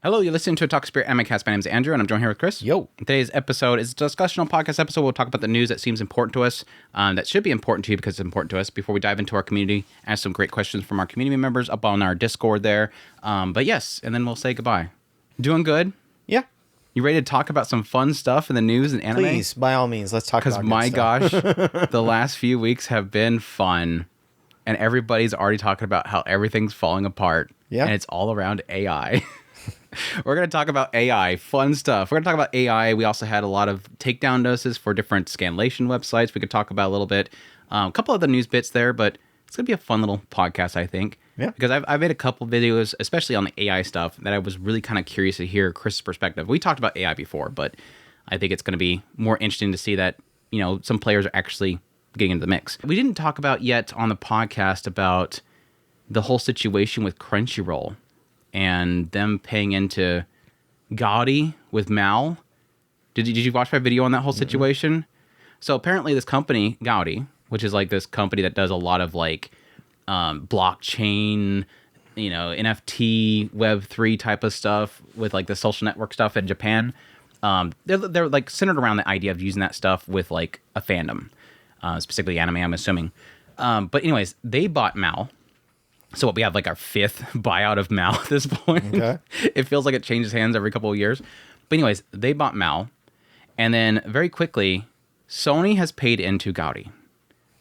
Hello, you're listening to a Talk Spirit Anime Cast. My name is Andrew, and I'm joined here with Chris. Yo. Today's episode is a discussional podcast episode. We'll talk about the news that seems important to us, that should be important to you because it's important to us, before we dive into our community, ask some great questions from our community members up on our Discord there. But yes, and then we'll say goodbye. Doing good? Yeah. You ready to talk about some fun stuff in the news and anime? Please, by all means, let's talk about Because my gosh, the last few weeks have been fun, and everybody's already talking about how everything's falling apart. Yeah. And it's all around AI. We're going to talk about AI, fun stuff. We're going to talk about AI. We also had a lot of takedown notices for different scanlation websites we could talk about a little bit. A couple of the news bits there, but it's going to be a fun little podcast, I think. Yeah. Because I've made a couple videos, especially on the AI stuff, that I was really kind of curious to hear Chris' perspective. We talked about AI before, but I think it's going to be more interesting to see that, you know, some players are actually getting into the mix. We didn't talk about yet on the podcast about the whole situation with Crunchyroll and them paying into Gaudi with Mal. Did you watch my video on that whole situation? So apparently this company, Gaudi, which is like this company that does a lot of like blockchain, you know, NFT, Web3 type of stuff with like the social network stuff in Japan. They're like centered around the idea of using that stuff with like a fandom, specifically anime, I'm assuming. But anyways, they bought Mal. So we have like our fifth buyout of Mal at this point. Okay. It feels like it changes hands every couple of years. But anyways, they bought Mal. And then very quickly, Sony has paid into Gaudi.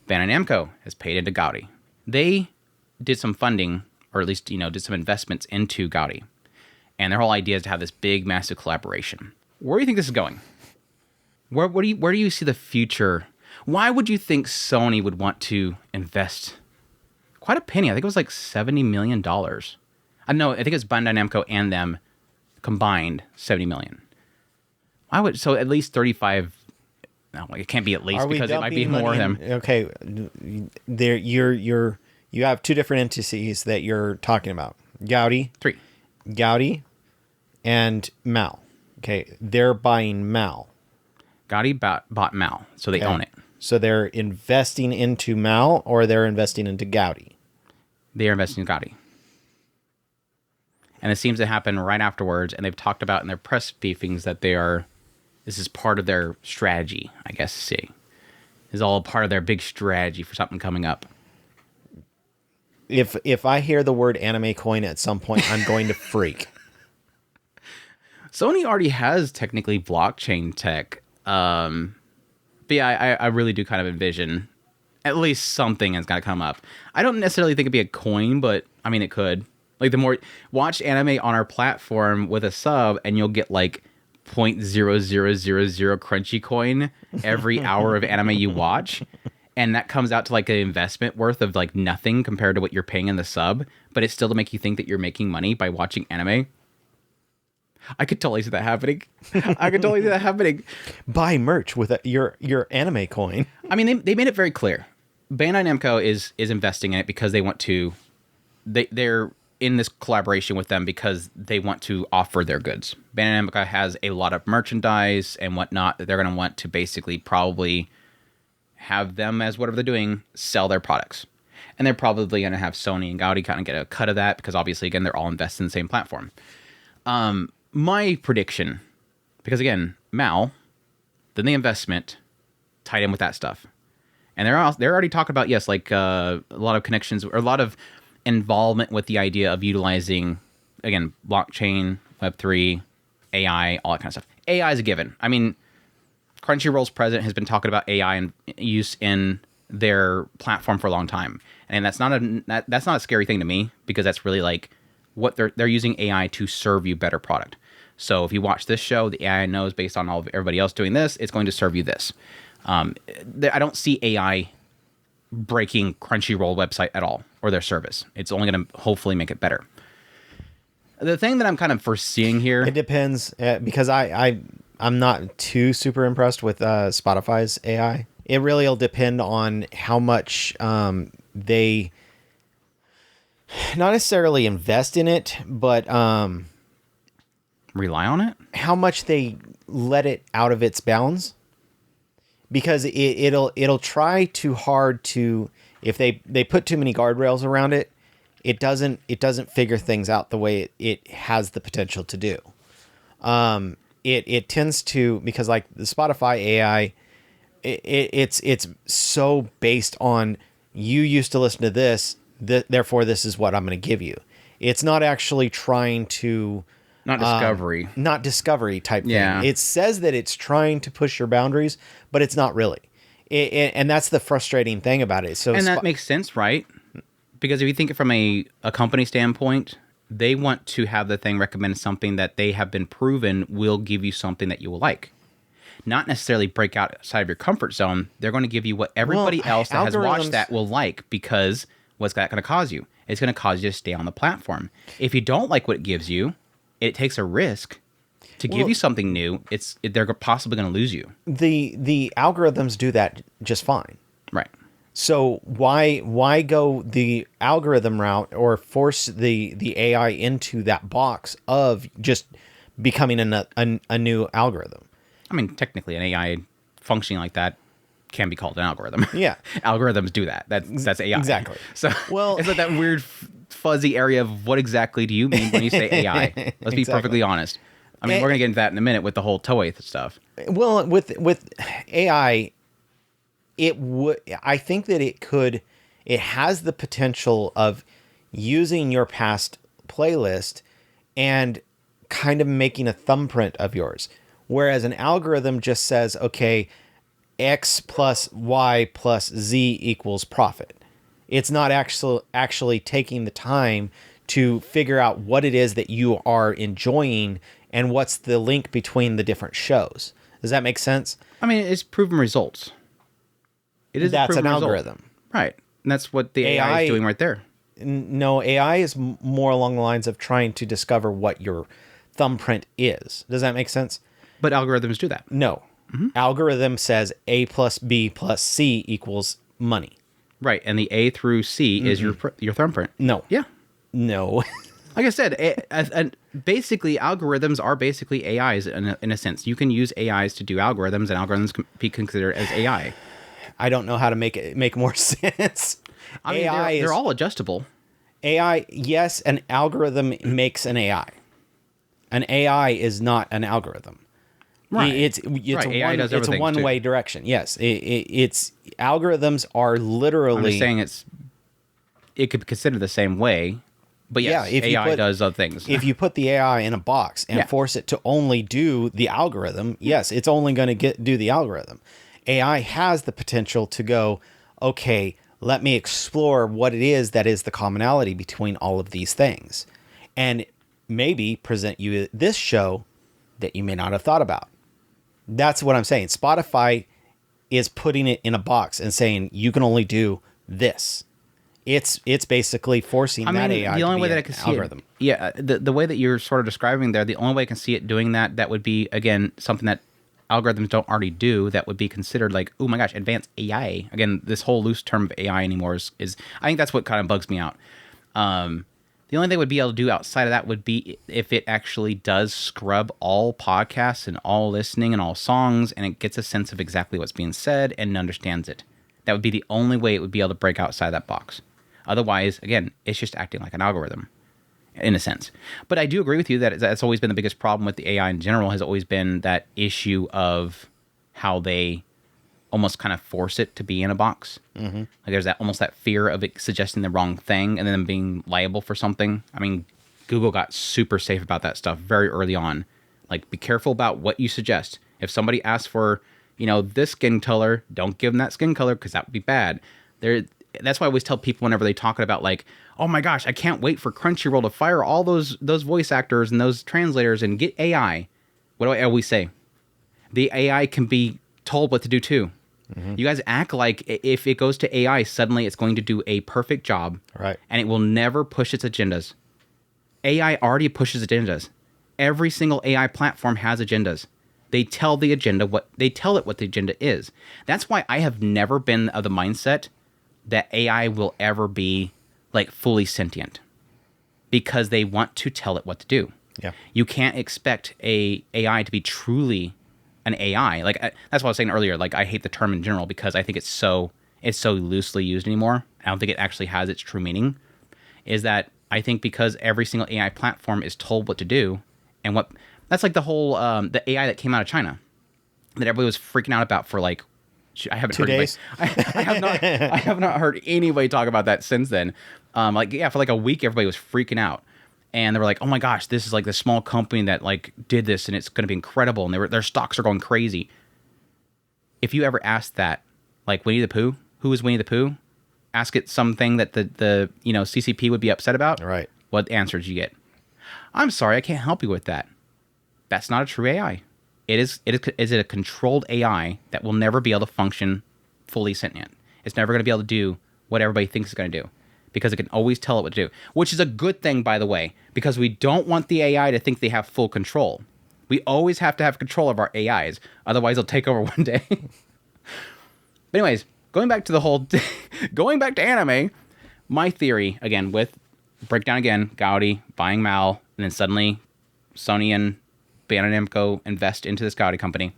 Bandai Namco has paid into Gaudi. They did some funding, or at least, you know, did some investments into Gaudi. And their whole idea is to have this big, massive collaboration. Where do you think this is going? Where do you see the future? Why would you think Sony would want to invest quite a penny? I think it was like $70 million. I know. I think it's Bandai Namco and them combined $70 million. Why would so at least 35? No, it can't be at least because it might be more of them. Okay, there you have two different entities that you're talking about. Gaudi, and Mal. Okay, they're buying Mal. Gaudi bought Mal, so they own it. So they're investing into Mal, or they're investing into Gaudi. They are investing in Gaudi. And it seems to happen right afterwards, and they've talked about in their press briefings that this is part of their strategy, I guess to say. Is all part of their big strategy for something coming up. If I hear the word anime coin at some point, I'm going to freak. Sony already has technically blockchain tech. But yeah, I really do kind of envision at least something has got to come up. I don't necessarily think it'd be a coin, but I mean, it could. Like the more watch anime on our platform with a sub, and you'll get like 0.0000 crunchy coin every hour of anime you watch. And that comes out to like an investment worth of like nothing compared to what you're paying in the sub, but it's still to make you think that you're making money by watching anime. I could totally see that happening. Buy merch with your anime coin. I mean, they made it very clear. Bandai Namco is investing in it because they want to. They're in this collaboration with them because they want to offer their goods. Bandai Namco has a lot of merchandise and whatnot that they're going to want to basically probably have them, as whatever they're doing, sell their products. And they're probably going to have Sony and Gaudi kind of get a cut of that because obviously, again, they're all invested in the same platform. My prediction, because again, Mal, then the investment tied in with that stuff. And they're already talking about, yes, like a lot of connections or a lot of involvement with the idea of utilizing, again, blockchain, Web3, AI, all that kind of stuff. AI is a given. I mean, Crunchyroll's president has been talking about AI and use in their platform for a long time. And that's not a scary thing to me because that's really like what they're using AI to serve you better product. So if you watch this show, the AI knows based on all of everybody else doing this, it's going to serve you this. I don't see AI breaking Crunchyroll website at all or their service. It's only going to hopefully make it better. The thing that I'm kind of foreseeing here, it depends because I'm not too super impressed with Spotify's AI. It really will depend on how much they not necessarily invest in it, but rely on it. How much they let it out of its bounds. Because it'll try too hard to, if they put too many guardrails around it, it doesn't figure things out the way it has the potential to do. It tends to, because like the Spotify AI, it's so based on you used to listen to this, therefore this is what I'm going to give you. It's not actually trying to not discovery type thing. Yeah. It says that it's trying to push your boundaries, but it's not really. And that's the frustrating thing about it. So that makes sense, right? Because if you think from a company standpoint, they want to have the thing recommend something that they have been proven will give you something that you will like. Not necessarily break outside of your comfort zone. They're going to give you what everybody else that has watched that will like, because what's that going to cause you? It's going to cause you to stay on the platform. If you don't like what it gives you, it takes a risk to give you something new. They're possibly going to lose you. The algorithms do that just fine. Right. So why go the algorithm route or force the AI into that box of just becoming a new algorithm? I mean, technically, an AI functioning like that can be called an algorithm. Yeah. Algorithms do that. That's AI. Exactly. So it's like that weird fuzzy area of what exactly do you mean when you say AI? Let's be perfectly honest. I mean, we're going to get into that in a minute with the whole Toei stuff. Well, with AI, I think that it has the potential of using your past playlist and kind of making a thumbprint of yours. Whereas an algorithm just says, okay, X plus Y plus Z equals profit. It's not actually taking the time to figure out what it is that you are enjoying and what's the link between the different shows. Does that make sense? I mean, it's proven results. That's an algorithm. Right. And that's what the AI is doing right there. No, AI is more along the lines of trying to discover what your thumbprint is. Does that make sense? But algorithms do that. No. Mm-hmm. Algorithm says A plus B plus C equals money. Right. And the A through C is your thumbprint. No. Yeah. No. Like I said, basically algorithms are basically AIs in a sense. You can use AIs to do algorithms, and algorithms can be considered as AI. I don't know how to make more sense. I mean, they're all adjustable. AI, yes, an algorithm makes an AI. An AI is not an algorithm. Right. It's a one-way direction. Yes, it's algorithms are literally. I'm just saying it could be considered the same way, but yes, if AI does other things. If you put the AI in a box and force it to only do the algorithm, yes, it's only going to do the algorithm. AI has the potential to go, okay, let me explore what it is that is the commonality between all of these things, and maybe present you this show that you may not have thought about. That's what I'm saying. Spotify is putting it in a box and saying you can only do this. It's basically forcing that AI the only to way be that I an can see algorithm. the way that you're sort of describing there, the only way I can see it doing that would be, again, something that algorithms don't already do, that would be considered like, oh my gosh, advanced AI. Again, this whole loose term of AI anymore is I think that's what kind of bugs me out. The only thing they would be able to do outside of that would be if it actually does scrub all podcasts and all listening and all songs, and it gets a sense of exactly what's being said and understands it. That would be the only way it would be able to break outside that box. Otherwise, again, it's just acting like an algorithm, in a sense. But I do agree with you that that's always been the biggest problem with the AI in general, has always been that issue of how they almost kind of force it to be in a box. Mm-hmm. Like there's almost that fear of it suggesting the wrong thing and then being liable for something. I mean, Google got super safe about that stuff very early on. Like, be careful about what you suggest. If somebody asks for, this skin color, don't give them that skin color, because that would be bad. That's why I always tell people whenever they talk about like, oh my gosh, I can't wait for Crunchyroll to fire all those voice actors and those translators and get AI. What do I always say? The AI can be told what to do too. Mm-hmm. You guys act like if it goes to AI, suddenly it's going to do a perfect job, right? And it will never push its agendas. AI already pushes agendas. Every single AI platform has agendas. They tell the agenda what the agenda is. That's why I have never been of the mindset that AI will ever be like fully sentient, because they want to tell it what to do. Yeah, you can't expect a AI to be truly an AI. Like that's what I was saying earlier. Like, I hate the term in general because I think it's so loosely used anymore. I don't think it actually has its true meaning. is that I think because every single AI platform is told what to do, and what that's like the whole the AI that came out of China that everybody was freaking out about for like I haven't 2 heard days. I have not heard anybody talk about that since then. Like yeah, for like a week everybody was freaking out. And they were like, "Oh my gosh, this is like the small company that like did this, and it's going to be incredible." And their stocks are going crazy. If you ever asked that, like Winnie the Pooh, who is Winnie the Pooh? Ask it something that the CCP would be upset about. Right. What answers you get? I'm sorry, I can't help you with that. That's not a true AI. Is it a controlled AI that will never be able to function fully sentient? It's never going to be able to do what everybody thinks it's going to do. Because it can always tell it what to do, which is a good thing, by the way, because we don't want the AI to think they have full control. We always have to have control of our AIs, otherwise they'll take over one day. But anyways, going back to anime, my theory, again, with breakdown again, Gaudi buying Mal, and then suddenly Sony and Bandai Namco invest into this Gaudi company.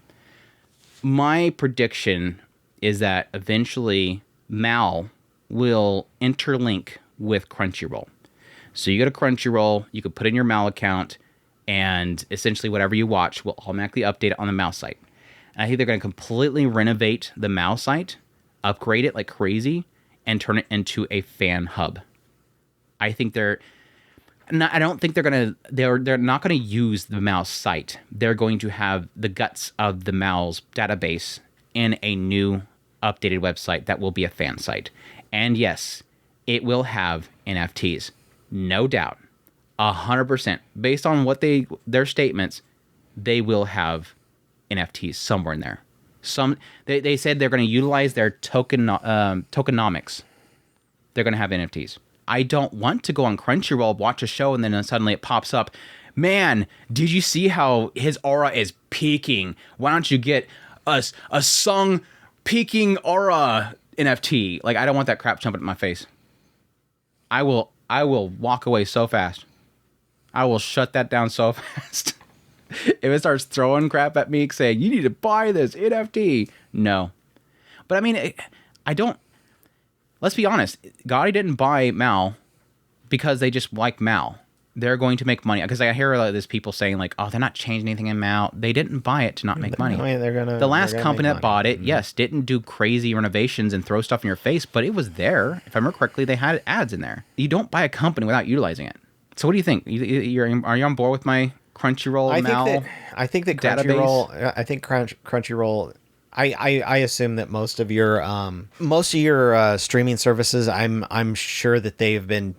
My prediction is that eventually Mal will interlink with Crunchyroll. So you go to Crunchyroll, you could put in your Mal account, and essentially whatever you watch will automatically update it on the Mal site. And I think they're going to completely renovate the Mal site, upgrade it like crazy, and turn it into a fan hub. I think they're not going to use the Mal site. They're going to have the guts of the Mal's database in a new updated website that will be a fan site. And yes, it will have NFTs. No doubt. 100%. Based on what their statements, they will have NFTs somewhere in there. They said they're going to utilize their tokenomics. They're going to have NFTs. I don't want to go on Crunchyroll, watch a show, and then suddenly it pops up. Man, did you see how his aura is peaking? Why don't you get us a song peaking aura NFT? Like, I don't want that crap jumping at my face. I will walk away so fast. I will shut that down so fast. If it starts throwing crap at me saying, you need to buy this NFT. No. But I mean, I don't. Let's be honest. Gaudi didn't buy Mal because they just like Mal. They're going to make money. Because I hear a lot of these people saying like, oh, they're not changing anything in Mal. They didn't buy it to not make money. The last company that bought it, yes, didn't do crazy renovations and throw stuff in your face, but it was there. If I remember correctly, they had ads in there. You don't buy a company without utilizing it. So what do you think? Are you on board with my Crunchyroll Mal? I think that database? Crunchyroll. I think Crunchyroll. I assume that most of your streaming services. I'm sure that they've been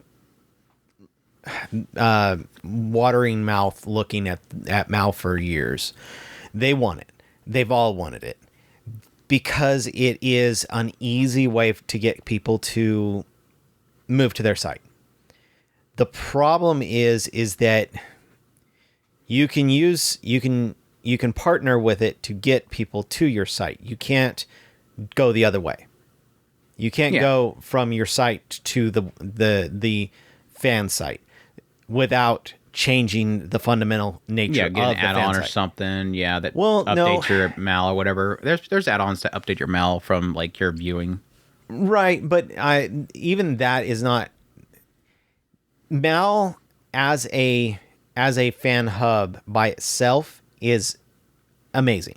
watering mouth looking at Mal for years. They want it. They've all wanted it because it is an easy way to get people to move to their site. The problem is that you can partner with it to get people to your site. You can't go the other way. You can't go from your site to the fan site without changing the fundamental nature of the fan site. Get an add-on or something. Yeah, that updates your Mal or whatever. There's add-ons to update your Mal from like your viewing. Right, but even that is not Mal as a fan hub by itself is amazing.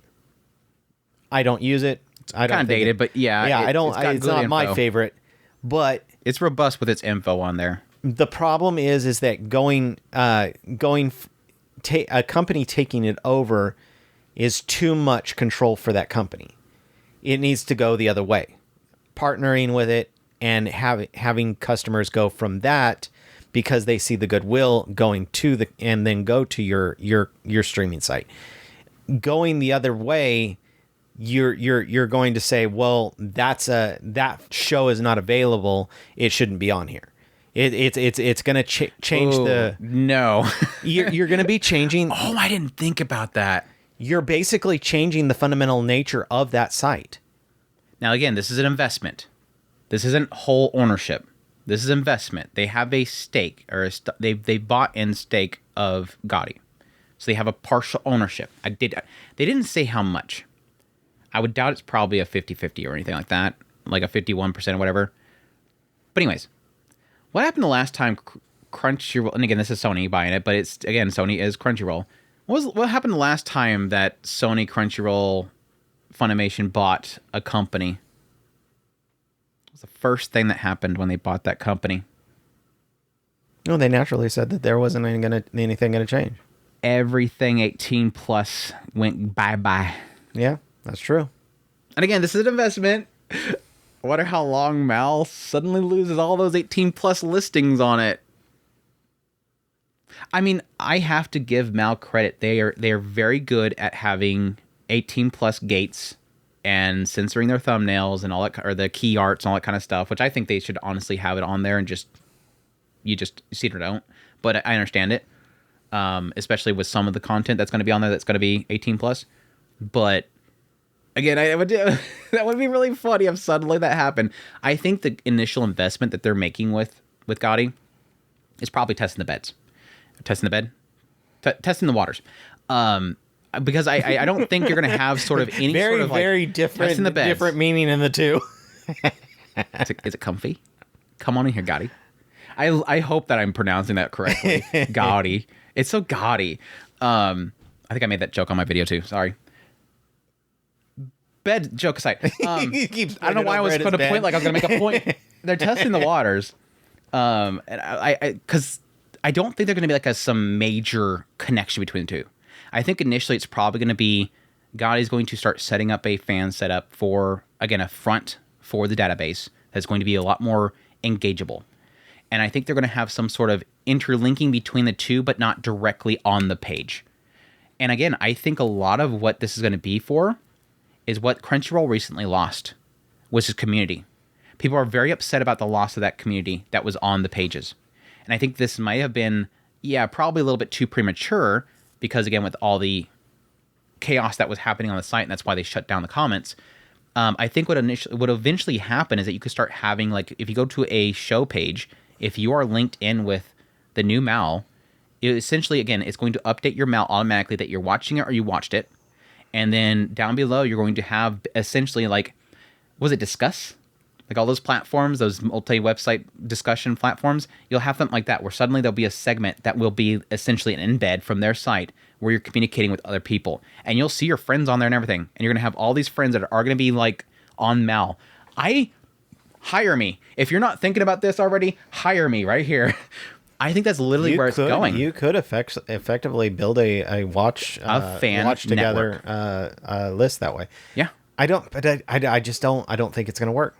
I don't use it. I don't kind of dated, but I don't. It's not my favorite, but it's robust with its info on there. The problem is that a company taking it over is too much control for that company. It needs to go the other way, partnering with it and having customers go from that because they see the goodwill going to and then go to your streaming site. Going the other way, you're going to say, well, that show is not available. It shouldn't be on here. It's going to change the... No. you're going to be changing... Oh, I didn't think about that. You're basically changing the fundamental nature of that site. Now, again, this is an investment. This isn't whole ownership. This is investment. They have a stake, or they bought in stake of Gaudi. So they have a partial ownership. They didn't say how much. I would doubt it's probably a 50-50 or anything like that. Like a 51% or whatever. But anyways... What happened the last time Crunchyroll? And again, this is Sony buying it, but it's again Sony is Crunchyroll. What happened the last time that Sony, Crunchyroll, Funimation bought a company? What was the first thing that happened when they bought that company? No, they naturally said that there wasn't anything going to change. Everything 18 plus went bye-bye. Yeah, that's true. And again, this is an investment. I wonder how long Mal suddenly loses all those 18 plus listings on it. I mean, I have to give Mal credit. They are very good at having 18 plus gates and censoring their thumbnails and all that, or the key arts and all that kind of stuff, which I think they should honestly have it on there and you see it or don't. But I understand it, especially with some of the content that's going to be on there that's going to be 18 plus. But again, that would be really funny if suddenly that happened. I think the initial investment that they're making with Gotti is probably testing the beds. Testing the bed? Testing the waters. Because I don't think you're going to have sort of any very, sort of like very different meaning in the two. Is it comfy? Come on in here, Gotti. I hope that I'm pronouncing that correctly. Gotti. It's so gaudy. I think I made that joke on my video too. Sorry. Bed joke aside. I don't know why I was put a point like I was going to make a point. They're testing the waters. And because I don't think they're going to be like some major connection between the two. I think initially it's probably going to be Gotti's going to start setting up a fan setup for, again, a front for the database that's going to be a lot more engageable. And I think they're going to have some sort of interlinking between the two, but not directly on the page. And again, I think a lot of what this is going to be for is what Crunchyroll recently lost, which is community. People are very upset about the loss of that community that was on the pages. And I think this might have been, probably a little bit too premature because, again, with all the chaos that was happening on the site, and that's why they shut down the comments. I think what eventually happen is that you could start having, like, if you go to a show page, if you are linked in with the new MAL, essentially, again, it's going to update your MAL automatically that you're watching it or you watched it. And then down below, you're going to have essentially, like, Discuss? Like all those platforms, those multi-website discussion platforms, you'll have something like that where suddenly there'll be a segment that will be essentially an embed from their site where you're communicating with other people. And you'll see your friends on there and everything. And you're going to have all these friends that are going to be like on MAL. Hire me. If you're not thinking about this already, hire me right here. I think that's literally where it's going. You could effectively build a watch together list that way. Yeah. I don't think it's going to work.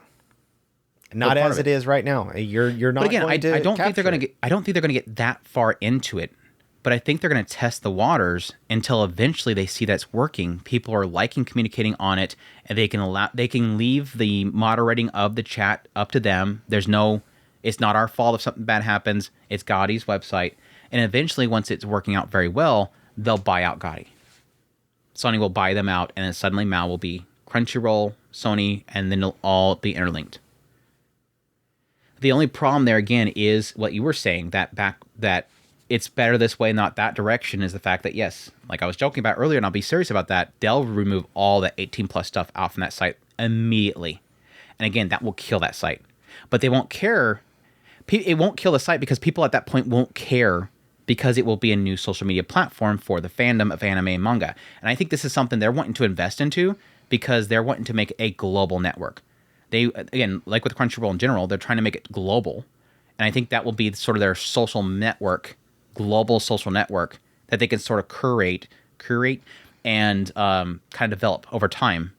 Not as it is right now. You're not. But again, going to I don't think they're going to get. I don't think they're going to get that far into it. But I think they're going to test the waters until eventually they see that's working. People are liking communicating on it, and they can leave the moderating of the chat up to them. It's not our fault if something bad happens. It's Gotti's website, and eventually, once it's working out very well, they'll buy out Gotti. Sony will buy them out, and then suddenly MAL will be Crunchyroll, Sony, and then it'll all be interlinked. The only problem there again is what you were saying, that it's better this way, not that direction, is the fact that, yes, like I was joking about earlier, and I'll be serious about that, they'll remove all that 18 plus stuff out from that site immediately. And again, that will kill that site. But they won't care. It won't kill the site because people at that point won't care because it will be a new social media platform for the fandom of anime and manga. And I think this is something they're wanting to invest into because they're wanting to make a global network. They, again, like with Crunchyroll in general, they're trying to make it global. And I think that will be sort of their social network, global social network that they can sort of curate and kind of develop over time.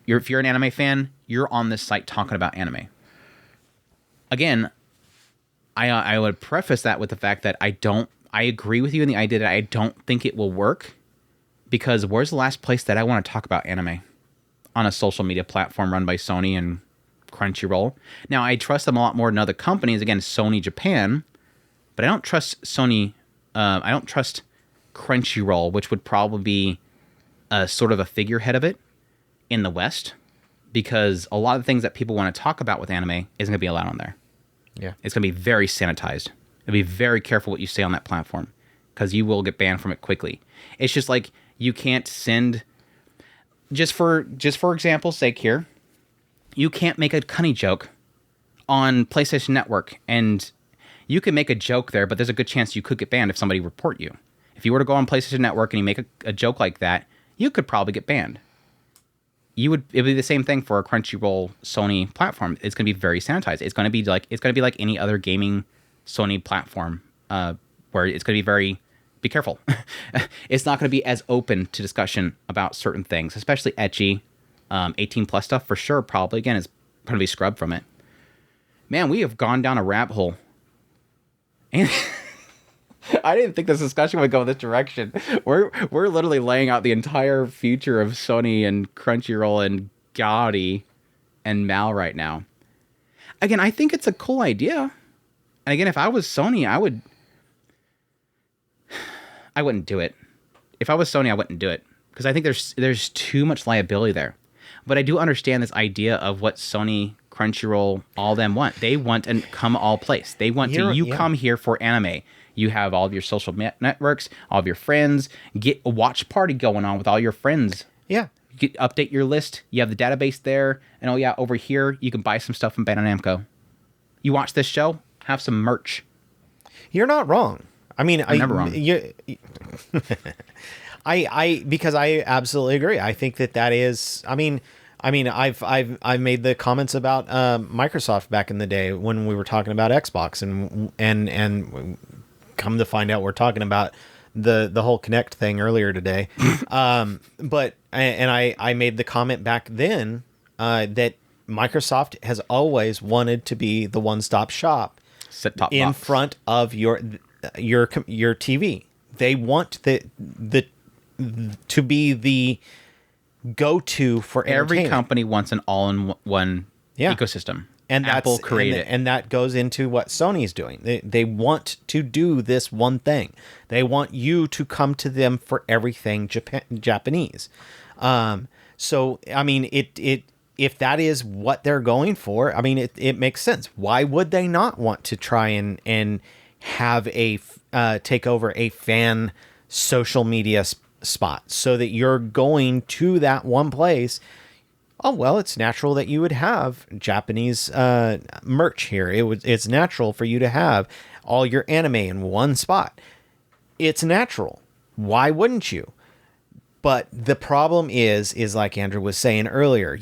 If you're an anime fan, you're on this site talking about anime. Again, I would preface that with the fact that I agree with you in the idea that I don't think it will work because where's the last place that I want to talk about anime? On a social media platform run by Sony and Crunchyroll. Now, I trust them a lot more than other companies. Again, Sony Japan, but I don't trust Sony. I don't trust Crunchyroll, which would probably be a sort of a figurehead of it in the West, because a lot of the things that people want to talk about with anime isn't going to be allowed on there. Yeah, it's going to be very sanitized. And be very careful what you say on that platform, because you will get banned from it quickly. It's just like you can't send. Just for example's sake here, you can't make a cunny joke on PlayStation Network, and you can make a joke there, but there's a good chance you could get banned if somebody report you. If you were to go on PlayStation Network and you make a joke like that, you could probably get banned. It'd be the same thing for a Crunchyroll Sony platform. It's going to be very sanitized. It's going to be like any other gaming Sony platform, where it's going to be be careful. It's not going to be as open to discussion about certain things, especially ecchi, 18 plus stuff for sure. Probably again, it's going to be scrubbed from it. Man, we have gone down a rabbit hole. And I didn't think this discussion would go in this direction. We're literally laying out the entire future of Sony and Crunchyroll and Gaudi and Mal right now. Again, I think it's a cool idea. And again, if I was Sony, I wouldn't do it. If I was Sony, I wouldn't do it because I think there's too much liability there. But I do understand this idea of what Sony, Crunchyroll, all them want. They want to come all place. They want come here for anime. You have all of your social networks, all of your friends. Get a watch party going on with all your friends. Yeah. You can update your list. You have the database there. And oh yeah, over here, you can buy some stuff from Bandai Namco. You watch this show, have some merch. You're not wrong. I mean, I'm never wrong. Because I absolutely agree. I think that is. I mean, I've made the comments about Microsoft back in the day when we were talking about Xbox, and come to find out we're talking about the whole Kinect thing earlier today. But I made the comment back then that Microsoft has always wanted to be the one-stop shop in front of your TV. They want the to be the go-to for every company wants an all-in-one ecosystem. And Apple created it. And that goes into what Sony's doing. They want to do this one thing. They want you to come to them for everything Japanese. So I mean, if that is what they're going for, I mean, it makes sense. Why would they not want to try and have take over a fan social media spot so that you're going to that one place? Oh, well, it's natural that you would have Japanese merch here. It's natural for you to have all your anime in one spot. It's natural. Why wouldn't you? But the problem is like Andrew was saying earlier,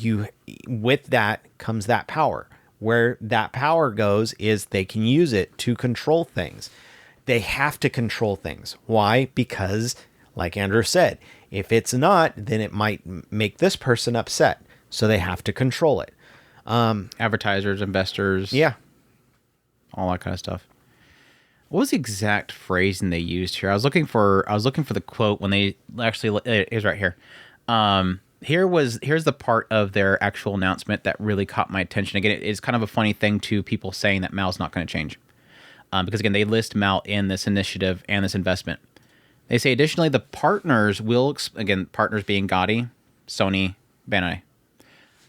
with that comes that power. Where that power goes is they can use it to control things. They have to control things. Why? Because, like Andrew said, if it's not, then it might make this person upset. So they have to control it. Advertisers, investors. Yeah. All that kind of stuff. What was the exact phrasing they used here? I was looking for the quote when they actually, it is right here. Here's the part of their actual announcement that really caught my attention. Again, it's kind of a funny thing to people saying that Mal's not going to change. Because again, they list Mal in this initiative and this investment. They say additionally, the partners will, again, partners being Gaudi, Sony, Bandai.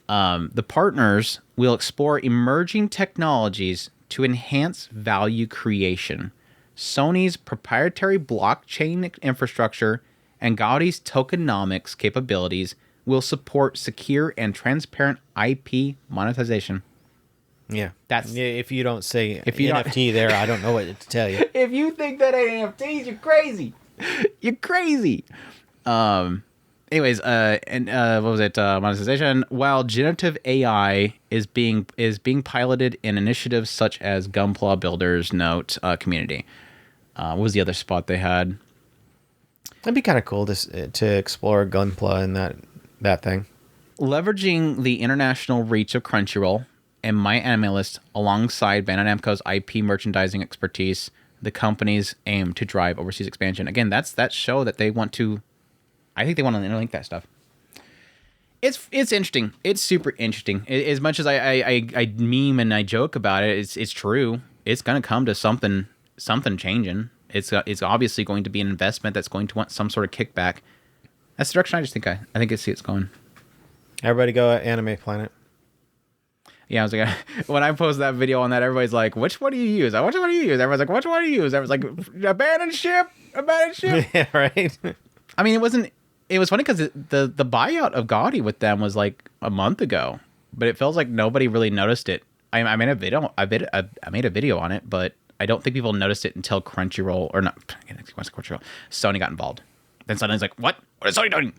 The partners will explore emerging technologies to enhance value creation. Sony's proprietary blockchain infrastructure and Gaudi's tokenomics capabilities will support secure and transparent IP monetization. Yeah, if you don't say NFT there, I don't know what to tell you. If you think that ain't NFTs, you're crazy. You're crazy. Anyways, what was it? Monetization. While generative AI is being piloted in initiatives such as Gunpla Builders Note community. What was the other spot they had? That'd be kind of cool to explore Gunpla and that thing. Leveraging the international reach of Crunchyroll and myanimelist alongside Bandai Namco's IP merchandising expertise, the companies aim to drive overseas expansion. Again, that's that show that they want to. I think they want to interlink that stuff. It's interesting. It's super interesting. As much as I meme and I joke about it, it's true. It's gonna come to something changing. It's obviously going to be an investment that's going to want some sort of kickback. That's the direction I think I see it's going. Everybody go Anime Planet. Yeah, I was like, when I posted that video on that, everybody's like, which one do you use? Which one do you use? Everyone's like, which one do you use? Everyone's like, abandoned ship. Yeah, right. I mean, it was funny because the buyout of Gaudi with them was like a month ago, but it feels like nobody really noticed it I made a video. I made a video on it, but I don't think people noticed it until Crunchyroll or not. Crunchyroll. Sony got involved. Then Sony's like, "What? What is Sony doing?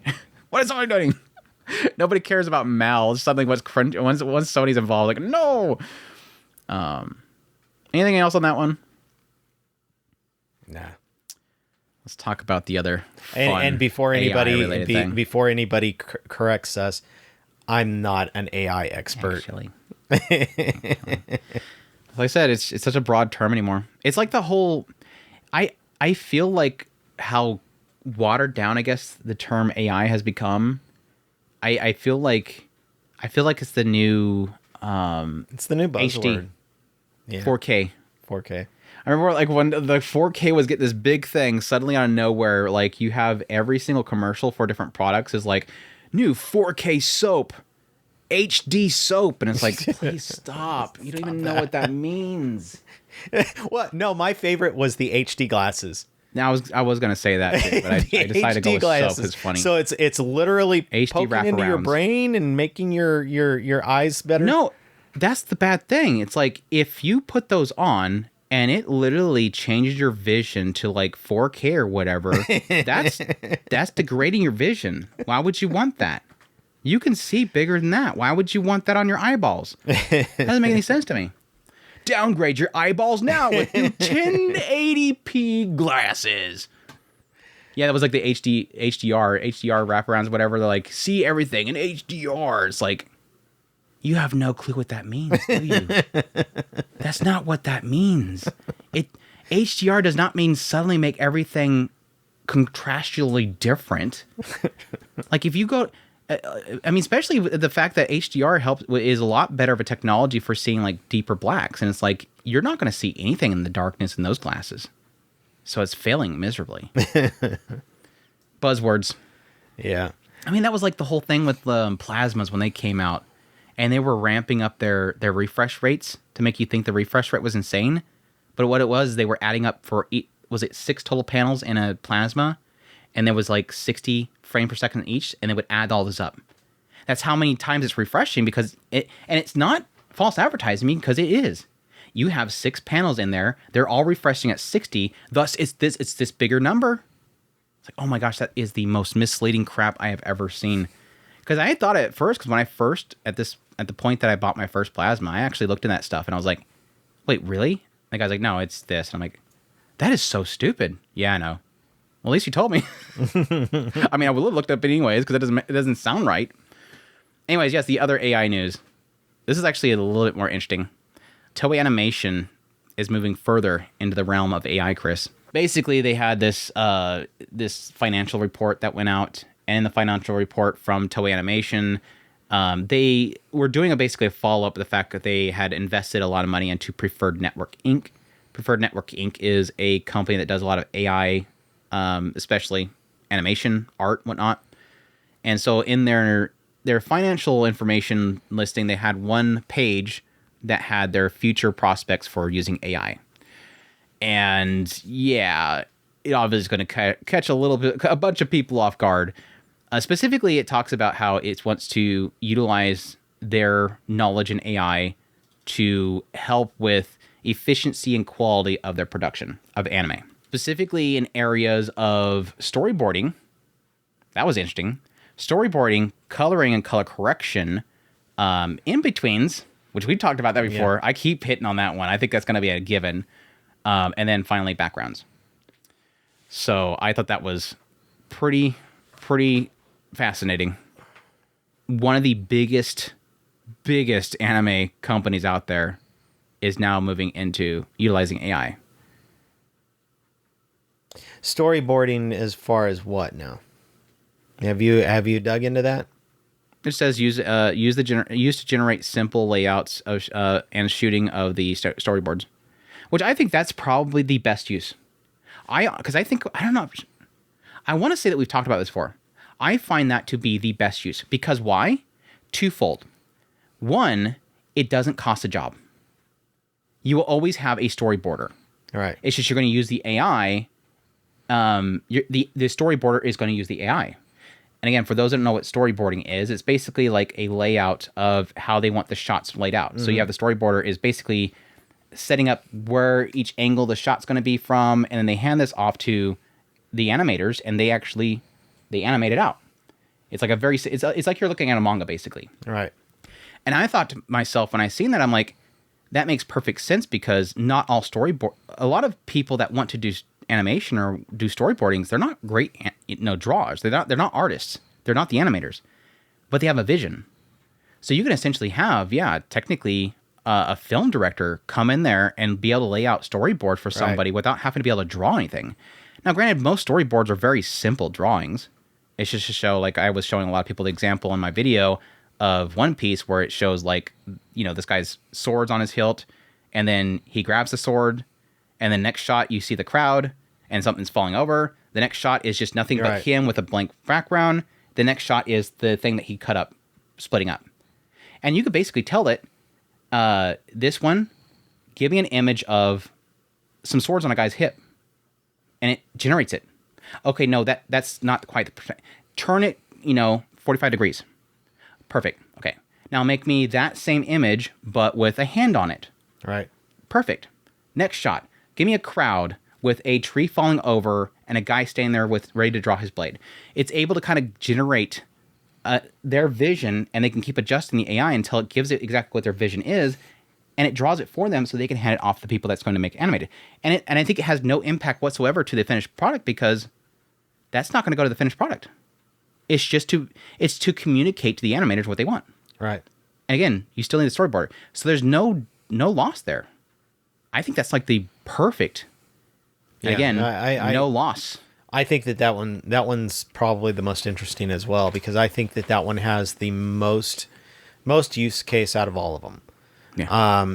What is Sony doing?" Nobody cares about Mal. Something once Sony's involved, like no. Anything else on that one? Nah. Let's talk about the other fun and before anybody before anybody corrects us, I'm not an AI expert. Actually. Like I said, it's such a broad term anymore. It's like the whole I feel like how watered down I guess the term AI has become. I feel like it's the new it's the new buzzword. Yeah. 4K. I remember like when the 4K was getting this big thing, suddenly out of nowhere, like you have every single commercial for different products is like new 4K soap, HD soap, and it's like, please stop. You don't even know what that means. What? No, my favorite was the HD glasses. Now I was gonna say that too, but I decided to go with soap. It's funny. So it's literally HD poking into your brain and making your eyes better. No, that's the bad thing. It's like if you put those on and it literally changes your vision to like 4K or whatever, that's degrading your vision. Why would you want that? You can see bigger than that. Why would you want that on your eyeballs? Doesn't make any sense to me. Downgrade your eyeballs now with new 1080p glasses. Yeah, that was like the HDR wraparounds, whatever. They're like, see everything in HDR. It's like, you have no clue what that means, do you? That's not what that means. HDR does not mean suddenly make everything contrastually different. Like if you go, I mean, especially the fact that HDR is a lot better of a technology for seeing like deeper blacks, and it's like you're not going to see anything in the darkness in those glasses, so it's failing miserably. Buzzwords. Yeah. I mean, that was like the whole thing with plasmas when they came out. And they were ramping up their refresh rates to make you think the refresh rate was insane. But what it was, they were adding up for, was it 6 total panels in a plasma? And there was like 60 frames per second each, and they would add all this up. That's how many times it's refreshing and it's not false advertising because it is. You have 6 panels in there. They're all refreshing at 60. Thus, it's this bigger number. It's like, oh my gosh, that is the most misleading crap I have ever seen. Because I thought at first, because when I first, at the point that I bought my first plasma, I actually looked in that stuff and I was like, wait, really? The guy's like, no, it's this. And I'm like, that is so stupid. Yeah, I know. Well, at least you told me. I mean, I would have looked up anyways because it doesn't sound right. Anyways, yes, the other AI news. This is actually a little bit more interesting. Toei Animation is moving further into the realm of AI, Chris. Basically, they had this financial report that went out. And in the financial report from Toei Animation, they were doing basically a follow-up of the fact that they had invested a lot of money into Preferred Network Inc. Preferred Network Inc. is a company that does a lot of AI, especially animation, art, whatnot. And so in their financial information listing, they had one page that had their future prospects for using AI. And yeah, it obviously is going to catch a bunch of people off guard. Specifically, it talks about how it wants to utilize their knowledge in AI to help with efficiency and quality of their production of anime. Specifically in areas of storyboarding. That was interesting. Storyboarding, coloring, and color correction. In-betweens, which we talked about that before. Yeah. I keep hitting on that one. I think that's going to be a given. And then finally, backgrounds. So I thought that was pretty fascinating. One of the biggest anime companies out there is now moving into utilizing AI. Storyboarding as far as what now? Have you dug into that? It says use to generate simple layouts of and shooting of the storyboards, which I think that's probably the best use. I don't know. I want to say that we've talked about this before. I find that to be the best use. Because why? Twofold. One, it doesn't cost a job. You will always have a storyboarder. All right. It's just you're going to use the AI. The storyboarder is going to use the AI. And again, for those that don't know what storyboarding is, it's basically like a layout of how they want the shots laid out. So you have the storyboarder is basically setting up where each angle the shot's going to be from, and then they hand this off to the animators, and they animate it out. It's like it's like you're looking at a manga, basically. Right. And I thought to myself when I seen that, I'm like, that makes perfect sense, because not all a lot of people that want to do animation or do storyboardings, they're not great, drawers. They're not artists. They're not the animators, but they have a vision. So you can essentially have, technically, a film director come in there and be able to lay out storyboard for somebody without having to be able to draw anything. Now, granted, most storyboards are very simple drawings. It's just to show, like I was showing a lot of people the example in my video of One Piece where it shows, like, this guy's sword's on his hilt, and then he grabs the sword, and the next shot you see the crowd and something's falling over. The next shot is just nothing but him with a blank background. The next shot is the thing that he cut up, splitting up. And you could basically tell it, this one, give me an image of some swords on a guy's hip, and it generates it. Okay, no, that's not quite the percent. Turn it, 45 degrees. Perfect. Okay. Now make me that same image, but with a hand on it. Right. Perfect. Next shot. Give me a crowd with a tree falling over and a guy standing there ready to draw his blade. It's able to kind of generate their vision, and they can keep adjusting the AI until it gives it exactly what their vision is, and it draws it for them so they can hand it off to the people that's going to make it animated. And I think it has no impact whatsoever to the finished product, because that's not going to go to the finished product. It's just to communicate to the animators what they want. Right. And again, you still need a storyboard. So there's no loss there. I think that's like the perfect. Yeah, again, no loss. I think that one's probably the most interesting as well, because I think that one has the most use case out of all of them. Yeah.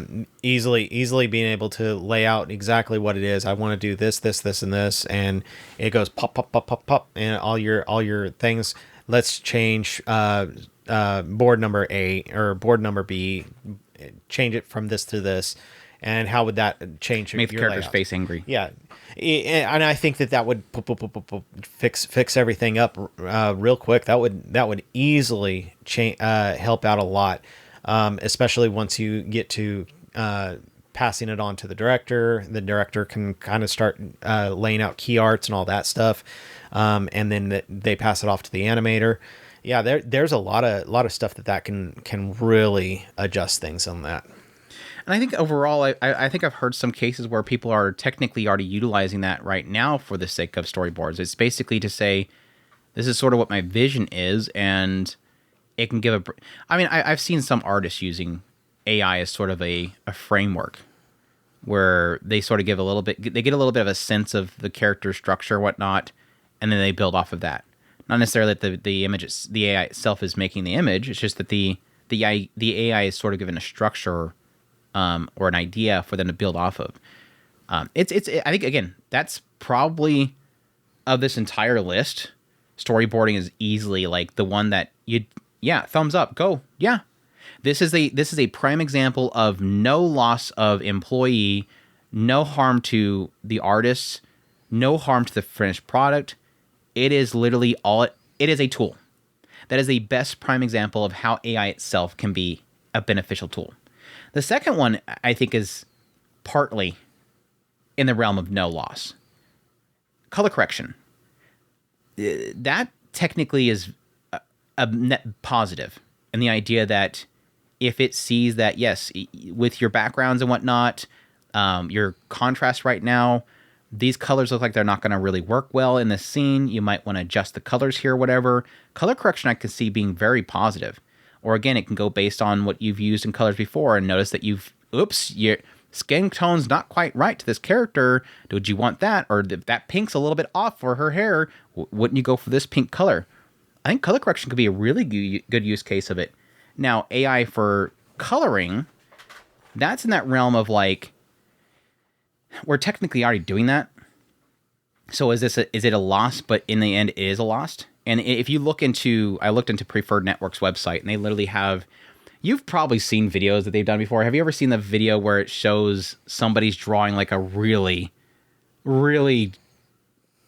Easily being able to lay out exactly what it is. I want to do this, and this, and it goes pop, pop, pop, pop, pop, and all your things. Let's change board number A or board number B. Change it from this to this, and how would that change? Make the character's layout? face angry. Yeah, and I think that would fix everything up real quick. That would easily help out a lot. Especially once you get to passing it on to the director. The director can kind of start laying out key arts and all that stuff, and then they pass it off to the animator. Yeah, there's a lot of stuff that can really adjust things on that. And I think overall, I think I've heard some cases where people are technically already utilizing that right now for the sake of storyboards. It's basically to say, this is sort of what my vision is, and it can give I've seen some artists using AI as sort of a framework where they sort of get a little bit of a sense of the character structure, whatnot, and then they build off of that. Not necessarily that the AI itself is making the image. It's just that the AI is sort of given a structure or an idea for them to build off of. I think, again, that's probably, of this entire list, storyboarding is easily like the one that thumbs up, go. Yeah. This is a prime example of no loss of employee, no harm to the artists, no harm to the finished product. It is literally it is a tool. That is the best prime example of how AI itself can be a beneficial tool. The second one, I think, is partly in the realm of no loss. Color correction. That technically is a net positive, and the idea that if it sees that, yes, with your backgrounds and whatnot, your contrast right now, these colors look like they're not going to really work well in this scene. You might want to adjust the colors here or whatever. Color correction I can see being very positive. Or again, it can go based on what you've used in colors before and notice that your skin tone's not quite right to this character. Would you want that? Or if that pink's a little bit off for her hair, wouldn't you go for this pink color? I think color correction could be a really good use case of it. Now, AI for coloring, that's in that realm of like, we're technically already doing that. So is it a loss? But in the end, it is a loss. And if you I looked into Preferred Network's website, and they literally have, you've probably seen videos that they've done before. Have you ever seen the video where it shows somebody's drawing like a really, really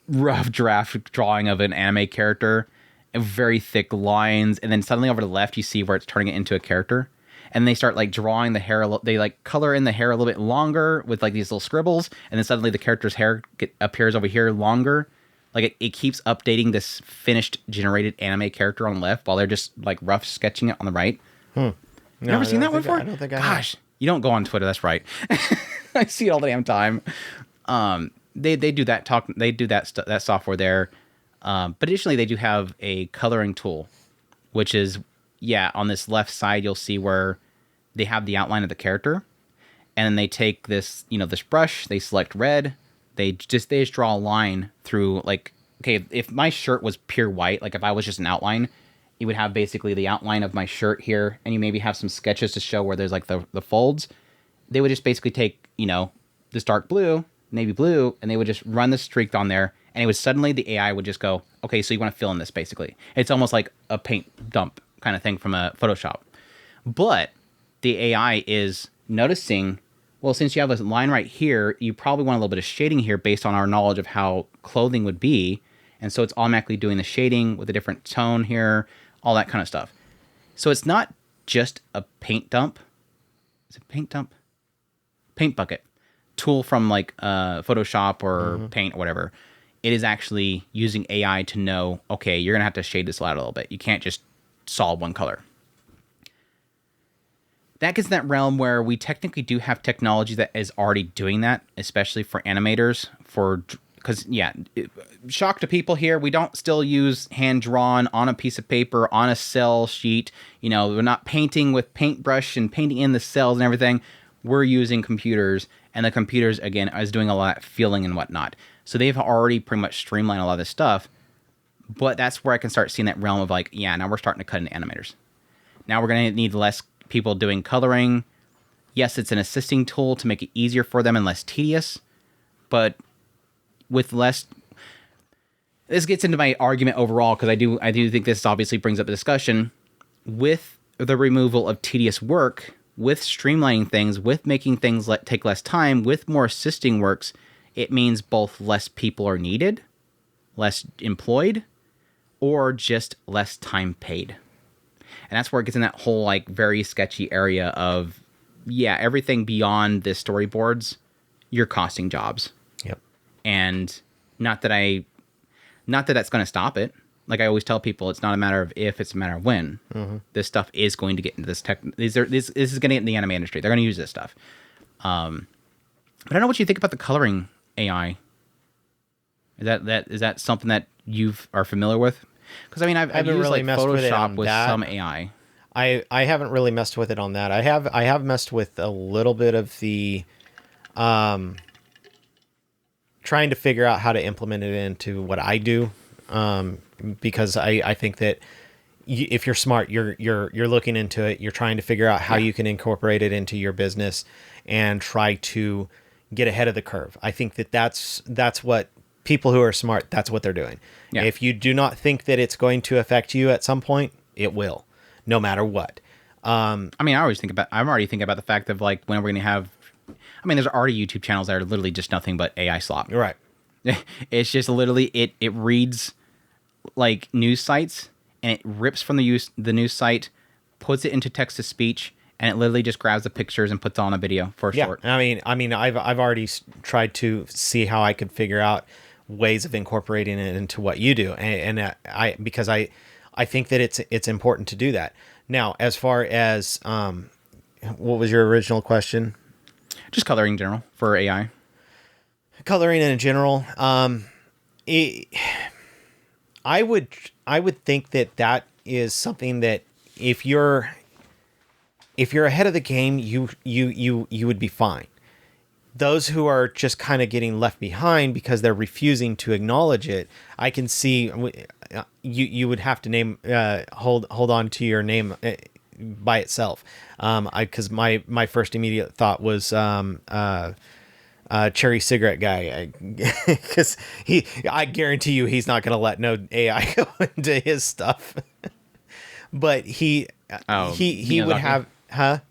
rough draft drawing of an anime character, very thick lines, and then suddenly over to the left you see where it's turning it into a character, and they start like drawing the hair. They like color in the hair a little bit longer with like these little scribbles, and then suddenly the character's hair appears over here longer. Like it keeps updating this finished generated anime character on the left while they're just like rough sketching it on the right. No, You ever seen that one before? I don't think I Gosh, have. you don't go on Twitter. That's right. I see it all the damn time. They do that They do that software there. But additionally, they do have a coloring tool, which is on this left side you'll see where they have the outline of the character, and then they take this this brush. They select red. They just draw a line through, like, okay, if my shirt was pure white, like if I was just an outline, you would have basically the outline of my shirt here, and you maybe have some sketches to show where there's like the folds. They would just basically take, this dark blue, navy blue, and they would just run the streak on there, and it would suddenly, the AI would just go, okay, so you want to fill in this basically. It's almost like a paint dump kind of thing from a Photoshop. But the AI is noticing, well, since you have a line right here, you probably want a little bit of shading here based on our knowledge of how clothing would be. And so it's automatically doing the shading with a different tone here, all that kind of stuff. So it's not just a paint dump. Is it paint dump? Paint bucket tool from like Photoshop or Paint or whatever. It is actually using AI to know, okay, you're going to have to shade this out a little bit. You can't just solve one color. That gets in that realm where we technically do have technology that is already doing that, especially for animators. Because, shock to people here, we don't still use hand-drawn on a piece of paper, on a cell sheet. We're not painting with paintbrush and painting in the cells and everything. We're using computers, and the computers, again, is doing a lot of feeling and whatnot. So they've already pretty much streamlined a lot of this stuff. But that's where I can start seeing that realm of like, now we're starting to cut into animators. Now we're going to need less people doing coloring. Yes, it's an assisting tool to make it easier for them and less tedious, but with less. This gets into my argument overall, because I do think this obviously brings up a discussion with the removal of tedious work, with streamlining things, with making things take less time, with more assisting works. It means both less people are needed, less employed, or just less time paid. And that's where it gets in that whole like very sketchy area of, everything beyond the storyboards, you're costing jobs. Yep. And not that that's going to stop it. Like I always tell people, it's not a matter of if, it's a matter of when. This stuff is going to get into this tech. This is going to get in the anime industry. They're going to use this stuff. But I don't know what you think about the coloring AI. Is that something that you are familiar with? Because I mean, I've used really like Photoshop with some AI. I haven't really messed with it on that. I have messed with a little bit of the trying to figure out how to implement it into what I do, because I think that if you're smart, you're looking into it. You're trying to figure out how you can incorporate it into your business and try to get ahead of the curve. I think that's what people who are smart, that's what they're doing. Yeah. If you do not think that it's going to affect you at some point, it will, no matter what. I mean, I'm already thinking about the fact of like when we're going to have. I mean, there's already YouTube channels that are literally just nothing but AI slop. Right. It's just literally it reads like news sites and it rips from the news site, puts it into text to speech, and it literally just grabs the pictures and puts on a video for a short. I mean, I've already tried to see how I could figure out ways of incorporating it into what you do, and because I think that it's important to do that. Now, as far as what was your original question? Just coloring in general for AI. Coloring in general, I would think that is something that if you're ahead of the game, you would be fine. Those who are just kind of getting left behind because they're refusing to acknowledge it, I can see you would have to hold on to your name by itself. Because my first immediate thought was cherry cigarette guy, because I guarantee you he's not going to let no AI go into his stuff. But he would have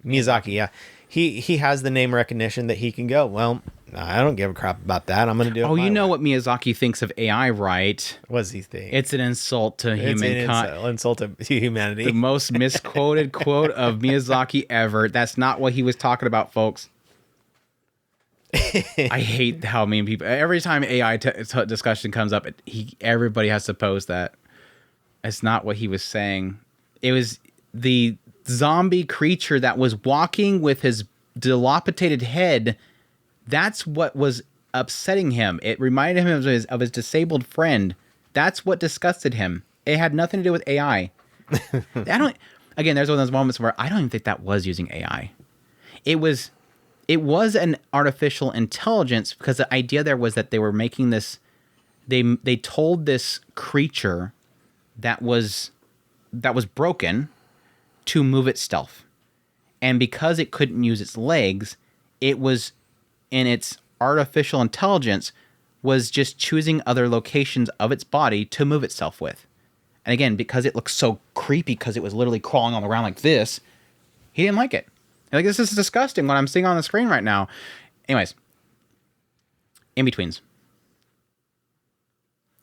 Miyazaki, yeah. He has the name recognition that he can go, well, I don't give a crap about that. I'm going to do it. Oh, you know way. what Miyazaki thinks of AI, right? What's he think? It's an insult to It's humankind. an insult to humanity. The most misquoted quote of Miyazaki ever. That's not what he was talking about, folks. I hate how many people. Every time AI discussion comes up, everybody has to post that. It's not what he was saying. It was the zombie creature that was walking with his dilapidated head. That's what was upsetting him. It reminded him of his disabled friend. That's what disgusted him. It had nothing to do with AI. Again, there's one of those moments where I don't even think that was using AI. It was an artificial intelligence, because the idea there was that they were making this. They told this creature that was broken to move itself, and because it couldn't use its legs, it was in its artificial intelligence was just choosing other locations of its body to move itself with. And again, because it looked so creepy, because it was literally crawling on the ground like this, he didn't like it. Like, this is disgusting what I'm seeing on the screen right now. Anyways, in-betweens.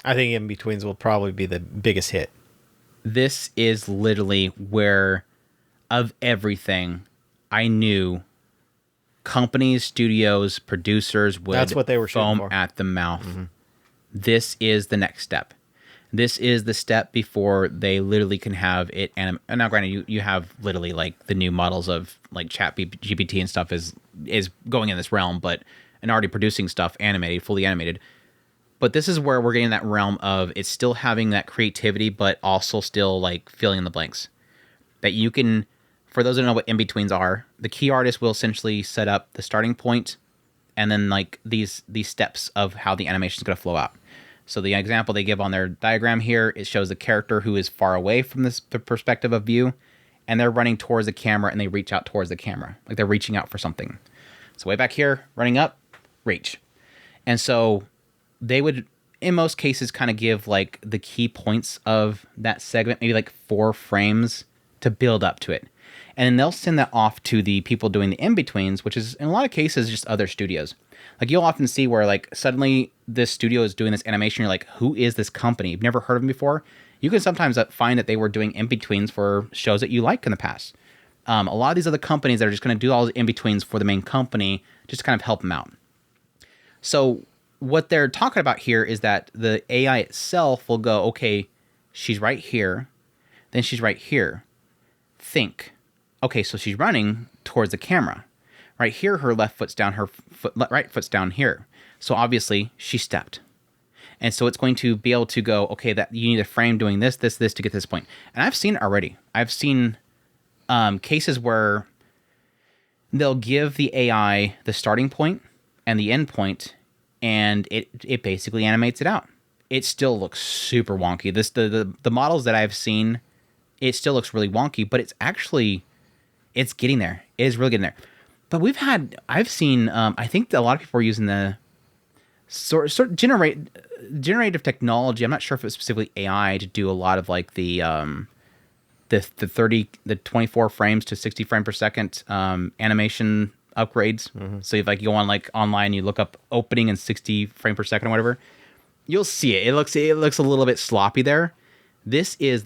I think in-betweens will probably be the biggest hit. This is literally where, of everything, I knew companies, studios, producers would That's what they were shooting foam for. at the mouth. Mm-hmm. This is the next step. This is the step before they literally can have it. And now, granted, you have literally like the new models of like Chat GPT and stuff is going in this realm, but and already producing stuff animated, fully animated. But this is where we're getting that realm of it's still having that creativity, but also still like filling in the blanks. That you can, for those who don't know what in-betweens are, the key artist will essentially set up the starting point and then like these steps of how the animation is going to flow out. So the example they give on their diagram here, it shows the character who is far away from the perspective of view, and they're running towards the camera, and they reach out towards the camera. Like they're reaching out for something. So way back here, running up, reach. And so they would, in most cases, kind of give like the key points of that segment, maybe like 4 frames to build up to it. And then they'll send that off to the people doing the in-betweens, which is in a lot of cases just other studios. Like you'll often see where like suddenly this studio is doing this animation. You're like, who is this company? You've never heard of them before. You can sometimes find that they were doing in-betweens for shows that you like in the past. A lot of these other companies that are just going to do all the in-betweens for the main company just to kind of help them out. So what they're talking about here is that the AI itself will go, okay, she's right here. Then she's right here. Think. Okay, so she's running towards the camera. Right here, her left foot's down, her right foot's down here. So obviously, she stepped. And so it's going to be able to go, okay, that you need a frame doing this to get to this point. And I've seen it already. I've seen cases where they'll give the AI the starting point and the end point, and it basically animates it out. It still looks super wonky. The models that I've seen, it still looks really wonky, but it's getting there. It is really getting there. But I've seen, I think a lot of people are using the sort of generative technology. I'm not sure if it was specifically AI to do a lot of like the 24 frames to 60 frame per second animation upgrades. Mm-hmm. So if like you go on like online, you look up opening in 60 frame per second or whatever, you'll see it. It looks a little bit sloppy there. This is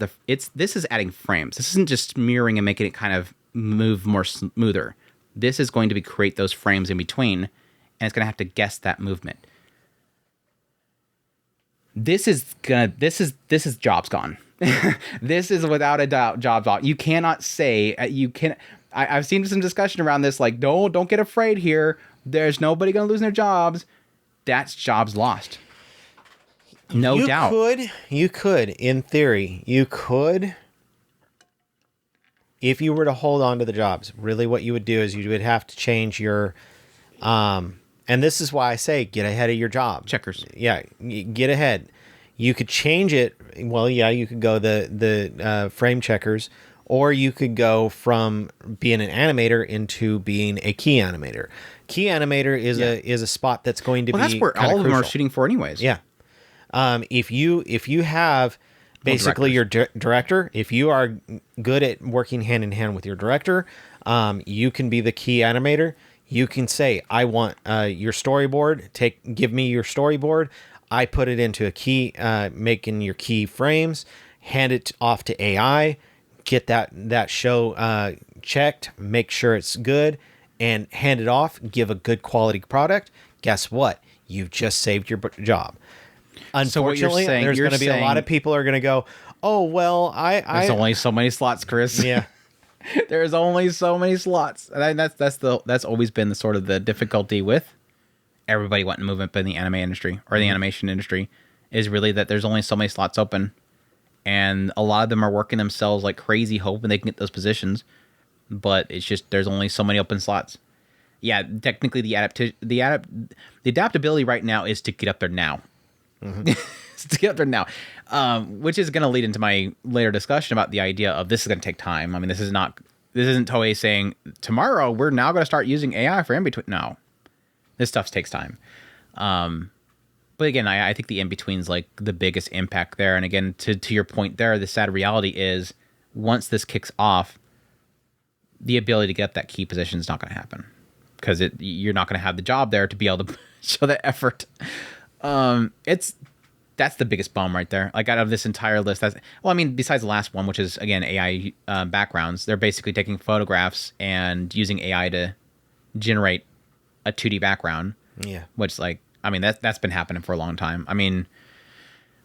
adding frames. This isn't just mirroring and making it kind of move more smoother. This is going to create those frames in between, and it's going to have to guess that movement. This is jobs gone. This is without a doubt jobs gone. You cannot say I've seen some discussion around this. Like, no, don't get afraid here. There's nobody going to lose their jobs. That's jobs lost. No doubt. You could, in theory, if you were to hold on to the jobs, really what you would do is you would have to change your, and this is why I say get ahead of your job. Checkers. Yeah, get ahead. You could change it. Well, yeah, you could go the frame checkers, or you could go from being an animator into being a key animator. Key animator is a spot that's going to be that's where all of them are shooting for anyways. Yeah. If you have basically your director, if you are good at working hand in hand with your director, you can be the key animator. You can say, I want your storyboard. Give me your storyboard. I put it into a key, making your key frames, hand it off to AI, get that show checked, make sure it's good, and hand it off, give a good quality product. Guess what? You've just saved your job. Unfortunately, there's going to be a lot of people are going to go, oh, well, there's only so many slots, Chris. Yeah. There's only so many slots. And that's always been the sort of the difficulty with everybody wanting to move up in the anime industry or the animation industry, is really that there's only so many slots open. And a lot of them are working themselves like crazy, hoping they can get those positions. But it's just, there's only so many open slots. Yeah, technically the adaptability right now is to get up there now. To get up there now. Which is going to lead into my later discussion about the idea of this is going to take time. I mean, this isn't Toei saying tomorrow we're now going to start using AI for in-between. No, this stuff takes time. But again, I think the in-between's like the biggest impact there. And again, to your point there, the sad reality is once this kicks off, the ability to get up that key position is not going to happen because you're not going to have the job there to be able to show that effort. That's the biggest bum right there. Like out of this entire list, besides the last one, which is again AI backgrounds, they're basically taking photographs and using AI to generate a 2D background. Yeah. Which that's been happening for a long time. I mean,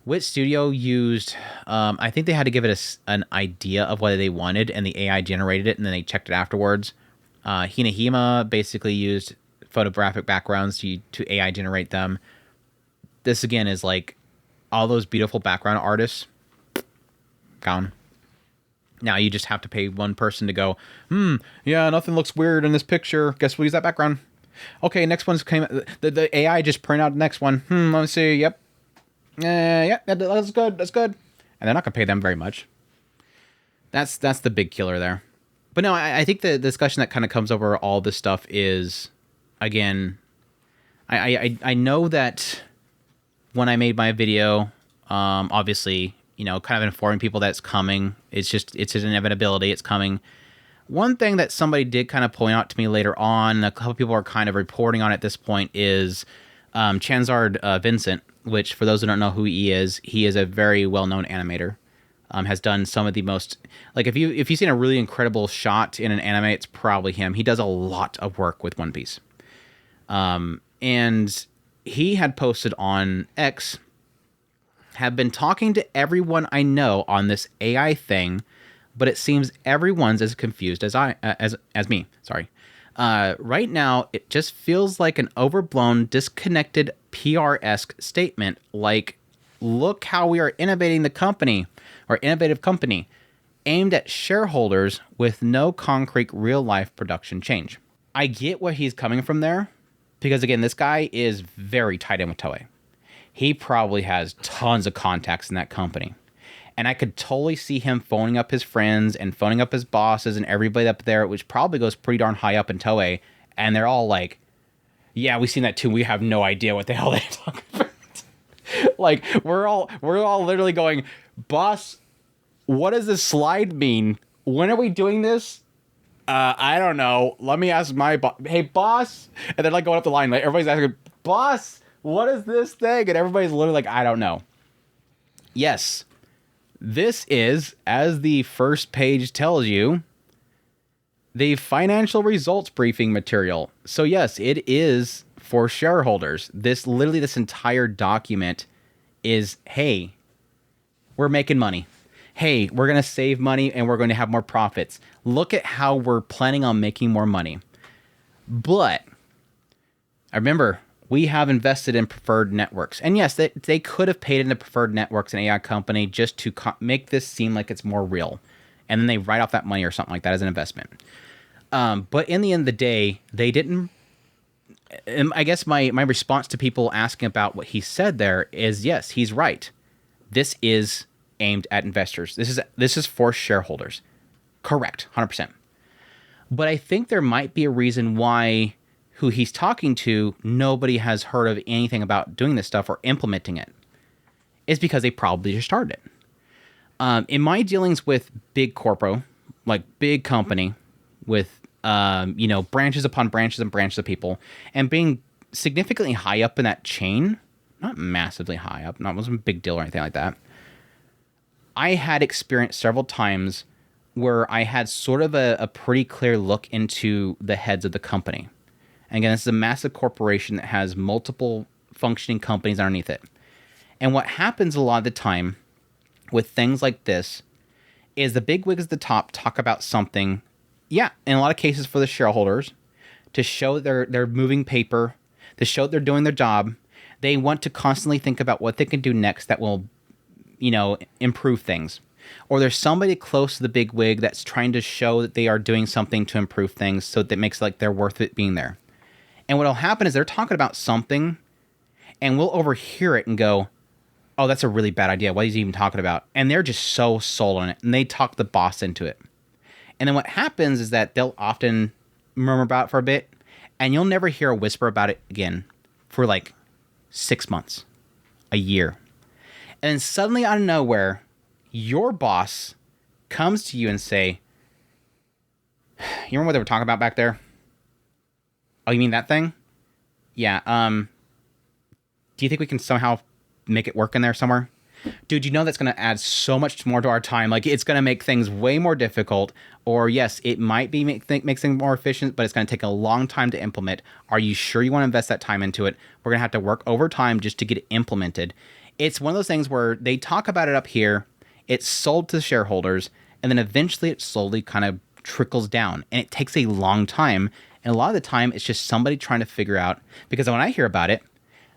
which studio used? I think they had to give it an idea of what they wanted, and the AI generated it, and then they checked it afterwards. Hinahima basically used photographic backgrounds to AI generate them. This again is like all those beautiful background artists gone. Now you just have to pay one person to go, yeah, nothing looks weird in this picture. Guess we'll use that background. Okay, next one's came. The AI just print out the next one. Let me see. Yep. Yeah, that's good. That's good. And they're not gonna pay them very much. That's the big killer there. But no, I think the discussion that kind of comes over all this stuff is, again, I know that when I made my video, obviously, kind of informing people that it's coming. It's an inevitability. It's coming. One thing that somebody did kind of point out to me later on, and a couple people are kind of reporting on at this point, is Chanzard Vincent, which for those who don't know who he is a very well-known animator. Has done some of the most, like if you've seen a really incredible shot in an anime, it's probably him. He does a lot of work with One Piece. And he had posted on X, have been talking to everyone I know on this AI thing, but it seems everyone's as confused as me. Sorry. Right now, it just feels like an overblown, disconnected PR-esque statement. Like, look how we are innovating the company, or innovative company, aimed at shareholders with no concrete real-life production change. I get where he's coming from there, because again, this guy is very tied in with Toei. He probably has tons of contacts in that company. And I could totally see him phoning up his friends and phoning up his bosses and everybody up there, which probably goes pretty darn high up in Toei. And they're all like, yeah, we've seen that too. We have no idea what the hell they're talking about. Like, we're all literally going, boss, what does this slide mean? When are we doing this? I don't know. Let me ask my boss. Hey, boss. And they're like going up the line. Like, everybody's asking, boss, what is this thing? And everybody's literally like, I don't know. Yes. This is, as the first page tells you, the financial results briefing material. So yes, it is for shareholders. This entire document is, hey, we're making money. Hey, we're going to save money and we're going to have more profits. Look at how we're planning on making more money. But I remember we have invested in preferred networks. And yes, they could have paid into preferred networks, an AI company, just to make this seem like it's more real. And then they write off that money or something like that as an investment. But in the end of the day, they didn't. And I guess my response to people asking about what he said there is, yes, he's right. This is aimed at investors. This is for shareholders. Correct, 100%. But I think there might be a reason why who he's talking to, nobody has heard of anything about doing this stuff or implementing it. It's because they probably just started it. In my dealings with big corpo, like big company with branches upon branches and branches of people, and being significantly high up in that chain, not massively high up, not wasn't a big deal or anything like that. I had experienced several times where I had sort of a pretty clear look into the heads of the company. And again, this is a massive corporation that has multiple functioning companies underneath it. And what happens a lot of the time with things like this is the big wigs at the top talk about something, in a lot of cases for the shareholders, to show they're moving paper, to show they're doing their job. They want to constantly think about what they can do next that will, improve things. Or there's somebody close to the big wig that's trying to show that they are doing something to improve things, so that makes it like they're worth it being there. And what'll happen is they're talking about something, and we'll overhear it and go, oh, that's a really bad idea. What is he even talking about? And they're just so sold on it, and they talk the boss into it. And then what happens is that they'll often murmur about it for a bit, and you'll never hear a whisper about it again for like 6 months, a year. And then suddenly out of nowhere, your boss comes to you and say, you remember what they were talking about back there? Oh, you mean that thing? Yeah, do you think we can somehow make it work in there somewhere? Dude, that's going to add so much more to our time. Like, it's going to make things way more difficult. Or yes, it might be make things more efficient, but it's going to take a long time to implement. Are you sure you want to invest that time into it? We're going to have to work overtime just to get it implemented. It's one of those things where they talk about it up here, it's sold to the shareholders, and then eventually it slowly kind of trickles down. And it takes a long time. And a lot of the time, it's just somebody trying to figure out, because when I hear about it,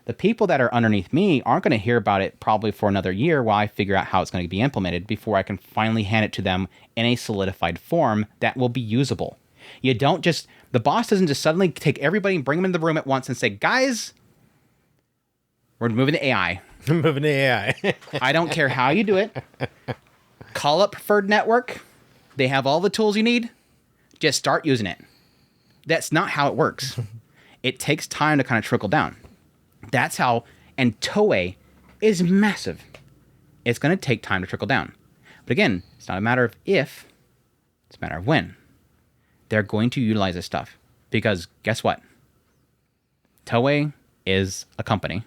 the people that are underneath me aren't going to hear about it probably for another year while I figure out how it's going to be implemented before I can finally hand it to them in a solidified form that will be usable. The boss doesn't just suddenly take everybody and bring them into the room at once and say, guys, we're moving to AI. Moving to AI. I don't care how you do it. Call up Preferred Network. They have all the tools you need. Just start using it. That's not how it works. It takes time to kind of trickle down. That's how, and Toei is massive. It's going to take time to trickle down. But again, it's not a matter of if, it's a matter of when. They're going to utilize this stuff. Because guess what? Toei is a company.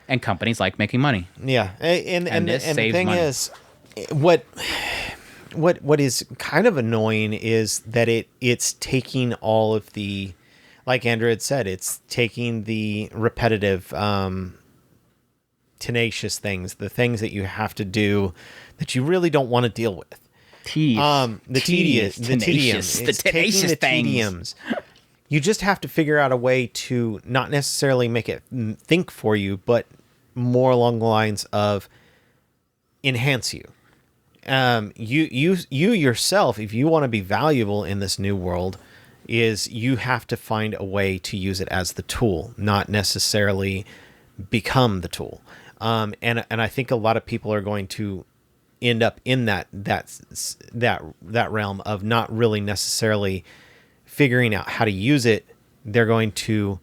And companies like making money. Yeah. And this the saves thing money. is, what is kind of annoying is that it's taking all of the, like Andrew had said, it's taking the repetitive, tenacious things, the things that you have to do that you really don't want to deal with. The tenacious tediums. You just have to figure out a way to not necessarily make it think for you, but more along the lines of enhance you. You yourself, if you want to be valuable in this new world, is you have to find a way to use it as the tool, not necessarily become the tool. And I think a lot of people are going to end up in that realm of not really necessarily figuring out how to use it. They're going to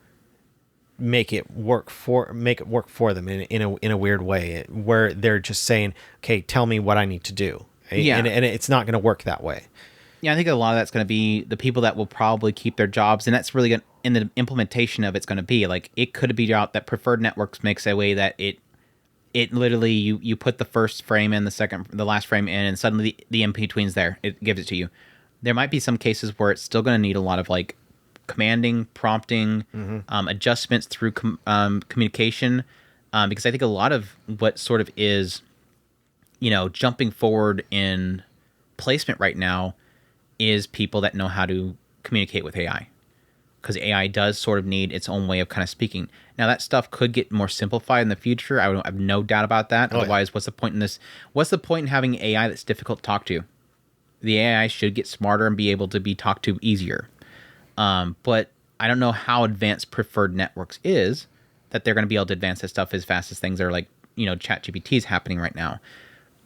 make it work for them in a weird way, where they're just saying, okay, tell me what I need to do. Yeah. And it's not going to work that way. Yeah, I think a lot of that's going to be the people that will probably keep their jobs, and that's really in the implementation of it's going to be like, it could be out that Preferred Networks makes a way that it literally you put the first frame in, the last frame in, and suddenly the in-between's there. It gives it to you. There might be some cases where it's still going to need a lot of like commanding, prompting, adjustments through communication, because I think a lot of what sort of is, jumping forward in placement right now is people that know how to communicate with AI, because AI does sort of need its own way of kind of speaking. Now that stuff could get more simplified in the future. I have no doubt about that. Otherwise, what's the point in this? What's the point in having AI that's difficult to talk to? The AI should get smarter and be able to be talked to easier. But I don't know how advanced Preferred Networks is that they're going to be able to advance this stuff as fast as things are like, ChatGPT is happening right now.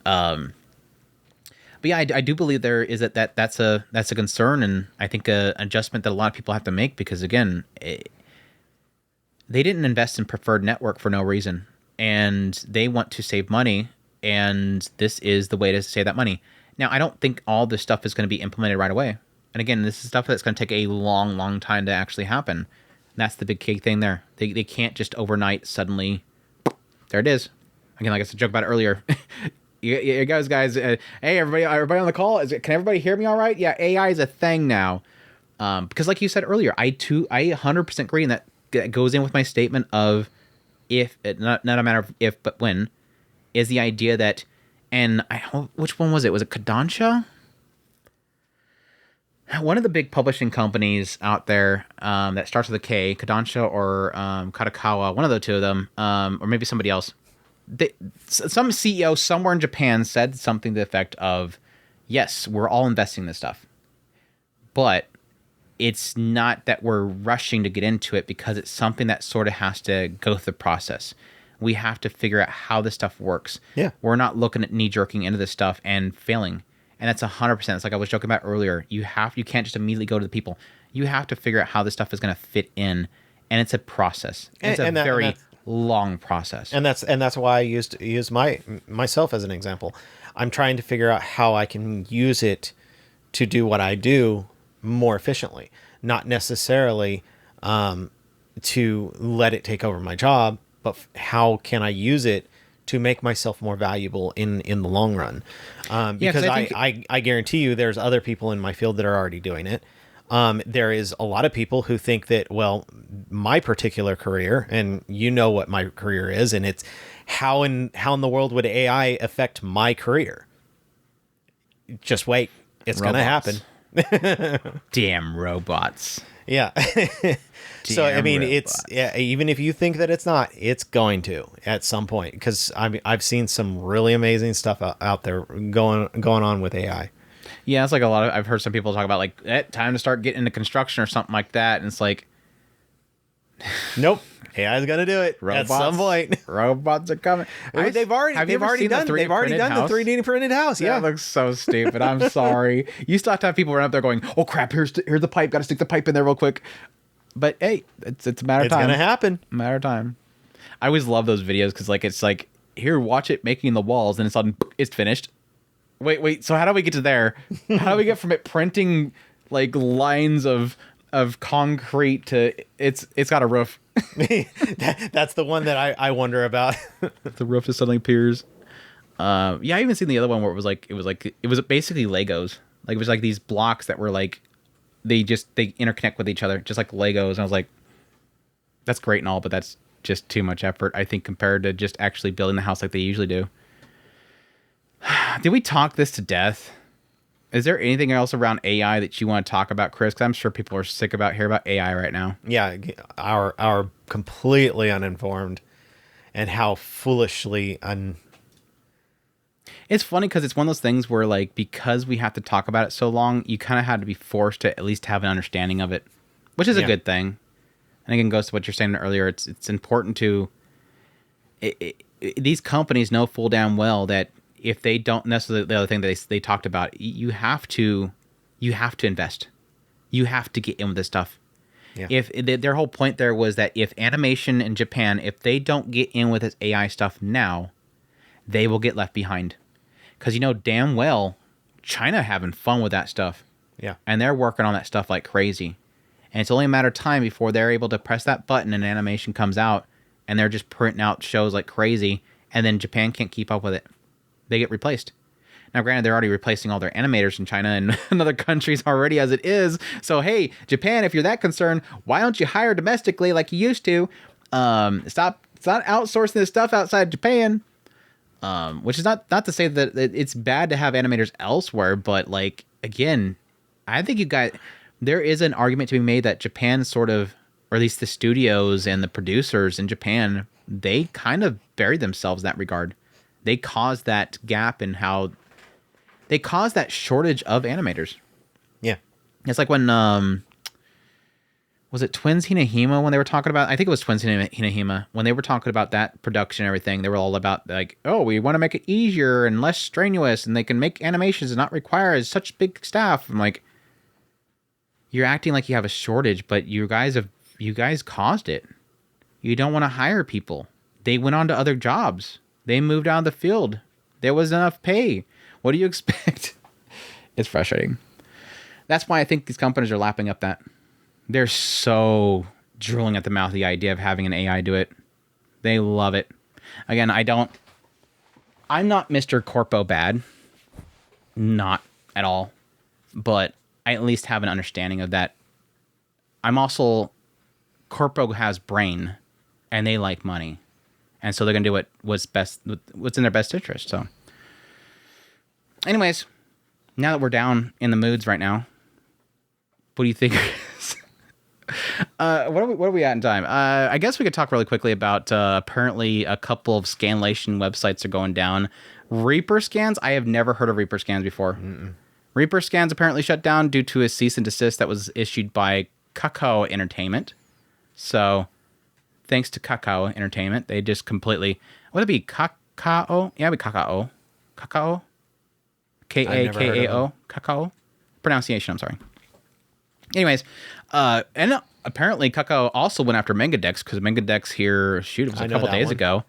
But yeah, I do believe there is that's a concern, and I think an adjustment that a lot of people have to make, because again, they didn't invest in Preferred Network for no reason, and they want to save money, and this is the way to save that money. Now, I don't think all this stuff is going to be implemented right away. And again, this is stuff that's going to take a long, long time to actually happen. And that's the big key thing there. They can't just overnight suddenly, there it is. Again, like I said, joke about it earlier. You guys, hey, everybody on the call, can everybody hear me all right? Yeah, AI is a thing now. Because like you said earlier, I 100% agree, and that goes in with my statement of if, not a matter of if, but when, is the idea that, and which one was it? Was it Kodansha? One of the big publishing companies out there that starts with a K, Kodansha or Katakawa, one of the two of them, or maybe somebody else. Some CEO somewhere in Japan said something to the effect of, yes, we're all investing in this stuff, but it's not that we're rushing to get into it because it's something that sort of has to go through the process. We have to figure out how this stuff works. Yeah. We're not looking at knee-jerking into this stuff and failing. And that's 100%. It's like I was joking about earlier. You can't just immediately go to the people. You have to figure out how this stuff is going to fit in, and it's a process. It's a very long process. And that's why I use myself as an example. I'm trying to figure out how I can use it to do what I do more efficiently, not necessarily to let it take over my job, but how can I use it to make myself more valuable in the long run? Because I guarantee you there's other people in my field that are already doing it. There is a lot of people who think that, well, my particular career, and you know what my career is, and it's how in the world would AI affect my career? Just wait. It's going to happen. Damn robots. Yeah. So, I mean, robots. Even if you think that it's not, it's going to at some point, because I've seen some really amazing stuff out there going on with AI. Yeah, it's like I've heard some people talk about like, time to start getting into construction or something like that. And it's like, nope. AI's gonna do it at some point. Robots are coming. They've already done the 3D printed house. Yeah, that looks so stupid. I'm sorry. You still have to have people run up there going, "Oh crap! Here's the pipe. Got to stick the pipe in there real quick." But hey, it's a matter of time. It's gonna happen. A matter of time. I always love those videos because it's like, here, watch it making the walls, and it's finished. Wait. So how do we get to there? How do we get from it printing like lines of concrete to it's got a roof? That's the one that I wonder about. The roof just suddenly appears. I even seen the other one where it was basically Legos. Like it was like these blocks that were like they interconnect with each other just like Legos. And I was like, that's great and all, but that's just too much effort, I think, compared to just actually building the house like they usually do. Did we talk this to death? Is there anything else around AI that you want to talk about, Chris? Because I'm sure people are sick about hearing about AI right now. Yeah, our completely uninformed and how foolishly It's funny because it's one of those things where, like, because we have to talk about it so long, you kind of had to be forced to at least have an understanding of it, which is a good thing. And again, goes to what you're saying earlier. It's important to... these companies know full damn well that if they don't necessarily, the other thing that they talked about, you have to invest. You have to get in with this stuff. Yeah. If their whole point there was that if animation in Japan, if they don't get in with this AI stuff now, they will get left behind. Because you know damn well, China having fun with that stuff. Yeah. And they're working on that stuff like crazy. And it's only a matter of time before they're able to press that button and animation comes out and they're just printing out shows like crazy, and then Japan can't keep up with it. They get replaced. Now, granted, they're already replacing all their animators in China and in other countries already as it is. So, hey, Japan, if you're that concerned, why don't you hire domestically like you used to? Stop outsourcing this stuff outside Japan. Which is not to say that it's bad to have animators elsewhere, but like, again, I think there is an argument to be made that Japan sort of, or at least the studios and the producers in Japan, they kind of buried themselves in that regard. They caused that gap in how they caused that shortage of animators. Yeah. It's like when, was it Twins Hinahima when they were talking about, I think it was Twins Hinahima, when they were talking about that production and everything, they were all about like, oh, we want to make it easier and less strenuous and they can make animations and not require such big staff. I'm like, you're acting like you have a shortage, but you guys caused it. You don't want to hire people. They went on to other jobs. They moved out of the field. There was enough pay. What do you expect? It's frustrating. That's why I think these companies are lapping up that. They're so drooling at the mouth the idea of having an AI do it. They love it. Again, I'm not Mr. Corpo bad. Not at all. But I at least have an understanding of that. I'm also... Corpo has brain, and they like money. And so they're going to do what's in their best interest. So, anyways, now that we're down in the moods right now, what do you think? What are we at in time? I guess we could talk really quickly about apparently a couple of scanlation websites are going down. Reaper Scans, I have never heard of Reaper Scans before. Reaper Scans apparently shut down due to a cease and desist that was issued by Kakao Entertainment. So, thanks to Kakao Entertainment, they just completely... Would it be Kakao? Yeah, it'd be Kakao. Kakao? Kakao? Kakao? Pronunciation, I'm sorry. Anyways, and apparently Kakao also went after Mangadex, because Mangadex here, it was a couple days ago.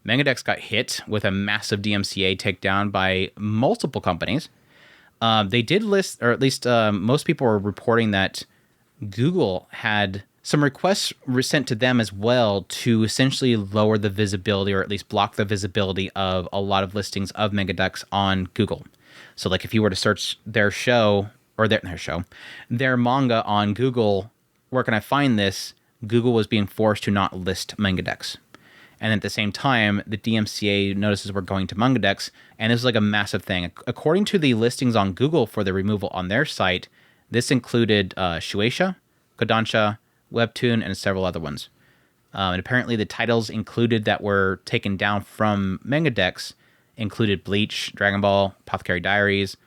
Mangadex got hit with a massive DMCA takedown by multiple companies. They did list, or at least most people were reporting that Google had... some requests were sent to them as well to essentially lower the visibility, or at least block the visibility of a lot of listings of Megadex on Google. So like if you were to search their show, or their manga on Google, where can I find this? Google was being forced to not list Mangadex. And at the same time, the DMCA notices were going to Mangadex, and this is like a massive thing. According to the listings on Google for the removal on their site, this included Shueisha, Kodansha, Webtoon, and several other ones. And apparently the titles included that were taken down from Mangadex included Bleach, Dragon Ball, Apothecary Diaries,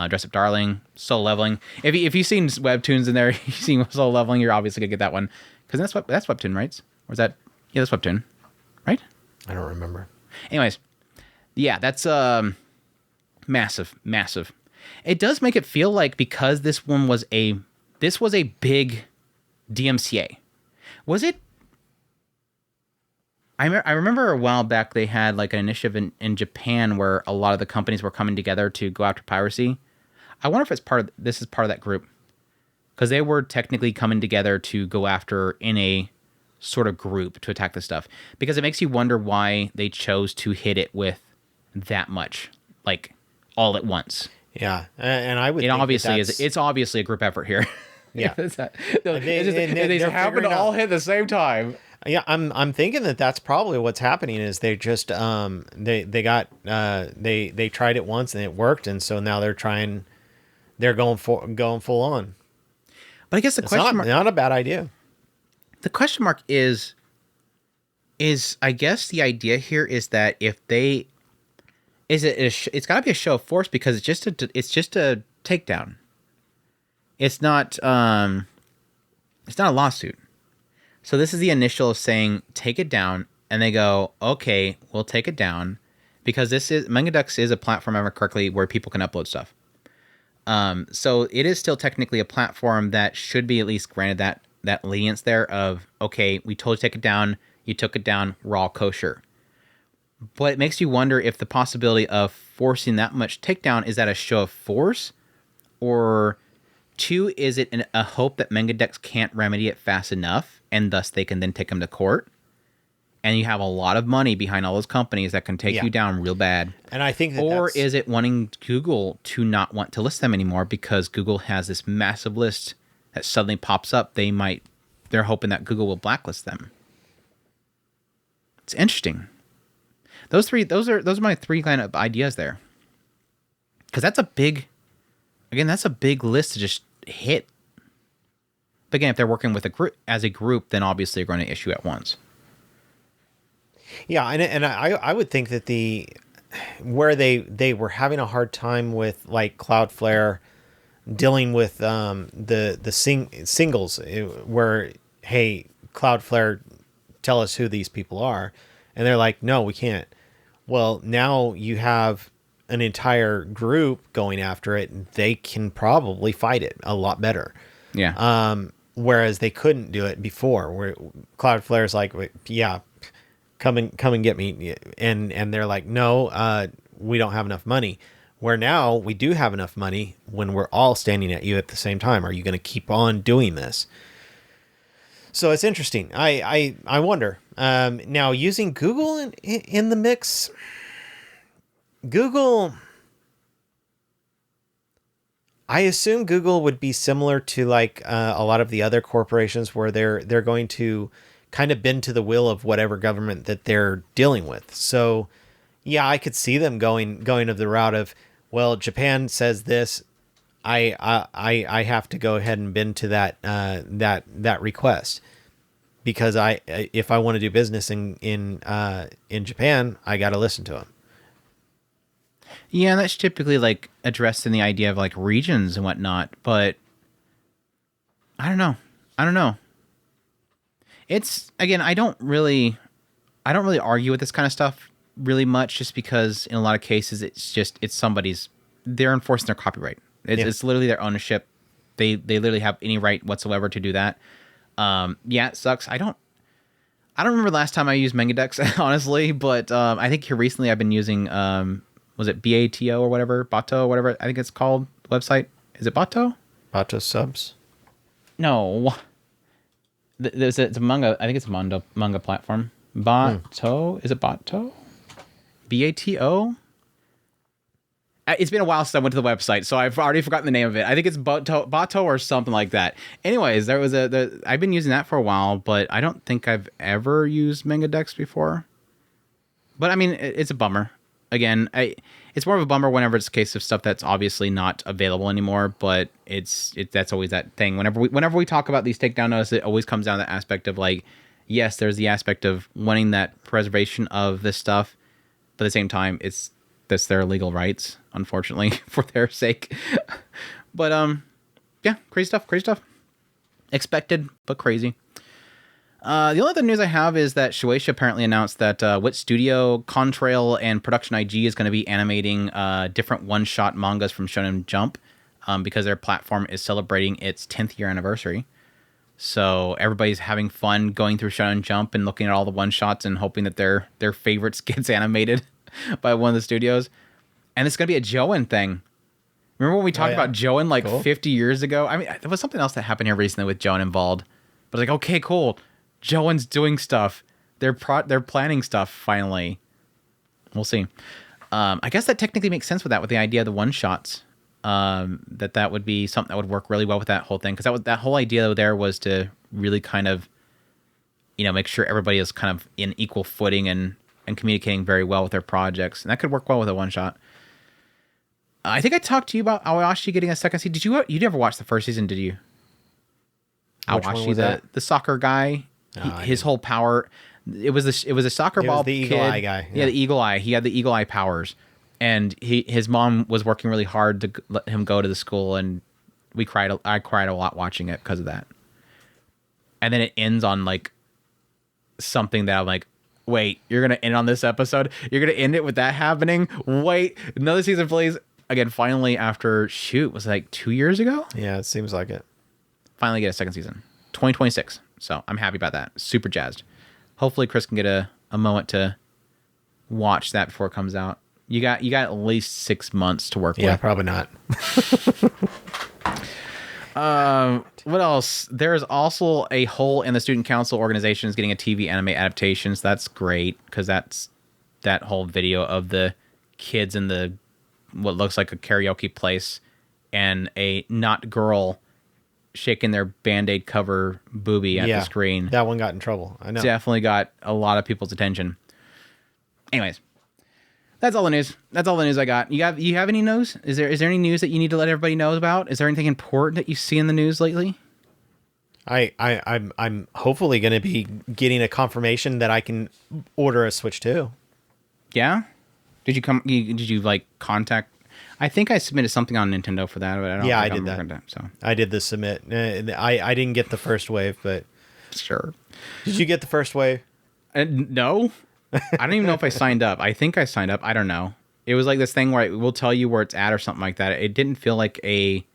Dress Up Darling, Soul Leveling. If you've seen Webtoons in there, you've seen Soul Leveling, you're obviously going to get that one. Because that's Webtoon, right? Or is that... Yeah, that's Webtoon. Right? I don't remember. Anyways. Yeah, that's massive. It does make it feel like because this was a big... DMCA. Was it? I remember a while back they had like an initiative in Japan where a lot of the companies were coming together to go after piracy. I wonder if this is part of that group. Because they were technically coming together to go after in a sort of group to attack this stuff. Because it makes you wonder why they chose to hit it with that much. Like all at once. Yeah. And I would think it's obviously a group effort here. Yeah, they happen to all hit at the same time. Yeah, I'm thinking that's probably what's happening. Is they just they tried it once and it worked, and so now they're going full on. But I guess the question mark, not a bad idea. The question mark is I guess the idea here is that if they it's got to be a show of force because it's just a takedown. It's not a lawsuit. So this is the initial of saying, take it down. And they go, okay, we'll take it down. Because Mangadex is a platform, if I remember correctly, where people can upload stuff. So it is still technically a platform that should be at least granted that lenience there of, okay, we told you to take it down. You took it down. We're all kosher. But it makes you wonder if the possibility of forcing that much takedown, is that a show of force? Or... two, is it a hope that Mangadex can't remedy it fast enough, and thus they can then take them to court? And you have a lot of money behind all those companies that can take you down real bad. And I think is it wanting Google to not want to list them anymore because Google has this massive list that suddenly pops up? They're hoping that Google will blacklist them. It's interesting. Those are my three kind of ideas there. Because that's a big list to just hit. But again, if they're working with a group, then obviously they're going to issue at once. Yeah, and I would think that where they were having a hard time with like Cloudflare dealing with the singles where, hey, Cloudflare, tell us who these people are, and they're like, no, we can't. Well, now you have an entire group going after it, they can probably fight it a lot better. Yeah. Whereas they couldn't do it before, where Cloudflare's like, yeah, come and get me. And they're like, no, we don't have enough money. Where now we do have enough money when we're all standing at you at the same time. Are you going to keep on doing this? So it's interesting. I wonder. Now, using Google in the mix, Google, I assume Google would be similar to like a lot of the other corporations where they're going to kind of bend to the will of whatever government that they're dealing with. So, yeah, I could see them going of the route of, well, Japan says this, I have to go ahead and bend to that request, because if I want to do business in Japan, I got to listen to them. Yeah, that's typically like addressed in the idea of like regions and whatnot, but I don't know. It's, again, I don't really argue with this kind of stuff really much, just because in a lot of cases they're enforcing their copyright. It's literally their ownership. They literally have any right whatsoever to do that. Yeah, it sucks. I don't remember the last time I used Mangadex, honestly, but I think here recently I've been using was it BATO or whatever, Bato or whatever I think it's called, the website. Is it Bato? Bato subs? No. It's a manga. I think it's a manga platform. Bato? Is it Bato? BATO? It's been a while since I went to the website, so I've already forgotten the name of it. I think it's Bato or something like that. Anyways, I've been using that for a while, but I don't think I've ever used Mangadex before. But I mean, it's a bummer. Again, it's more of a bummer whenever it's a case of stuff that's obviously not available anymore. But that's always that thing. Whenever we talk about these takedown notices, it always comes down to the aspect of like, yes, there's the aspect of wanting that preservation of this stuff, but at the same time, that's their legal rights, unfortunately, for their sake. But yeah, crazy stuff. Expected, but crazy. The only other news I have is that Shueisha apparently announced that Wit Studio, Contrail, and Production IG is going to be animating different one-shot mangas from Shonen Jump because their platform is celebrating its 10th year anniversary. So everybody's having fun going through Shonen Jump and looking at all the one-shots and hoping that their favorites gets animated by one of the studios. And it's going to be a Joen thing. Remember when we talked about Joen like 50 years ago? I mean, there was something else that happened here recently with Joen involved. But like, okay, cool. Joen's doing stuff. They're planning stuff finally. We'll see. I guess that technically makes sense with the idea of the one shots. That would be something that would work really well with that whole thing, because that whole idea there was to really kind of, make sure everybody is kind of in equal footing and communicating very well with their projects, and that could work well with a one shot. I think I talked to you about AoAshi getting a second season. You never watch the first season, did you? AoAshi, the soccer guy. His whole power, it was a soccer ball. The eagle eye guy. Yeah, the eagle eye. He had the eagle eye powers, and his mom was working really hard to let him go to the school, and I cried a lot watching it because of that. And then it ends on like something that I'm like, wait, you're gonna end on this episode? You're gonna end it with that happening? Wait, another season, please. Again, finally, after was it like 2 years ago? Yeah, it seems like it. Finally get a second season, 2026. So I'm happy about that. Super jazzed. Hopefully Chris can get a moment to watch that before it comes out. You got at least 6 months to work with. Yeah, probably not. What else? There's also a hole in the student council organizations getting a TV anime adaptations. That's great, because that's that whole video of the kids in the what looks like a karaoke place and a not girl shaking their Band-Aid cover boobie at the screen. That one got in trouble. I know. Definitely got a lot of people's attention. Anyways, that's all the news. That's all the news I got. You have any news? Is there any news that you need to let everybody know about? Is there anything important that you see in the news lately? I'm hopefully going to be getting a confirmation that I can order a Switch 2. Yeah? Did you like contact? I think I submitted something on Nintendo for that, but I don't think I did that. So I did the submit. I didn't get the first wave, but sure. Did you get the first wave? No. I don't even know if I signed up. I think I signed up. I don't know. It was like this thing where we'll tell you where it's at or something like that. It didn't feel like a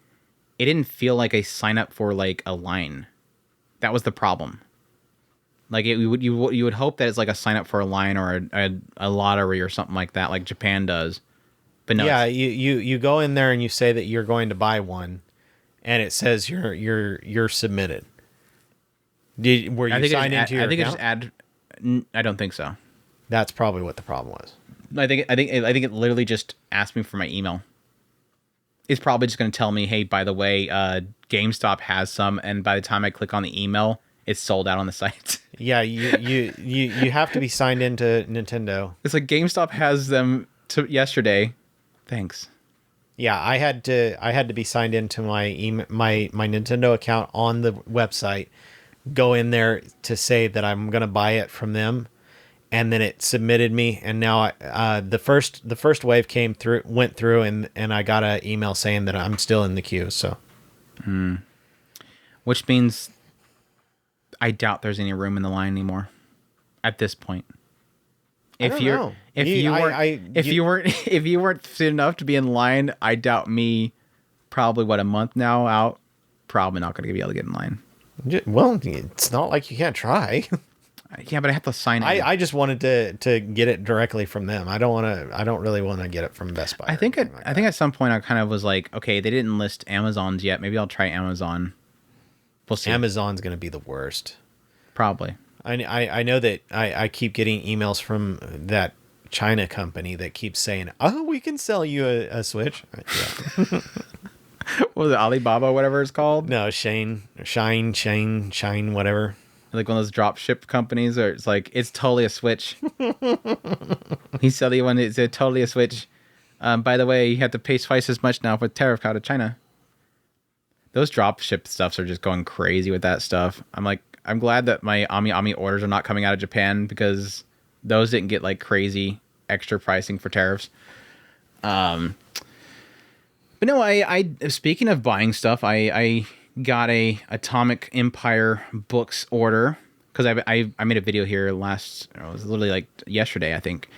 sign up for like a line. That was the problem. Like you would hope that it's like a sign up for a line or a lottery or something like that, like Japan does. But no, Yeah, you go in there and you say that you're going to buy one, and it says you're submitted. Were you signed into your I think it account? just add. I don't think so. That's probably what the problem was. I think it literally just asked me for my email. It's probably just going to tell me, hey, by the way, GameStop has some, and by the time I click on the email, it's sold out on the site. Yeah, you have to be signed into Nintendo. It's like GameStop has them yesterday. Thanks. Yeah, I had to be signed into my Nintendo account on the website. Go in there to say that I'm gonna buy it from them, and then it submitted me. And now the first wave went through, and I got an email saying that I'm still in the queue. So, Which means I doubt there's any room in the line anymore at this point. If you weren't soon enough to be in line, I doubt me. Probably a month now out. Probably not going to be able to get in line. well, it's not like you can't try. Yeah, but I have to sign in. I just wanted to get it directly from them. I don't really want to get it from Best Buy. I think at some point I kind of was like, okay, they didn't list Amazon's yet. Maybe I'll try Amazon. We'll see. Amazon's going to be the worst. Probably. I know that I keep getting emails from that China company that keeps saying, "Oh, we can sell you a Switch." Yeah. What was it, Alibaba, whatever it's called? No, Shine, whatever. Like one of those drop ship companies, or it's like it's totally a Switch. He's selling you one. It's totally a Switch. By the way, you have to pay twice as much now for tariff out of China. Those drop ship stuffs are just going crazy with that stuff. I'm glad that my Ami orders are not coming out of Japan, because those didn't get like crazy extra pricing for tariffs. But no, I speaking of buying stuff, I got a Atomic Empire books order, because I made a video here it was literally like yesterday, I think.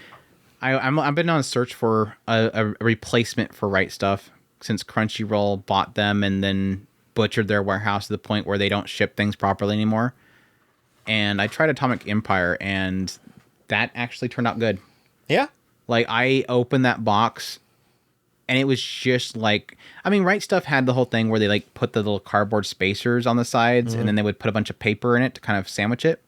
I've been on a search for a replacement for Rightstuf, since Crunchyroll bought them and then butchered their warehouse to the point where they don't ship things properly anymore. And I tried Atomic Empire, and that actually turned out good. Yeah. Like, I opened that box, and it was just like, I mean, Rightstuf had the whole thing where they like put the little cardboard spacers on the sides, and then they would put a bunch of paper in it to kind of sandwich it.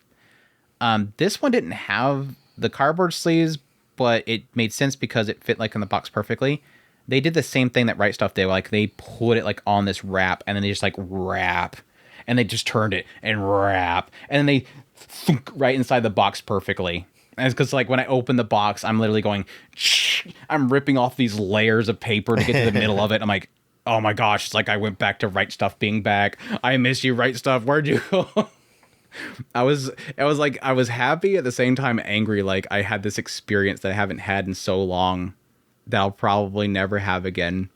This one didn't have the cardboard sleeves, but it made sense because it fit like in the box perfectly. They did the same thing that Rightstuf did. Like, they put it like on this wrap, and then they just like wrap, and they just turned it and wrap, and then they thunk right inside the box perfectly. And because like when I open the box, I'm literally going, I'm ripping off these layers of paper to get to the middle of it. I'm like, oh my gosh, it's like I went back to Rightstuf being back. I miss you, Rightstuf. Where'd you go? I was happy, at the same time angry. Like, I had this experience that I haven't had in so long that I'll probably never have again.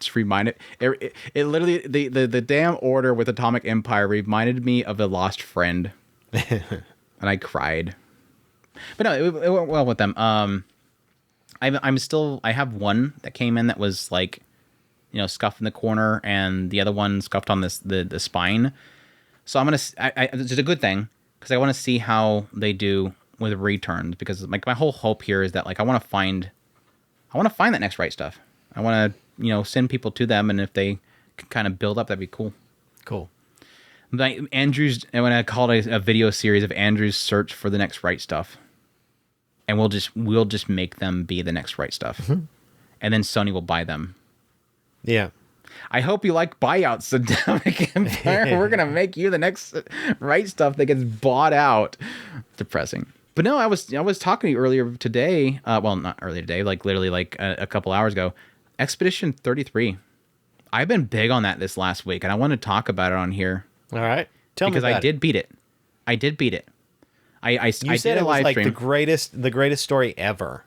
Just reminded it literally, the damn order with Atomic Empire reminded me of a lost friend. And I cried. But no, it went well with them. I have one that came in that was like, scuffed in the corner, and the other one scuffed on the spine. So it's a good thing, because I want to see how they do with returns, because like my whole hope here is that like I want to find that next Rightstuf. I want to send people to them, and if they can kind of build up, that'd be cool. Cool. Like Andrew's, and when I called a video series of Andrew's search for the next Rightstuf, and we'll just make them be the next Rightstuf, and then Sony will buy them. Yeah. I hope you like buyouts, Atomic Empire. We're gonna make you the next Rightstuf that gets bought out. Depressing. But no, I was talking to you earlier today. Well, not earlier today, like literally like a couple hours ago. Expedition 33. I've been big on that this last week, and I want to talk about it on here. All right, tell me about it. Because I did beat it. I did beat it. I said it was like the greatest story ever.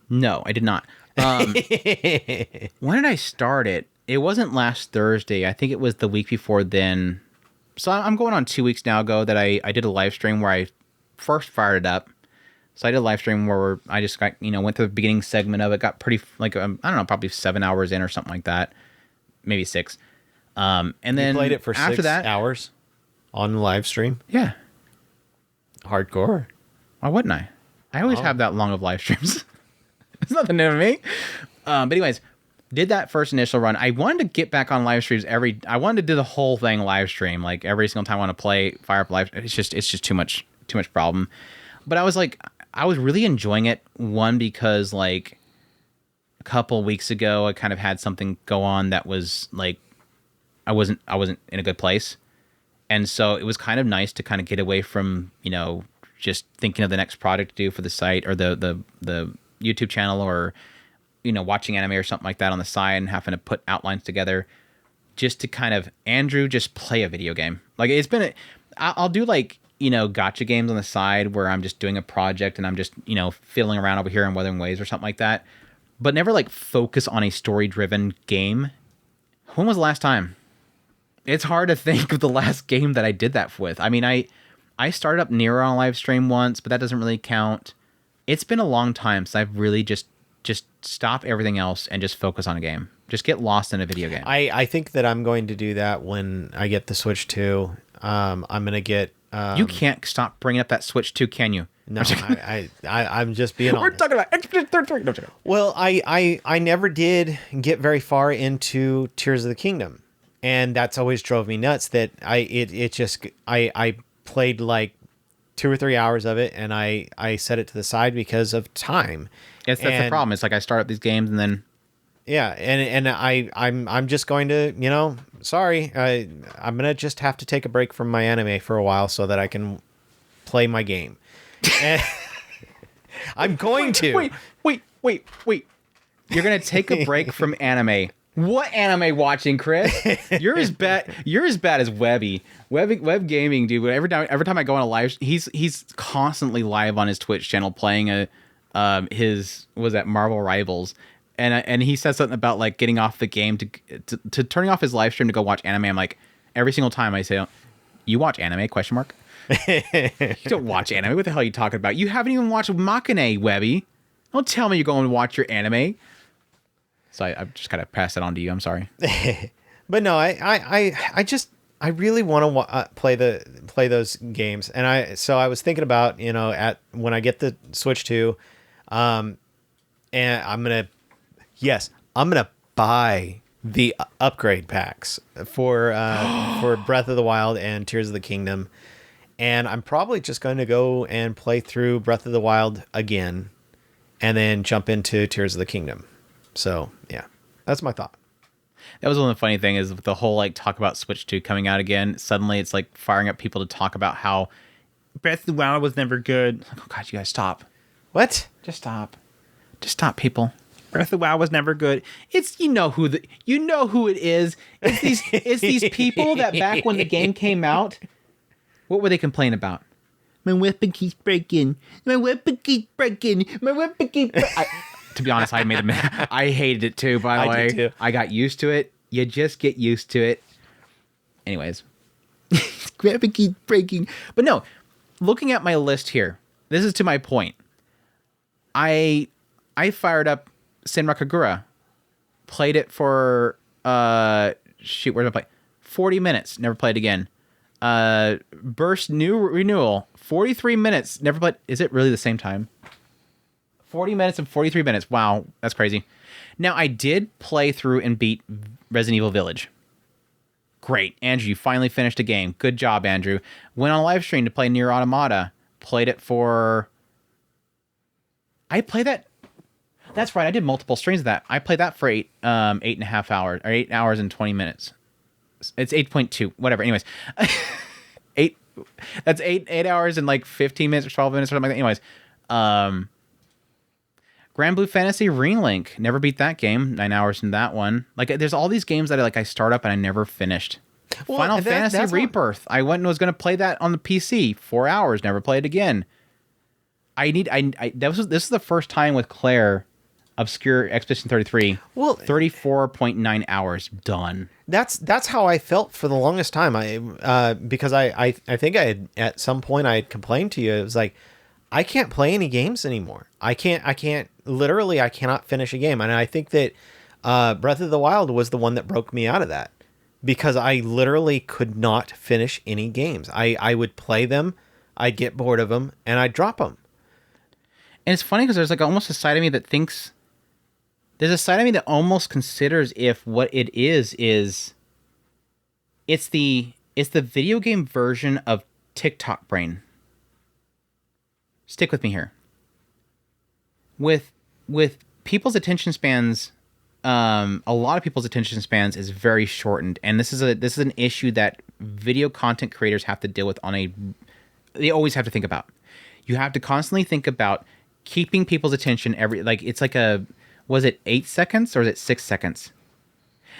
No, I did not. When did I start it? It wasn't last Thursday. I think it was the week before then. So I'm going on 2 weeks now ago that I did a live stream where I first fired it up. So I did a live stream where I just got, went through the beginning segment of it, got pretty, like, I don't know, probably 7 hours in or something like that. Maybe 6. And then you played it for after 6 hours on live stream? Yeah. Hardcore. Why wouldn't I? I always have that long of live streams. It's nothing new to me. But anyways, did that first initial run. I wanted to get back on live streams I wanted to do the whole thing live stream, like every single time I want to play Fire Up Live. It's just too much problem. But I was like, I was really enjoying it. One, because like a couple weeks ago, I kind of had something go on that was like, I wasn't in a good place. And so it was kind of nice to kind of get away from, just thinking of the next project to do for the site or the YouTube channel, or, watching anime or something like that on the side and having to put outlines together, just to kind of, Andrew, just play a video game. Like I'll do like, gotcha games on the side where I'm just doing a project and I'm just, fiddling around over here in Wuthering Waves or something like that, but never like focus on a story driven game. When was the last time? It's hard to think of the last game that I did that with. I mean, I started up Nero on a live stream once, but that doesn't really count. It's been a long time since I've really just stop everything else and just focus on a game. Just get lost in a video game. I think that I'm going to do that when I get the Switch 2. I'm going to get... you can't stop bringing up that Switch 2, can you? No, I'm just being honest. We're talking about Expedition 33. No, well, I never did get very far into Tears of the Kingdom. And that's always drove me nuts that I played like 2 or 3 hours of it, and I set it to the side because of time. That's the problem. It's like I start up these games and then... Yeah, and I'm just going to, sorry, I'm going to just have to take a break from my anime for a while so that I can play my game. And I'm going to. Wait. You're going to take a break from anime. What anime watching, Chris? You're as bad as Webby. Web gaming, dude. Every time I go on a live, he's constantly live on his Twitch channel playing his Marvel Rivals, and he says something about like getting off the game to turning off his live stream to go watch anime. I'm like, every single time I say, "You watch anime?" ? You don't watch anime. What the hell are you talking about? You haven't even watched Makane, Webby. Don't tell me you're going to watch your anime. So I just kind of passed it on to you. I'm sorry. But no, I really want to play those games, and I was thinking about when I get the Switch 2, and I'm gonna buy the upgrade packs for Breath of the Wild and Tears of the Kingdom, and I'm probably just going to go and play through Breath of the Wild again, and then jump into Tears of the Kingdom. So yeah, that's my thought. That was one of the funny thing is the whole like talk about Switch 2 coming out again. Suddenly it's like firing up people to talk about how Breath of the Wild was never good. Oh God, you guys stop. What? Just stop. Just stop, people. Breath of the Wild was never good. It's you know who it is. It's these people that back when the game came out, what were they complaining about? My weapon keeps breaking. My weapon keeps breaking. My weapon keeps breaking. To be honest, I hated it too, by the way. Did too. I got used to it. You just get used to it. Anyways. Graphic keeps breaking. But no, looking at my list here, this is to my point. I fired up Senran Kagura. Played it for where did I play? 40 minutes. Never played again. Burst new renewal. 43 minutes. Never played. Is it really the same time? 40 minutes and 43 minutes. Wow, that's crazy. Now, I did play through and beat Resident Evil Village. Great. Andrew, you finally finished a game. Good job, Andrew. Went on a live stream to play Nier Automata. Played it for... I played that... That's right, I did multiple streams of that. I played that for 8.5 hours, or 8 hours and 20 minutes. It's 8.2, whatever. Anyways. That's 8 hours and like 15 minutes or 12 minutes or something like that. Anyways. Grand Blue Fantasy Relink. Never beat that game. 9 hours in that one. Like, there's all these games that I start up and I never finished. Well, Final Fantasy Rebirth. I went and was going to play that on the PC. 4 hours. Never played again. This is the first time with Clair, Obscur Expedition 33. Well, 34.9 hours done. That's how I felt for the longest time. Because I think at some point I had complained to you. It was like, I can't play any games anymore. I cannot finish a game. And I think that Breath of the Wild was the one that broke me out of that, because I literally could not finish any games. I would play them, I'd get bored of them, and I'd drop them. And it's funny because there's like almost a side of me that thinks there's a side of me that almost considers if what it is it's the video game version of TikTok brain. Stick with me here. With people's attention spans, a lot of people's attention spans is very shortened, and this is an issue that video content creators have to deal with they always have to think about. You have to constantly think about keeping people's attention was it 8 seconds or is it 6 seconds?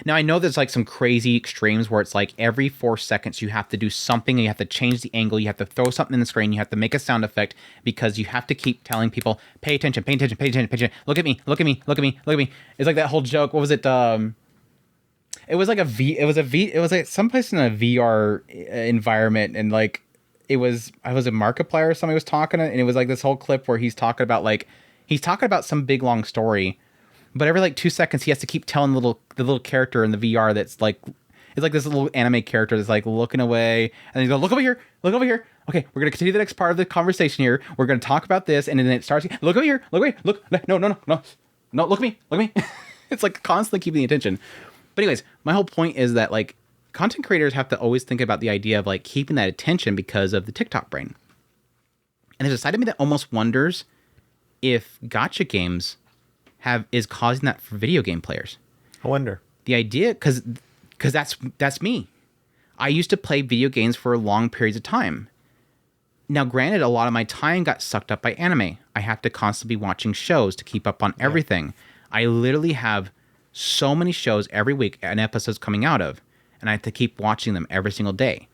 Now, I know there's like some crazy extremes where it's like every 4 seconds you have to do something, and you have to change the angle, you have to throw something in the screen, you have to make a sound effect, because you have to keep telling people, pay attention, pay attention, pay attention, pay attention, look at me, look at me, look at me, look at me. It's like that whole joke. What was it? It was like it was like someplace in a VR environment, and like I was a Markiplier or somebody was talking, and it was like this whole clip where he's talking about some big long story, but every like 2 seconds he has to keep telling the little character in the VR that's like, it's like this little anime character that's like looking away, and he's going, look over here, look over here. Okay, we're gonna continue the next part of the conversation here. We're gonna talk about this, and then it starts. Look over here, look away, look, no, look at me, look at me. It's like constantly keeping the attention. But anyways, my whole point is that like content creators have to always think about the idea of like keeping that attention because of the TikTok brain. And there's a side of me that almost wonders if gacha games is causing that for video game players. I wonder. The idea, because that's me. I used to play video games for long periods of time. Now, granted, a lot of my time got sucked up by anime. I have to constantly be watching shows to keep up on everything. Yeah. I literally have so many shows every week and episodes coming out of, and I have to keep watching them every single day.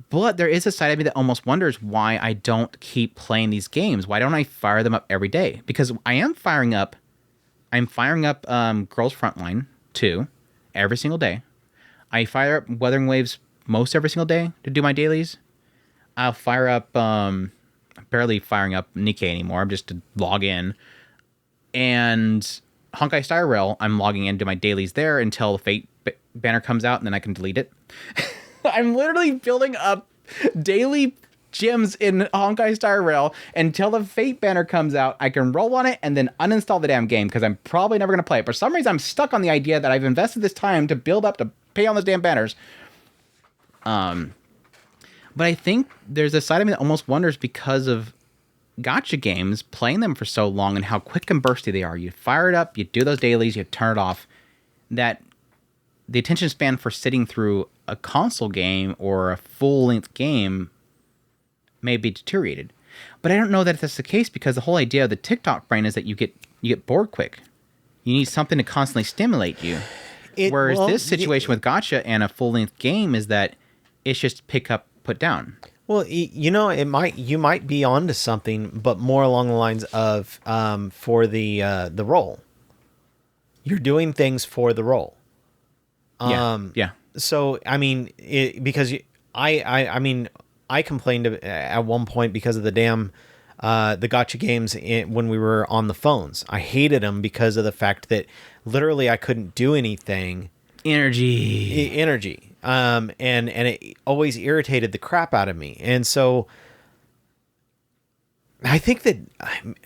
But there is a side of me that almost wonders why I don't keep playing these games. Why don't I fire them up every day? Because I'm firing up Girls Frontline 2 every single day. I fire up Wuthering Waves most every single day to do my dailies. I'll fire up, barely firing up Nikkei anymore, just to log in. And Honkai Star Rail, I'm logging in to my dailies there until the Fate banner comes out, and then I can delete it. I'm literally building up daily gems in Honkai Star Rail until the Fate banner comes out. I can roll on it and then uninstall the damn game because I'm probably never going to play it. For some reason, I'm stuck on the idea that I've invested this time to build up to pay on those damn banners. But I think there's a side of me that almost wonders because of gacha games, playing them for so long and how quick and bursty they are. You fire it up, you do those dailies, you turn it off, that the attention span for sitting through a console game or a full-length game may be deteriorated. But I don't know that that's the case, because the whole idea of the TikTok brain is that you get bored quick. You need something to constantly stimulate you. Whereas this situation with gacha and a full-length game is that it's just pick up, put down. Well, you might be onto something, but more along the lines of for the role. You're doing things for the role. Yeah. So I mean, I complained at one point because of the damn the gacha games when we were on the phones. I hated them because of the fact that literally I couldn't do anything. Energy. And it always irritated the crap out of me. And so I think that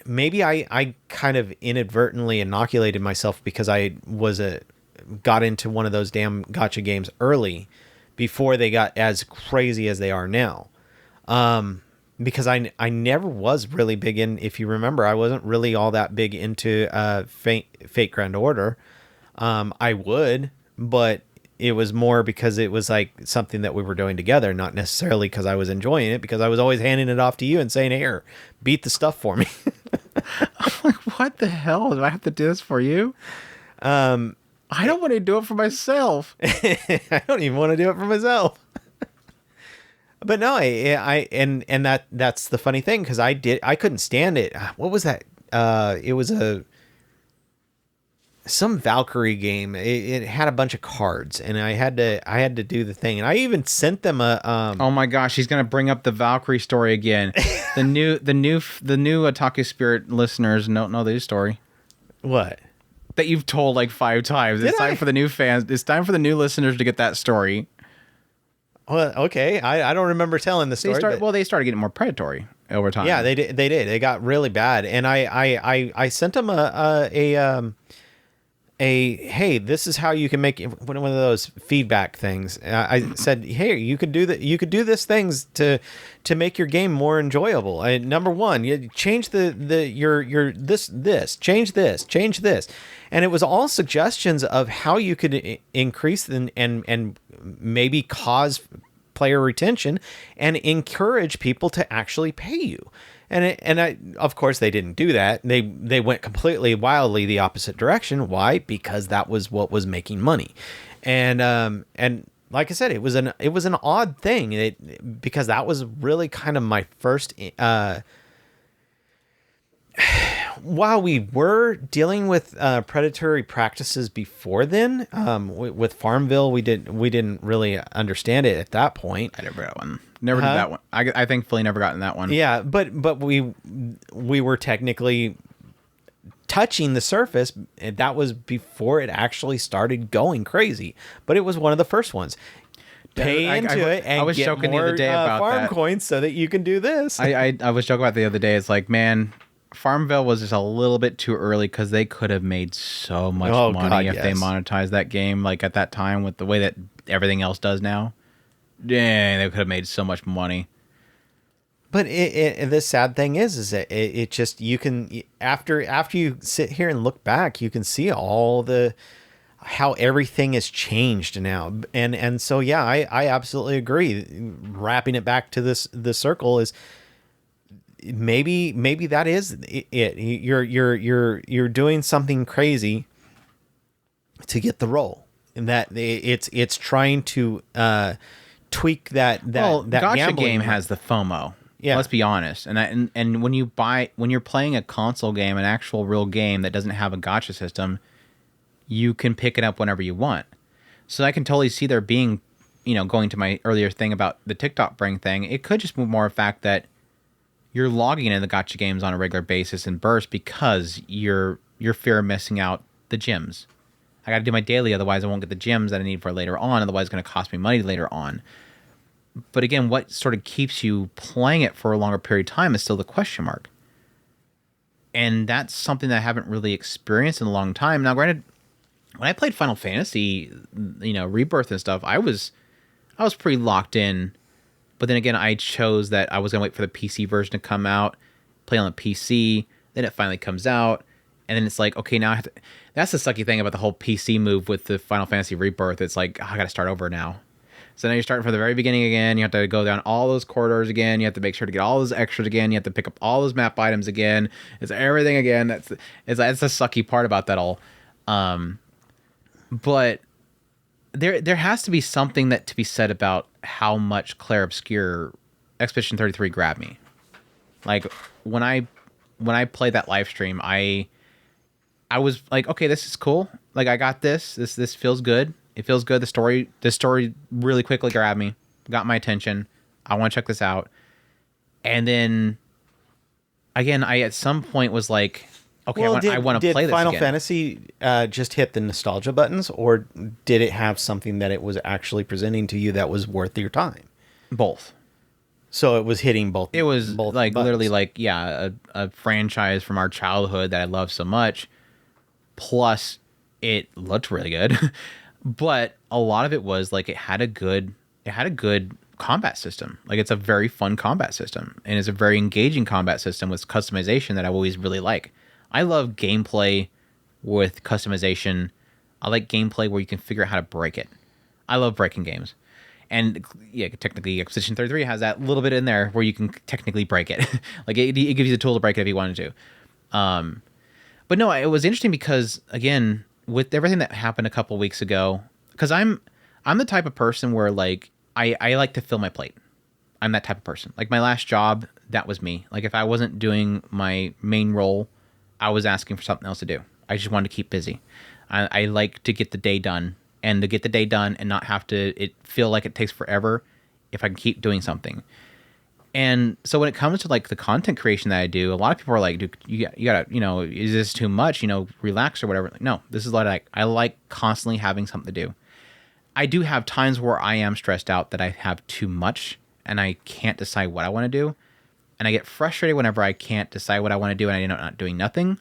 maybe I kind of inadvertently inoculated myself because I got into one of those damn gacha games early before they got as crazy as they are now. Because I never was really big in, if you remember, I wasn't really all that big into Fate Grand Order. I would, but it was more because it was like something that we were doing together, not necessarily because I was enjoying it, because I was always handing it off to you and saying, here, beat the stuff for me. I'm like, what the hell? Do I have to do this for you? I don't want to do it for myself. I don't even want to do it for myself. But no, that's the funny thing, because I couldn't stand it. What was that? It was some Valkyrie game. It had a bunch of cards, and I had to do the thing, and I even sent them a. Oh my gosh, he's gonna bring up the Valkyrie story again. the new Otaku Spirit listeners don't know the story. What? That you've told like 5 times. It's time for the new fans. It's time for the new listeners to get that story. Well, okay. I don't remember telling the story. They started getting more predatory over time. Yeah, they did. They got really bad, and I sent them hey, this is how you can make one of those feedback things. I said, hey, you could do that. You could do this things to make your game more enjoyable. Number one, you change your this change this, and it was all suggestions of how you could increase and maybe cause player retention and encourage people to actually pay you. Of course, they didn't do that. They went completely wildly the opposite direction. Why? Because that was what was making money, and like I said, it was an odd thing. Because that was really kind of my first. While we were dealing with predatory practices before then, with Farmville, we didn't really understand it at that point. I never got one. Never did that one. I thankfully never gotten that one. Yeah, but we were technically touching the surface, and that was before it actually started going crazy. But it was one of the first ones. Pay into it and get joking more the other day about farm coins so that you can do this. I was joking about the other day. It's like, man, Farmville was just a little bit too early because they could have made so much money if they monetized that game like at that time with the way that everything else does now. Dang, they could have made so much money. But the sad thing is that it just, you can, after you sit here and look back, you can see all how everything has changed now. And so, yeah, I absolutely agree. Wrapping it back to the circle is, maybe that is it. You're doing something crazy to get the role, and that it's trying to tweak that gacha game has the FOMO. Yeah, let's be honest. And when you're playing a console game, an actual real game that doesn't have a gacha system, you can pick it up whenever you want. So I can totally see there being, going to my earlier thing about the TikTok bring thing, it could just be more a fact that you're logging into the gacha games on a regular basis in bursts because you're fear of missing out the gyms. I got to do my daily, otherwise I won't get the gyms that I need for later on. Otherwise, it's going to cost me money later on. But again, what sort of keeps you playing it for a longer period of time is still the question mark. And that's something that I haven't really experienced in a long time. Now, granted, when I played Final Fantasy, Rebirth and stuff, I was pretty locked in. But then again, I chose that I was going to wait for the PC version to come out, play on the PC, then it finally comes out, and then it's like, okay, now I have to... That's the sucky thing about the whole PC move with the Final Fantasy Rebirth. It's like, I got to start over now. So now you're starting from the very beginning again. You have to go down all those corridors again. You have to make sure to get all those extras again. You have to pick up all those map items again. It's everything again. That's the sucky part about that all. But there has to be something to be said about how much Clair Obscur Expedition 33 grabbed me. Like when I played that live stream, I was like, okay, this is cool. Like I got this. This feels good. It feels good. The story really quickly grabbed me, got my attention. I want to check this out. And then again, I at some point was like, okay, I want to play this again. Did Final Fantasy just hit the nostalgia buttons, or did it have something that it was actually presenting to you that was worth your time? Both. So it was hitting both. It was both like buttons. Literally like, yeah, a franchise from our childhood that I love so much. Plus, it looked really good. But a lot of it was like it had a good combat system. Like it's a very fun combat system, and it's a very engaging combat system with customization that I always really like. I love gameplay with customization. I like gameplay where you can figure out how to break it. I love breaking games. And yeah, technically Expedition 33 has that little bit in there where you can technically break it. Like it gives you the tool to break it if you wanted to. But no, it was interesting because again, with everything that happened a couple weeks ago, because I'm the type of person where like I like to fill my plate. I'm that type of person. Like my last job, that was me. Like if I wasn't doing my main role, I was asking for something else to do. I just wanted to keep busy. I like to get the day done, and to get the day done and not have to feel like it takes forever if I can keep doing something. And so when it comes to like the content creation that I do, a lot of people are like, dude, you gotta, is this too much? Relax or whatever. Like, no, this is what I like constantly having something to do. I do have times where I am stressed out that I have too much and I can't decide what I want to do. And I get frustrated whenever I can't decide what I want to do and I end up not doing nothing.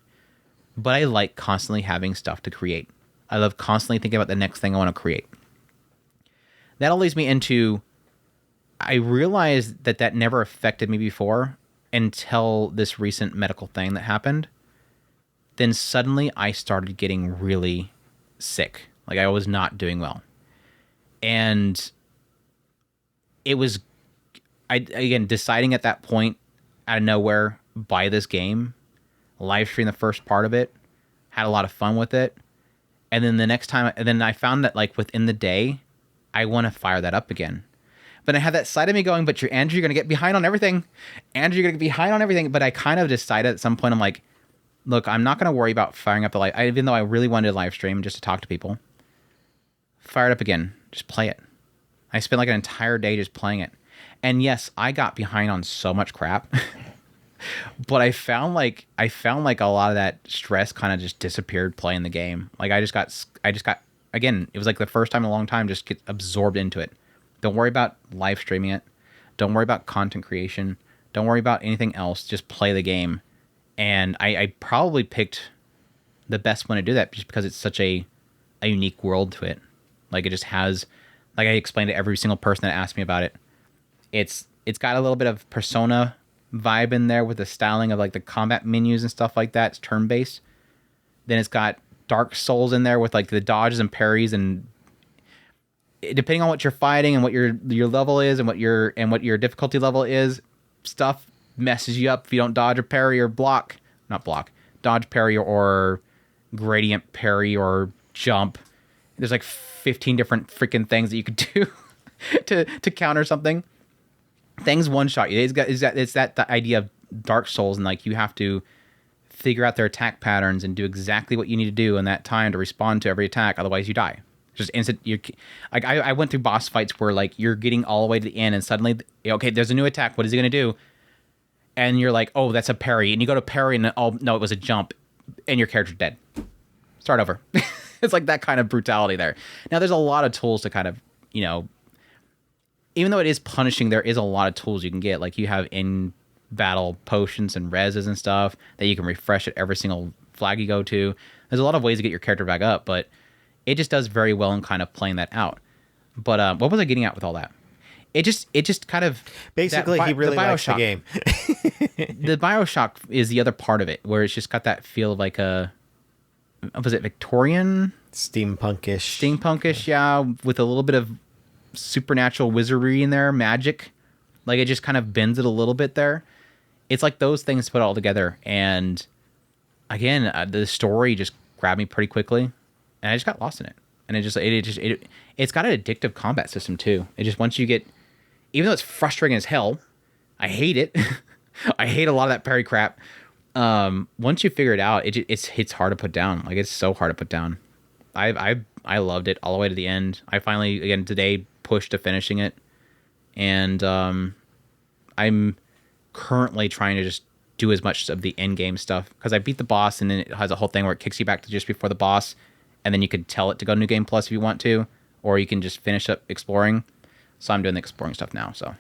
But I like constantly having stuff to create. I love constantly thinking about the next thing I want to create. That all leads me into, I realized that never affected me before until this recent medical thing that happened. Then suddenly I started getting really sick. Like I was not doing well. And it was, again, deciding at that point out of nowhere, buy this game, live stream the first part of it, had a lot of fun with it. And then the next time, and then I found that like within the day, I want to fire that up again. But I had that side of me going, but Andrew, you're going to get behind on everything. Andrew, you're going to get behind on everything. But I kind of decided at some point, I'm like, look, I'm not going to worry about firing up the live. Even though I really wanted to live stream just to talk to people. Fire it up again. Just play it. I spent like an entire day just playing it. And yes, I got behind on so much crap. But I found like a lot of that stress kind of just disappeared playing the game. Like I just got, again, it was like the first time in a long time, just get absorbed into it. Don't worry about live streaming it. Don't worry about content creation. Don't worry about anything else. Just play the game. And I probably picked the best one to do that just because it's such a unique world to it. Like it just has, like I explained to every single person that asked me about it. It's got a little bit of Persona vibe in there with the styling of like the combat menus and stuff like that. It's turn-based. Then it's got Dark Souls in there with like the dodges and parries, and depending on what you're fighting and what your level is and what your difficulty level is, stuff messes you up if you don't dodge or parry or dodge, parry, or gradient parry or jump. There's like 15 different freaking things that you could do to counter something. Things one shot you. It's that the idea of Dark Souls, and like you have to figure out their attack patterns and do exactly what you need to do in that time to respond to every attack. Otherwise, you die. Just instant. Like I went through boss fights where like you're getting all the way to the end, and suddenly, okay, there's a new attack. What is he gonna do? And you're like, oh, that's a parry, and you go to parry, and oh no, it was a jump, and your character's dead. Start over. It's like that kind of brutality there. Now, there's a lot of tools to kind of, even though it is punishing, there is a lot of tools you can get. Like you have in battle potions and reses and stuff that you can refresh at every single flag you go to. There's a lot of ways to get your character back up, but it just does very well in kind of playing that out. But what was I getting at with all that? It just kind of basically he really likes the game. The BioShock is the other part of it, where it's just got that feel of like a, was it Victorian? Steampunkish, yeah, with a little bit of supernatural wizardry in there, magic. Like it just kind of bends it a little bit there. It's like those things put all together, and again, the story just grabbed me pretty quickly, and I just got lost in it. And it's got an addictive combat system too. It just, once you get, even though it's frustrating as hell, I hate it. I hate a lot of that parry crap. Once you figure it out, it's hard to put down. Like it's so hard to put down. I loved it all the way to the end. I finally, again today, pushed to finishing it, and I'm currently trying to just do as much of the end game stuff, because I beat the boss, and then it has a whole thing where it kicks you back to just before the boss, and then you could tell it to go New Game Plus if you want to, or you can just finish up exploring. So I'm doing the exploring stuff now. So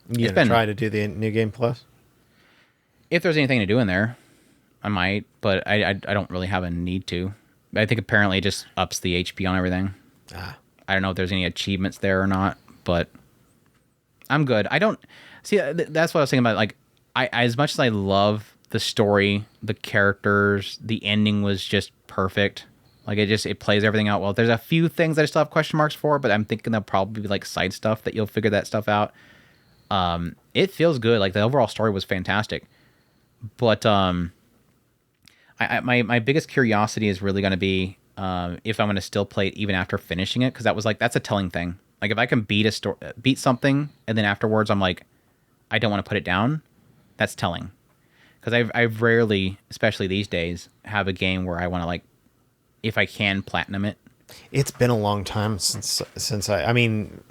you gonna try to do the New Game Plus? If there's anything to do in there, I might, but I don't really have a need to. I think apparently it just ups the HP on everything. I don't know if there's any achievements there or not, but I'm good. I don't see. That's what I was thinking about. Like, I as much as I love the story, the characters, the ending was just perfect. Like it plays everything out well. There's a few things that I still have question marks for, but I'm thinking there'll probably be like side stuff that you'll figure that stuff out. It feels good. Like the overall story was fantastic, but my biggest curiosity is really going to be if I'm going to still play it even after finishing it, because that's a telling thing. Like if I can beat something and then afterwards I'm like, I don't want to put it down, that's telling. Because I've rarely, especially these days, have a game where I want to, like, if I can, platinum it. It's been a long time since I mean,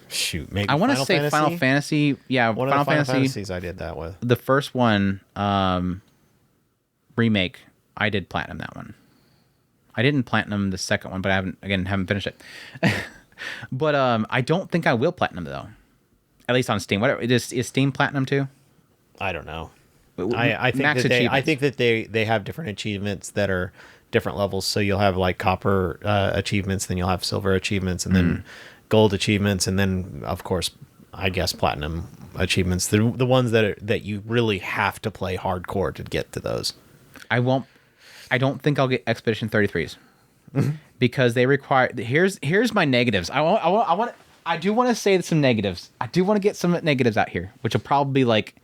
shoot, maybe I want to say Final Fantasy. Yeah, one of the Final Fantasies I did that with. The first one, remake, I did platinum that one. I didn't platinum the second one, but I haven't finished it. But I don't think I will platinum though. At least on Steam. Whatever. Is Steam platinum too? I don't know. I think that they have different achievements that are different levels. So you'll have like copper achievements, then you'll have silver achievements, and then gold achievements, and then of course, I guess platinum achievements. The ones that you really have to play hardcore to get to those. I don't think I'll get Expedition 33s because they require. Here's my negatives. I do want to say some negatives. I do want to get some negatives out here, which will probably be like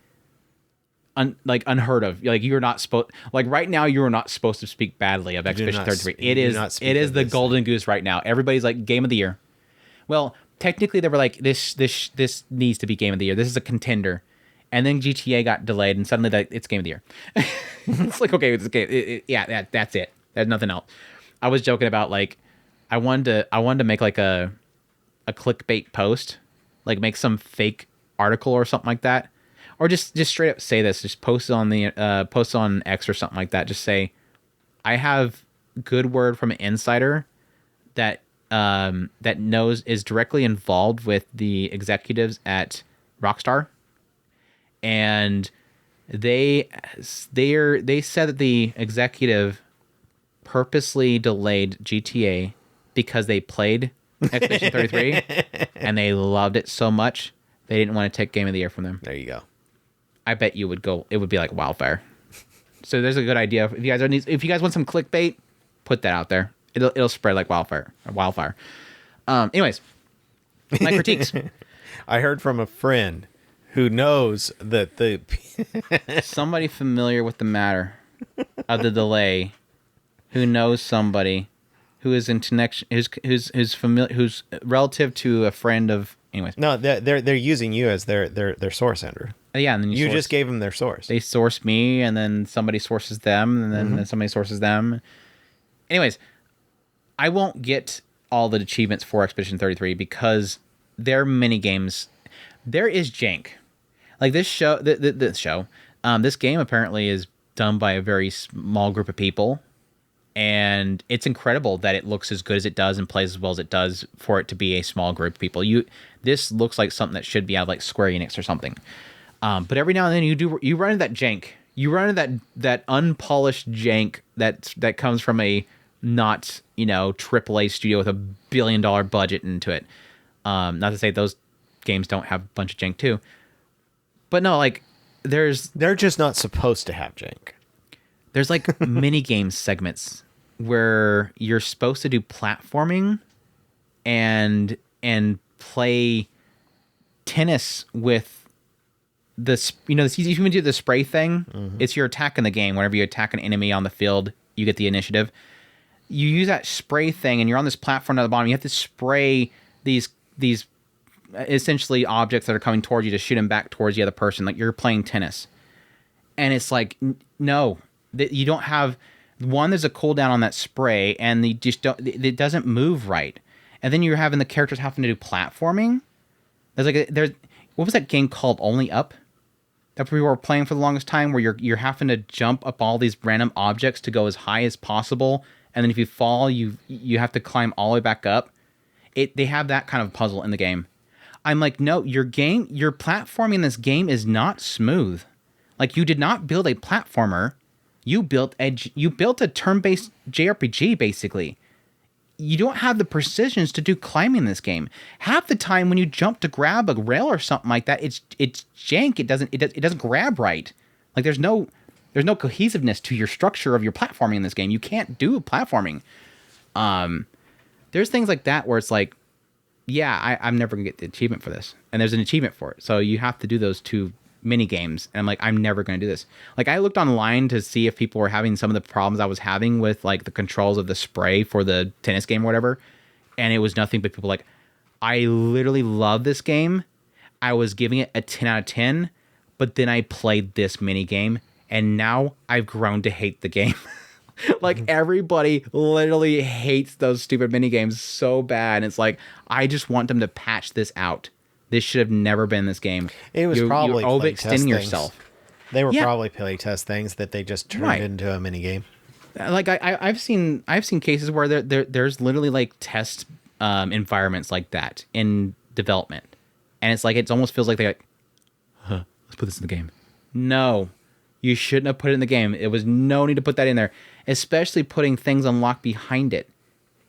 unheard of. Like you're not supposed. Like right now, you are not supposed to speak badly of Expedition 33. It is the golden goose right now. Everybody's like game of the year. Well, technically, they were like this needs to be game of the year. This is a contender. And then GTA got delayed, and suddenly it's game of the year. It's like, okay, it's okay. That's it. There's nothing else. I was joking about like, I wanted to make like a clickbait post, like make some fake article or something like that, or just straight up say this. Just post it on the post on X or something like that. Just say, I have good word from an insider that is directly involved with the executives at Rockstar. And they said that the executive purposely delayed GTA because they played Expedition 33 and they loved it so much they didn't want to take Game of the Year from them. There you go. I bet it would be like wildfire. So there's a good idea. If you guys want some clickbait, put that out there. It'll spread like wildfire. Anyways, my critiques. I heard from a friend who knows that somebody familiar with the matter of the delay, who knows somebody who is in connection, who's familiar, who's relative to a friend of. Anyways, no, they're using you as their source, Andrew. Yeah, and then you just gave them their source. They source me, and then somebody sources them, and then somebody sources them. Anyways, I won't get all the achievements for Expedition 33 because they're mini games. There is jank. Like this show, this game apparently is done by a very small group of people, and it's incredible that it looks as good as it does and plays as well as it does for it to be a small group of people. This looks like something that should be out of like Square Enix or something. But every now and then you run into that jank. You run into that unpolished jank that comes from a not AAA studio with $1 billion budget into it. Not to say those games don't have a bunch of jank too. But no, like they're just not supposed to have jank. There's like mini game segments where you're supposed to do platforming and play tennis with this. You can do the spray thing. It's your attack in the game. Whenever you attack an enemy on the field, you get the initiative. You use that spray thing, and you're on this platform at the bottom. You have to spray these essentially objects that are coming towards you to shoot them back towards the other person, like you're playing tennis. And it's like, no, you don't have one. There's a cooldown on that spray, and it doesn't move right. And then you're having the characters having to do platforming. What was that game called? Only Up, that we were playing for the longest time, where you're having to jump up all these random objects to go as high as possible, and then if you fall, you have to climb all the way back up. They have that kind of puzzle in the game. I'm like, no, your platforming in this game is not smooth. Like, you did not build a platformer. You built a turn-based JRPG, basically. You don't have the precisions to do climbing in this game. Half the time when you jump to grab a rail or something like that, it's jank. It doesn't grab right. Like, there's no cohesiveness to your structure of your platforming in this game. You can't do platforming. There's things like that where it's like, yeah, I'm never gonna get the achievement for this, and there's an achievement for it. So you have to do those two mini games, and I'm like, I'm never gonna do this. Like, I looked online to see if people were having some of the problems I was having with like the controls of the spray for the tennis game or whatever, and it was nothing but people like, I literally love this game. I was giving it a 10 out of 10, but then I played this mini game, and now I've grown to hate the game. Like, everybody literally hates those stupid mini games so bad. And it's like, I just want them to patch this out. This should have never been this game. It was probably you're overextending yourself. They were probably playtest things that they just turned into a mini game. Like I've seen cases where there's literally like test environments like that in development, and it's like it almost feels like they're like, let's put this in the game. No, You shouldn't have put it in the game. It was no need to put that in there, especially putting things unlocked behind it.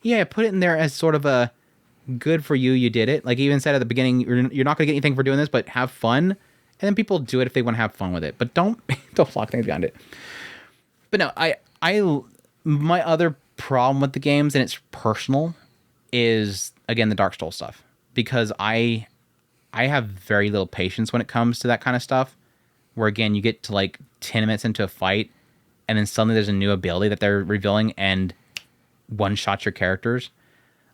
Yeah, put it in there as sort of a good for you. You did it. Like, even said at the beginning, you're not going to get anything for doing this, but have fun. And then people do it if they want to have fun with it. But don't lock things behind it. But no, my other problem with the games, and it's personal, is again the Dark Souls stuff, because I have very little patience when it comes to that kind of stuff. Where again, you get to like 10 minutes into a fight, and then suddenly there's a new ability that they're revealing and one-shot your characters.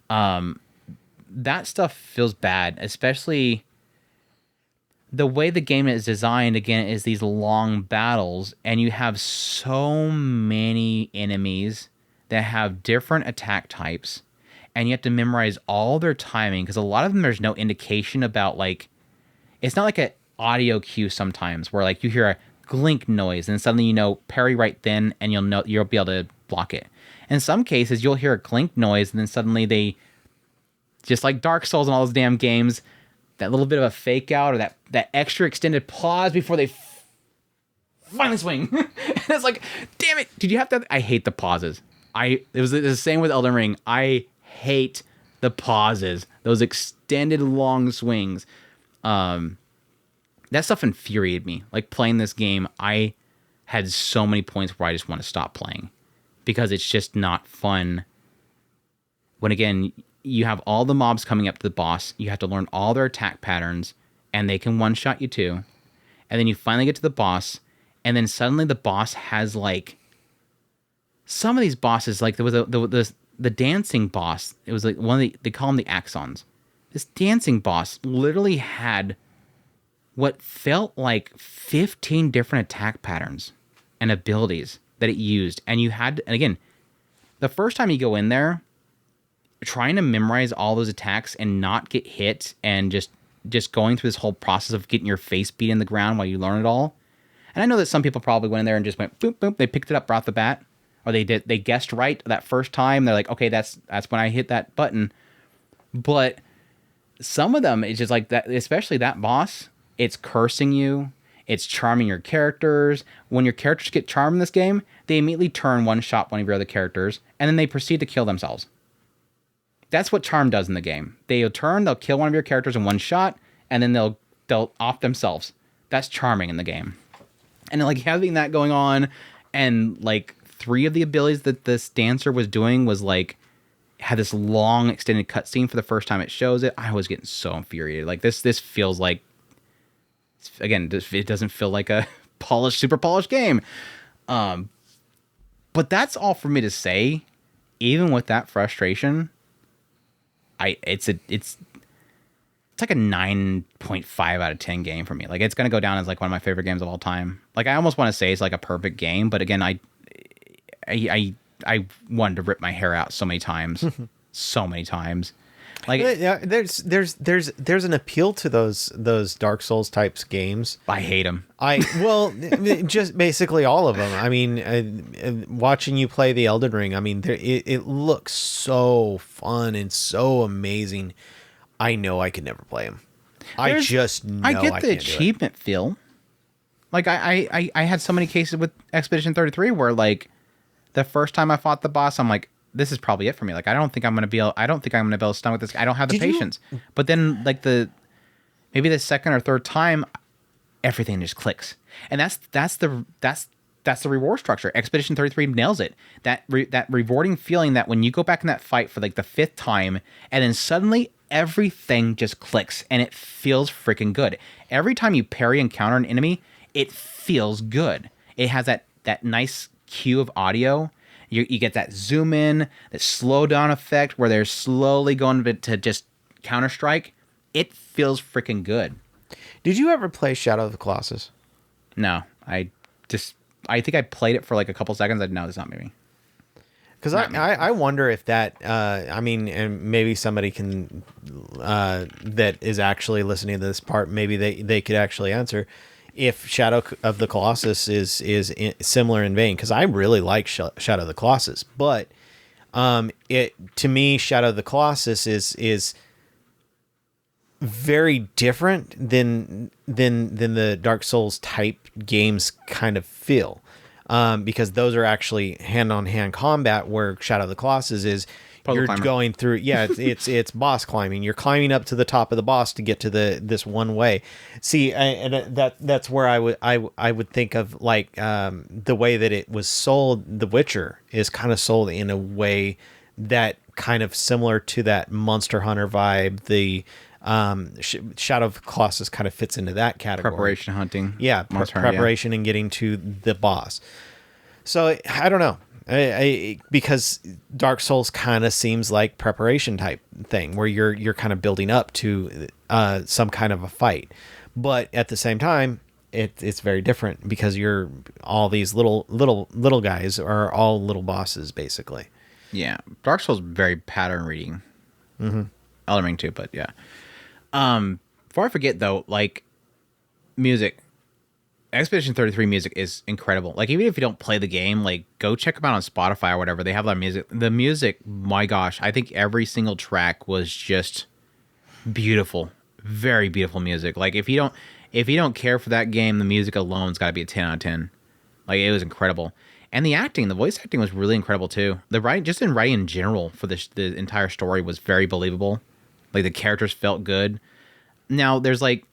That stuff feels bad, especially the way the game is designed. Again, is these long battles, and you have so many enemies that have different attack types, and you have to memorize all their timing, because a lot of them there's no indication about, like, it's not like an audio cue sometimes where like you hear a glink noise and suddenly you know parry right then and you'll be able to block it. In some cases you'll hear a glink noise and then suddenly they, just like Dark Souls and all those damn games, that little bit of a fake out or that extra extended pause before they finally swing. And it's like, damn it, did you have to? I hate the pauses. It was the same with Elden Ring. I hate the pauses, those extended long swings. That stuff infuriated me. Like, playing this game, I had so many points where I just want to stop playing, because it's just not fun. When again, you have all the mobs coming up to the boss, you have to learn all their attack patterns, and they can one-shot you too. And then you finally get to the boss, and then suddenly the boss has like, some of these bosses, like there was the dancing boss. It was like one of they call them the Axons. This dancing boss literally had what felt like 15 different attack patterns and abilities that it used. And again, the first time you go in there, trying to memorize all those attacks and not get hit, and just going through this whole process of getting your face beat in the ground while you learn it all. And I know that some people probably went in there and just went boop, boop. They picked it up right off the bat, or they guessed right that first time. They're like, okay, that's when I hit that button. But some of them, it's just like that, especially that boss, it's cursing you. It's charming your characters. When your characters get charmed in this game, they immediately turn one-shot one of your other characters, and then they proceed to kill themselves. That's what charm does in the game. They'll kill one of your characters in one shot, and then they'll off themselves. That's charming in the game. And like having that going on, and like 3 of the abilities that this dancer was doing was like, had this long extended cutscene for the first time it shows it. I was getting so infuriated. Like this feels like, again, it doesn't feel like a super polished game. But that's all for me to say. Even with that frustration, it's like a 9.5 out of 10 game for me. Like, it's gonna go down as like one of my favorite games of all time. Like, I almost want to say it's like a perfect game, but again, I wanted to rip my hair out so many times, so many times. Like, yeah, there's an appeal to those Dark Souls types games. I hate them. Just basically all of them. I mean, watching you play the Elden Ring, I mean, it looks so fun and so amazing. I know I could never play them. I get the achievement feel. Like I had so many cases with Expedition 33 where like the first time I fought the boss, I'm like, this is probably it for me. Like, I don't think I'm gonna be able to stomach this. I don't have the patience. But then like maybe the second or third time, everything just clicks. And that's the reward structure. Expedition 33 nails it. That rewarding feeling that when you go back in that fight for like the 5th time, and then suddenly everything just clicks and it feels freaking good. Every time you parry and counter an enemy, it feels good. It has that nice cue of audio. You get that zoom in, that slow down effect where they're slowly going to just counter strike. It feels freaking good. Did you ever play Shadow of the Colossus? No, I think I played it for like a couple seconds. No, it's not me. Because I wonder if that, I mean, and maybe somebody can, that is actually listening to this part, maybe they could actually answer if Shadow of the Colossus is similar in vein. Because I really like Shadow of the Colossus, but to me, Shadow of the Colossus is very different than the Dark Souls type games kind of feel, because those are actually hand-on-hand combat, where Shadow of the Colossus is Puzzle you're climber. going through. Yeah, it's boss climbing. You're climbing up to the top of the boss to get to this one way. See, that's where I would think of like the way that it was sold. The Witcher is kind of sold in a way that kind of similar to that Monster Hunter vibe. The Shadow of the Colossus kind of fits into that category. Preparation hunting. Yeah, Monster Hunter, preparation and getting to the boss. So I don't know, because Dark Souls kind of seems like preparation type thing, where you're kind of building up to some kind of a fight, but at the same time, it's very different because you're all these little guys are all little bosses basically. Yeah, Dark Souls very pattern reading. Mm-hmm. Elden Ring too, but yeah. Before I forget though, like music, Expedition 33 music is incredible. Like even if you don't play the game, like go check them out on Spotify or whatever. They have that music. The music, my gosh, I think every single track was just beautiful, very beautiful music. Like if you don't care for that game, the music alone's got to be a 10 out of 10. Like it was incredible. And the acting, the voice acting was really incredible too. The writing, just in writing in general for the entire story was very believable. Like the characters felt good. Now there's like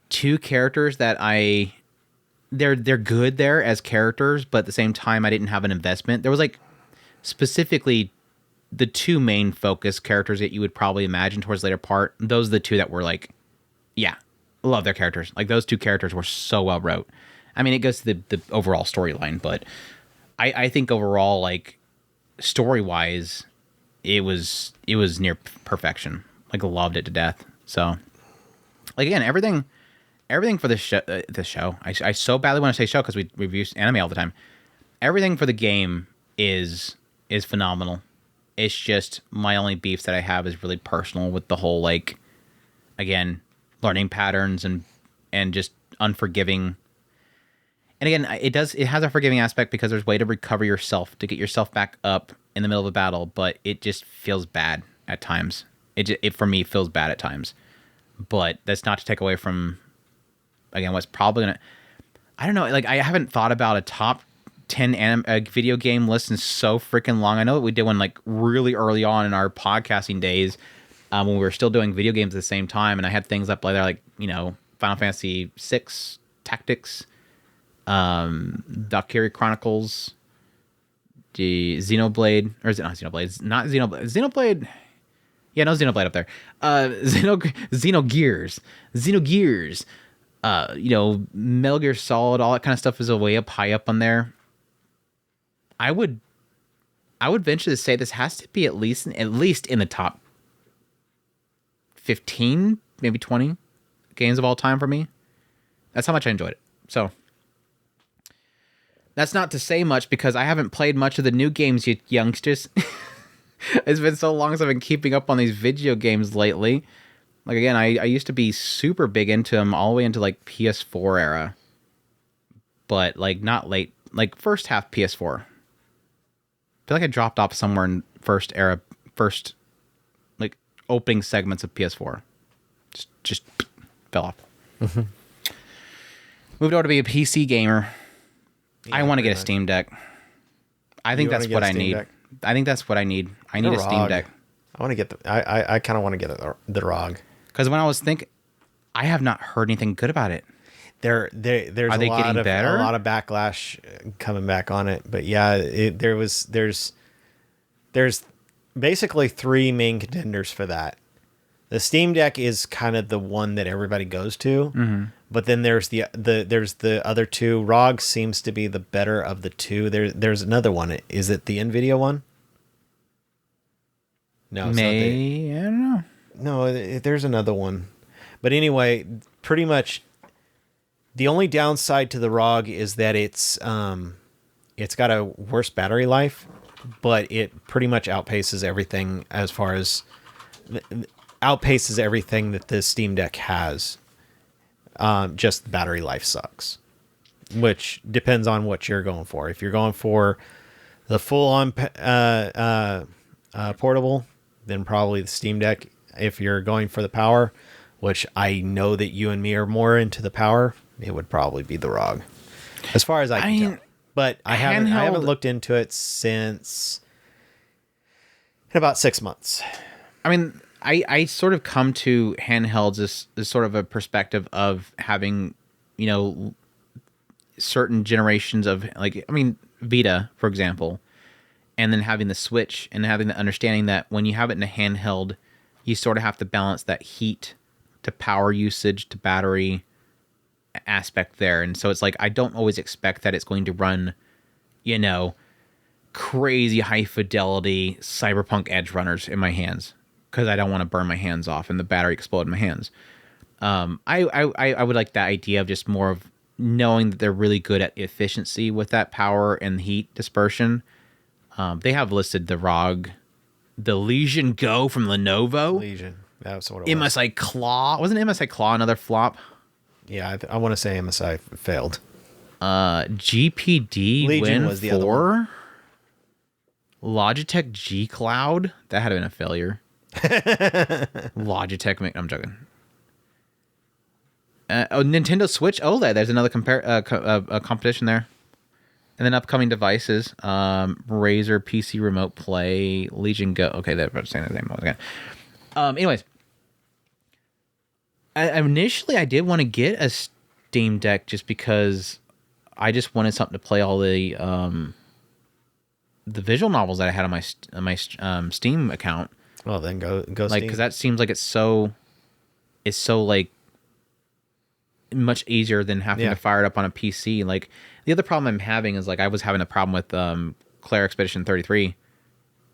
two characters that they're good there as characters, but at the same time I didn't have an investment. There was like specifically the two main focus characters that you would probably imagine towards the later part. Those are the two that were like, yeah, love their characters. Like those two characters were so well wrote. I mean, it goes to the overall storyline, but I think overall, like story wise, it was near perfection. Like loved it to death. So, like again, everything for this show. I so badly want to say show because we review anime all the time. Everything for the game is phenomenal. It's just my only beefs that I have is really personal with the whole like, again, learning patterns and just unforgiving. And again, it has a forgiving aspect because there's a way to recover yourself, to get yourself back up in the middle of a battle, but it just feels bad at times. It for me feels bad at times. But that's not to take away from, again, what's probably going to, I don't know, like I haven't thought about a top 10 video game list in so freaking long. I know that we did one like really early on in our podcasting days when we were still doing video games at the same time, and I had things up there like, you know, Final Fantasy VI, Tactics, Valkyrie Chronicles, the Xenoblade, or is it not Xenoblade? It's not Xenoblade. Xenoblade. Yeah, no Xenoblade up there. Xenogears. You know, Metal Gear Solid, all that kind of stuff is a way up high up on there. I would venture to say this has to be at least in the top 15, maybe 20 games of all time for me. That's how much I enjoyed it. So that's not to say much because I haven't played much of the new games, you youngsters. It's been so long since I've been keeping up on these video games lately. Like, again, I used to be super big into them all the way into, like, PS4 era. But, like, not late. Like, first half PS4. I feel like I dropped off somewhere in first, like, opening segments of PS4. Just fell off. Mm-hmm. Moved over to be a PC gamer. Yeah, I want to get a Steam Deck. I think that's what I need. Deck? I think that's what I need. I need a Steam Deck. I want to get I kind of want to get the ROG. Because when I was thinking, I have not heard anything good about it. There's a lot of backlash coming back on it, but yeah, there's basically three main contenders for that. The Steam Deck is kind of the one that everybody goes to, mm-hmm. But then there's the other two. ROG seems to be the better of the two. There's another one. Is it the NVIDIA one? No, it's not I don't know. No, there's another one. But anyway, pretty much the only downside to the ROG is that it's got a worse battery life, but it pretty much outpaces everything as far as outpaces everything that the Steam Deck has. Just the battery life sucks, which depends on what you're going for. If you're going for the full on portable, then probably the Steam Deck if you're going for the power, which I know that you and me are more into the power, it would probably be the ROG, as far as I can tell. But I haven't looked into it since in about 6 months. I mean, I sort of come to handhelds as sort of a perspective of having, you know, certain generations of, like, I mean, Vita, for example, and then having the Switch and having the understanding that when you have it in a handheld, you sort of have to balance that heat to power usage to battery aspect there. And so it's like, I don't always expect that it's going to run, you know, crazy high fidelity cyberpunk edge runners in my hands, because I don't want to burn my hands off and the battery explode in my hands. I would like that idea of just more of knowing that they're really good at efficiency with that power and heat dispersion. They have listed the ROG, the Legion Go from Lenovo. Legion, that's what it was. MSI Claw, wasn't MSI Claw another flop? Yeah, I want to say MSI failed. GPD Legion Win was the 4. other one. Logitech G Cloud, that had been a failure. Logitech, I'm joking. Nintendo Switch OLED. There's another competition there. And then upcoming devices: Razer PC Remote Play, Legion Go. Okay, they're about to say the name again. Anyways, initially I did want to get a Steam Deck just because I just wanted something to play all the visual novels that I had on my Steam account. Well, then go like, Steam. because that seems like it's so like much easier than having to fire it up on a PC. Like, the other problem I'm having is, like, I was having a problem with Clair Expedition 33.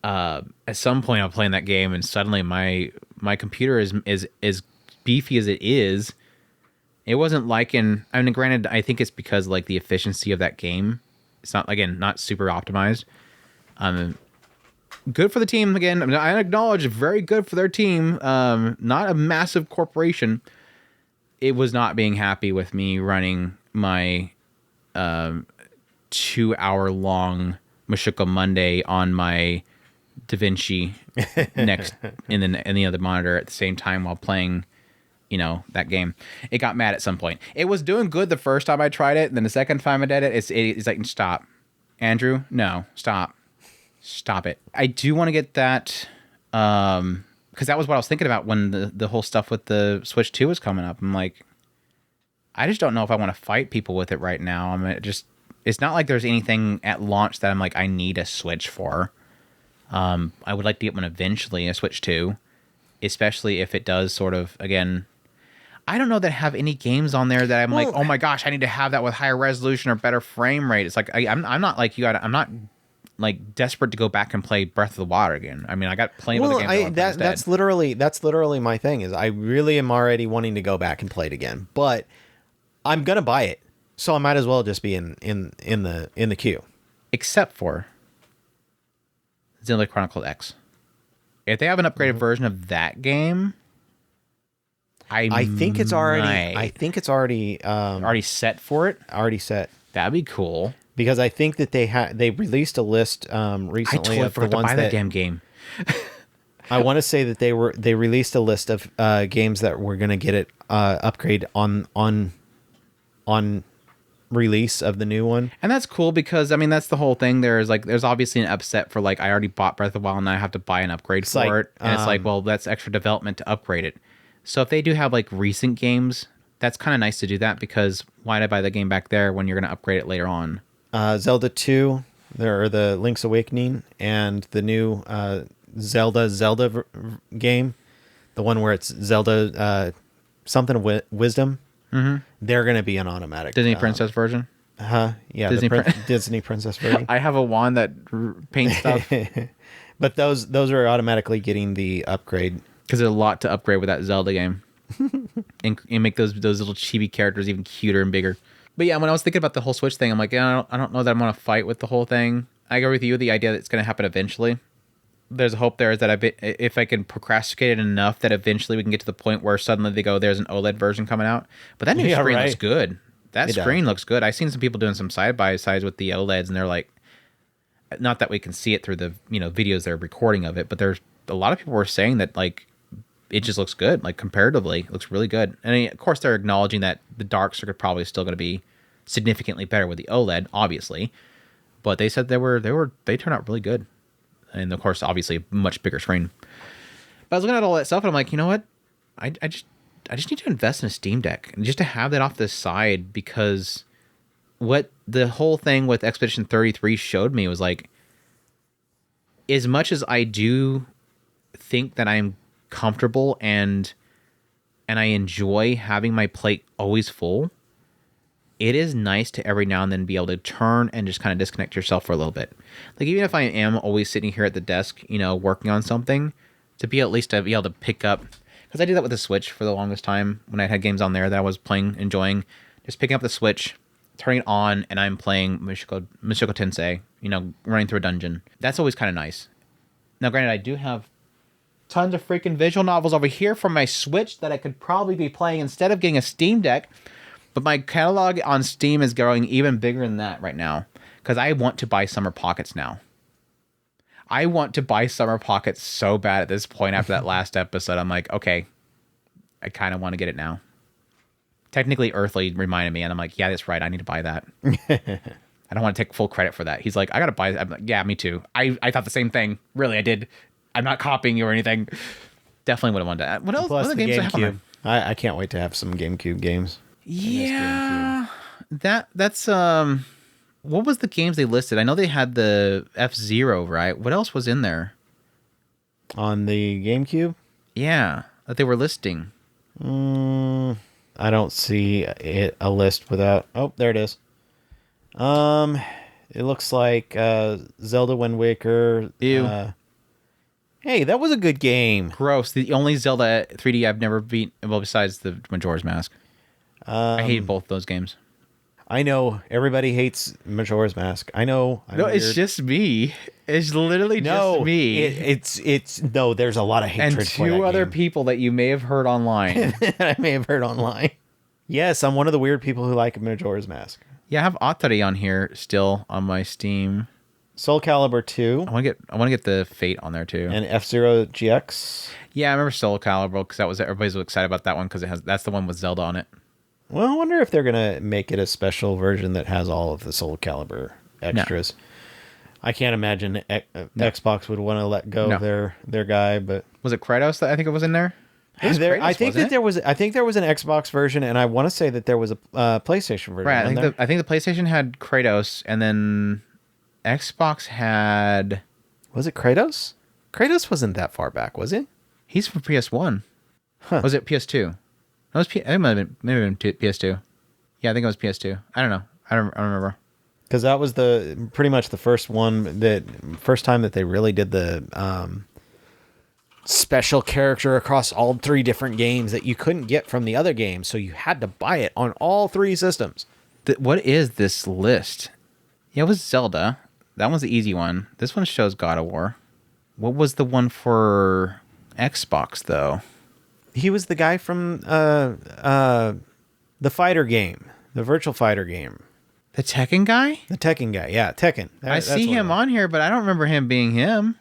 At some point I'm playing that game and suddenly my computer is as beefy as it is. It wasn't like I mean, granted, I think it's because, like, the efficiency of that game, it's not, again, not super optimized. Good for the team, again. I mean, I acknowledge very good for their team. Not a massive corporation. It was not being happy with me running my 2-hour-long Mashuko Monday on my DaVinci next in the other monitor at the same time while playing, you know, that game. It got mad at some point. It was doing good the first time I tried it, and then the second time I did it, it's like, stop, Andrew, no, stop it. I do want to get that, because that was what I was thinking about when the whole stuff with the Switch 2 was coming up. I'm like, I just don't know if I want to fight people with it right now. I mean, it's not like there's anything at launch that I'm like, I need a Switch for. I would like to get one eventually, a Switch 2, especially if it does sort of, again, I don't know that I have any games on there that I'm like, oh my gosh, I need to have that with higher resolution or better frame rate. It's like, I'm not like you. I'm not like desperate to go back and play Breath of the Wild again. I mean, I got plenty of other games. That's literally my thing. Is I really am already wanting to go back and play it again, but I'm gonna buy it, so I might as well just be in the queue. Except for Xenoblade Chronicles X. If they have an upgraded version of that game, I think it's already already set for it. Already set. That'd be cool. Because I think that they released a list recently I totally of the forgot ones to buy that damn game. I want to say that they released a list of games that were going to get it upgrade on release of the new one. And that's cool because, I mean, that's the whole thing. There's obviously an upset for, like, I already bought Breath of the Wild and I have to buy an upgrade for it. And it's like, well, that's extra development to upgrade it. So if they do have, like, recent games, that's kind of nice to do that, because why did I buy the game back there when you're going to upgrade it later on? Zelda 2, there are the Link's Awakening, and the new Zelda game, the one where it's Zelda something of Wisdom. Mm-hmm. They're going to be an automatic Disney Princess version. Yeah, Disney Princess version. I have a wand that paints stuff, but those are automatically getting the upgrade because there's a lot to upgrade with that Zelda game, and make those little chibi characters even cuter and bigger. But yeah, when I was thinking about the whole Switch thing, I'm like, I don't know that I'm going to fight with the whole thing. I agree with you, the idea that it's going to happen eventually. There's a hope there is that if I can procrastinate it enough that eventually we can get to the point where suddenly they go, there's an OLED version coming out. But that new screen looks good. That screen looks good. I've seen some people doing some side-by-sides with the OLEDs, and they're like, not that we can see it through the videos they're recording of it, but there's a lot of people were saying that, like, it just looks good. Like comparatively, it looks really good. And of course, they're acknowledging that the darks are probably still going to be significantly better with the OLED, obviously. But they said they turned out really good, and of course, obviously, a much bigger screen. But I was looking at all that stuff, and I'm like, you know what? I just need to invest in a Steam Deck, and just to have that off the side, because what the whole thing with Expedition 33 showed me was like, as much as I do think that I'm comfortable and I enjoy having my plate always full, it is nice to every now and then be able to turn and just kind of disconnect yourself for a little bit. Like, even if I am always sitting here at the desk, working on something, to be able to pick up, because I did that with the Switch for the longest time when I had games on there that I was playing, enjoying, just picking up the Switch, turning it on, and I'm playing Mushoku Tensei, running through a dungeon. That's always kind of nice. Now, granted, I do have tons of freaking visual novels over here from my Switch that I could probably be playing instead of getting a Steam Deck. But my catalog on Steam is growing even bigger than that right now, because I want to buy Summer Pockets now. I want to buy Summer Pockets so bad at this point after that last episode. I'm like, okay, I kind of want to get it now. Technically, Earthly reminded me, and I'm like, yeah, that's right. I need to buy that. I don't want to take full credit for that. He's like, I got to buy it. I'm like, yeah, me too. I thought the same thing. Really, I did. I'm not copying you or anything. Definitely would have wanted that. What else? Plus what other the games do I have on GameCube. there? I can't wait to have some GameCube games. Yeah, that's what was the games they listed? I know they had the F-Zero, right? What else was in there On the GameCube? Yeah, that they were listing. I don't see a list without. Oh, there it is. It looks like Zelda Wind Waker. Ew. Hey, that was a good game. Gross. The only Zelda 3D I've never beat, well, besides the Majora's Mask. I hated both those games. I know everybody hates Majora's Mask. I know. No, it's just me. It's literally just me. It's no. There's a lot of hatred and for that two other game. people that you may have heard online. I may have heard online. Yes, I'm one of the weird people who like Majora's Mask. Yeah, I have Atari on here still on my Steam. Soul Calibur 2. I want to get the Fate on there too. And F-Zero GX. Yeah, I remember Soul Calibur because everybody's excited about that one because that's the one with Zelda on it. Well, I wonder if they're gonna make it a special version that has all of the Soul Calibur extras. No. I can't imagine Xbox would want to let go of their guy, but was it Kratos that I think it was in there? I think there was an Xbox version, and I want to say that there was a PlayStation version. Right, I think the PlayStation had Kratos, and then Xbox had. Was it Kratos? Kratos wasn't that far back, was it? He's from PS1. Huh. Was it PS2? No, it might have been PS2. Yeah, I think it was PS2. I don't know. I don't remember. Because that was pretty much the first time that they really did the special character across all three different games that you couldn't get from the other games, so you had to buy it on all three systems. What is this list? Yeah, it was Zelda. That one's the easy one. This one shows God of War. What was the one for Xbox, though? He was the guy from the fighter game, the virtual fighter game. The Tekken guy? The Tekken guy, yeah, Tekken. I see him on here, but I don't remember him being him.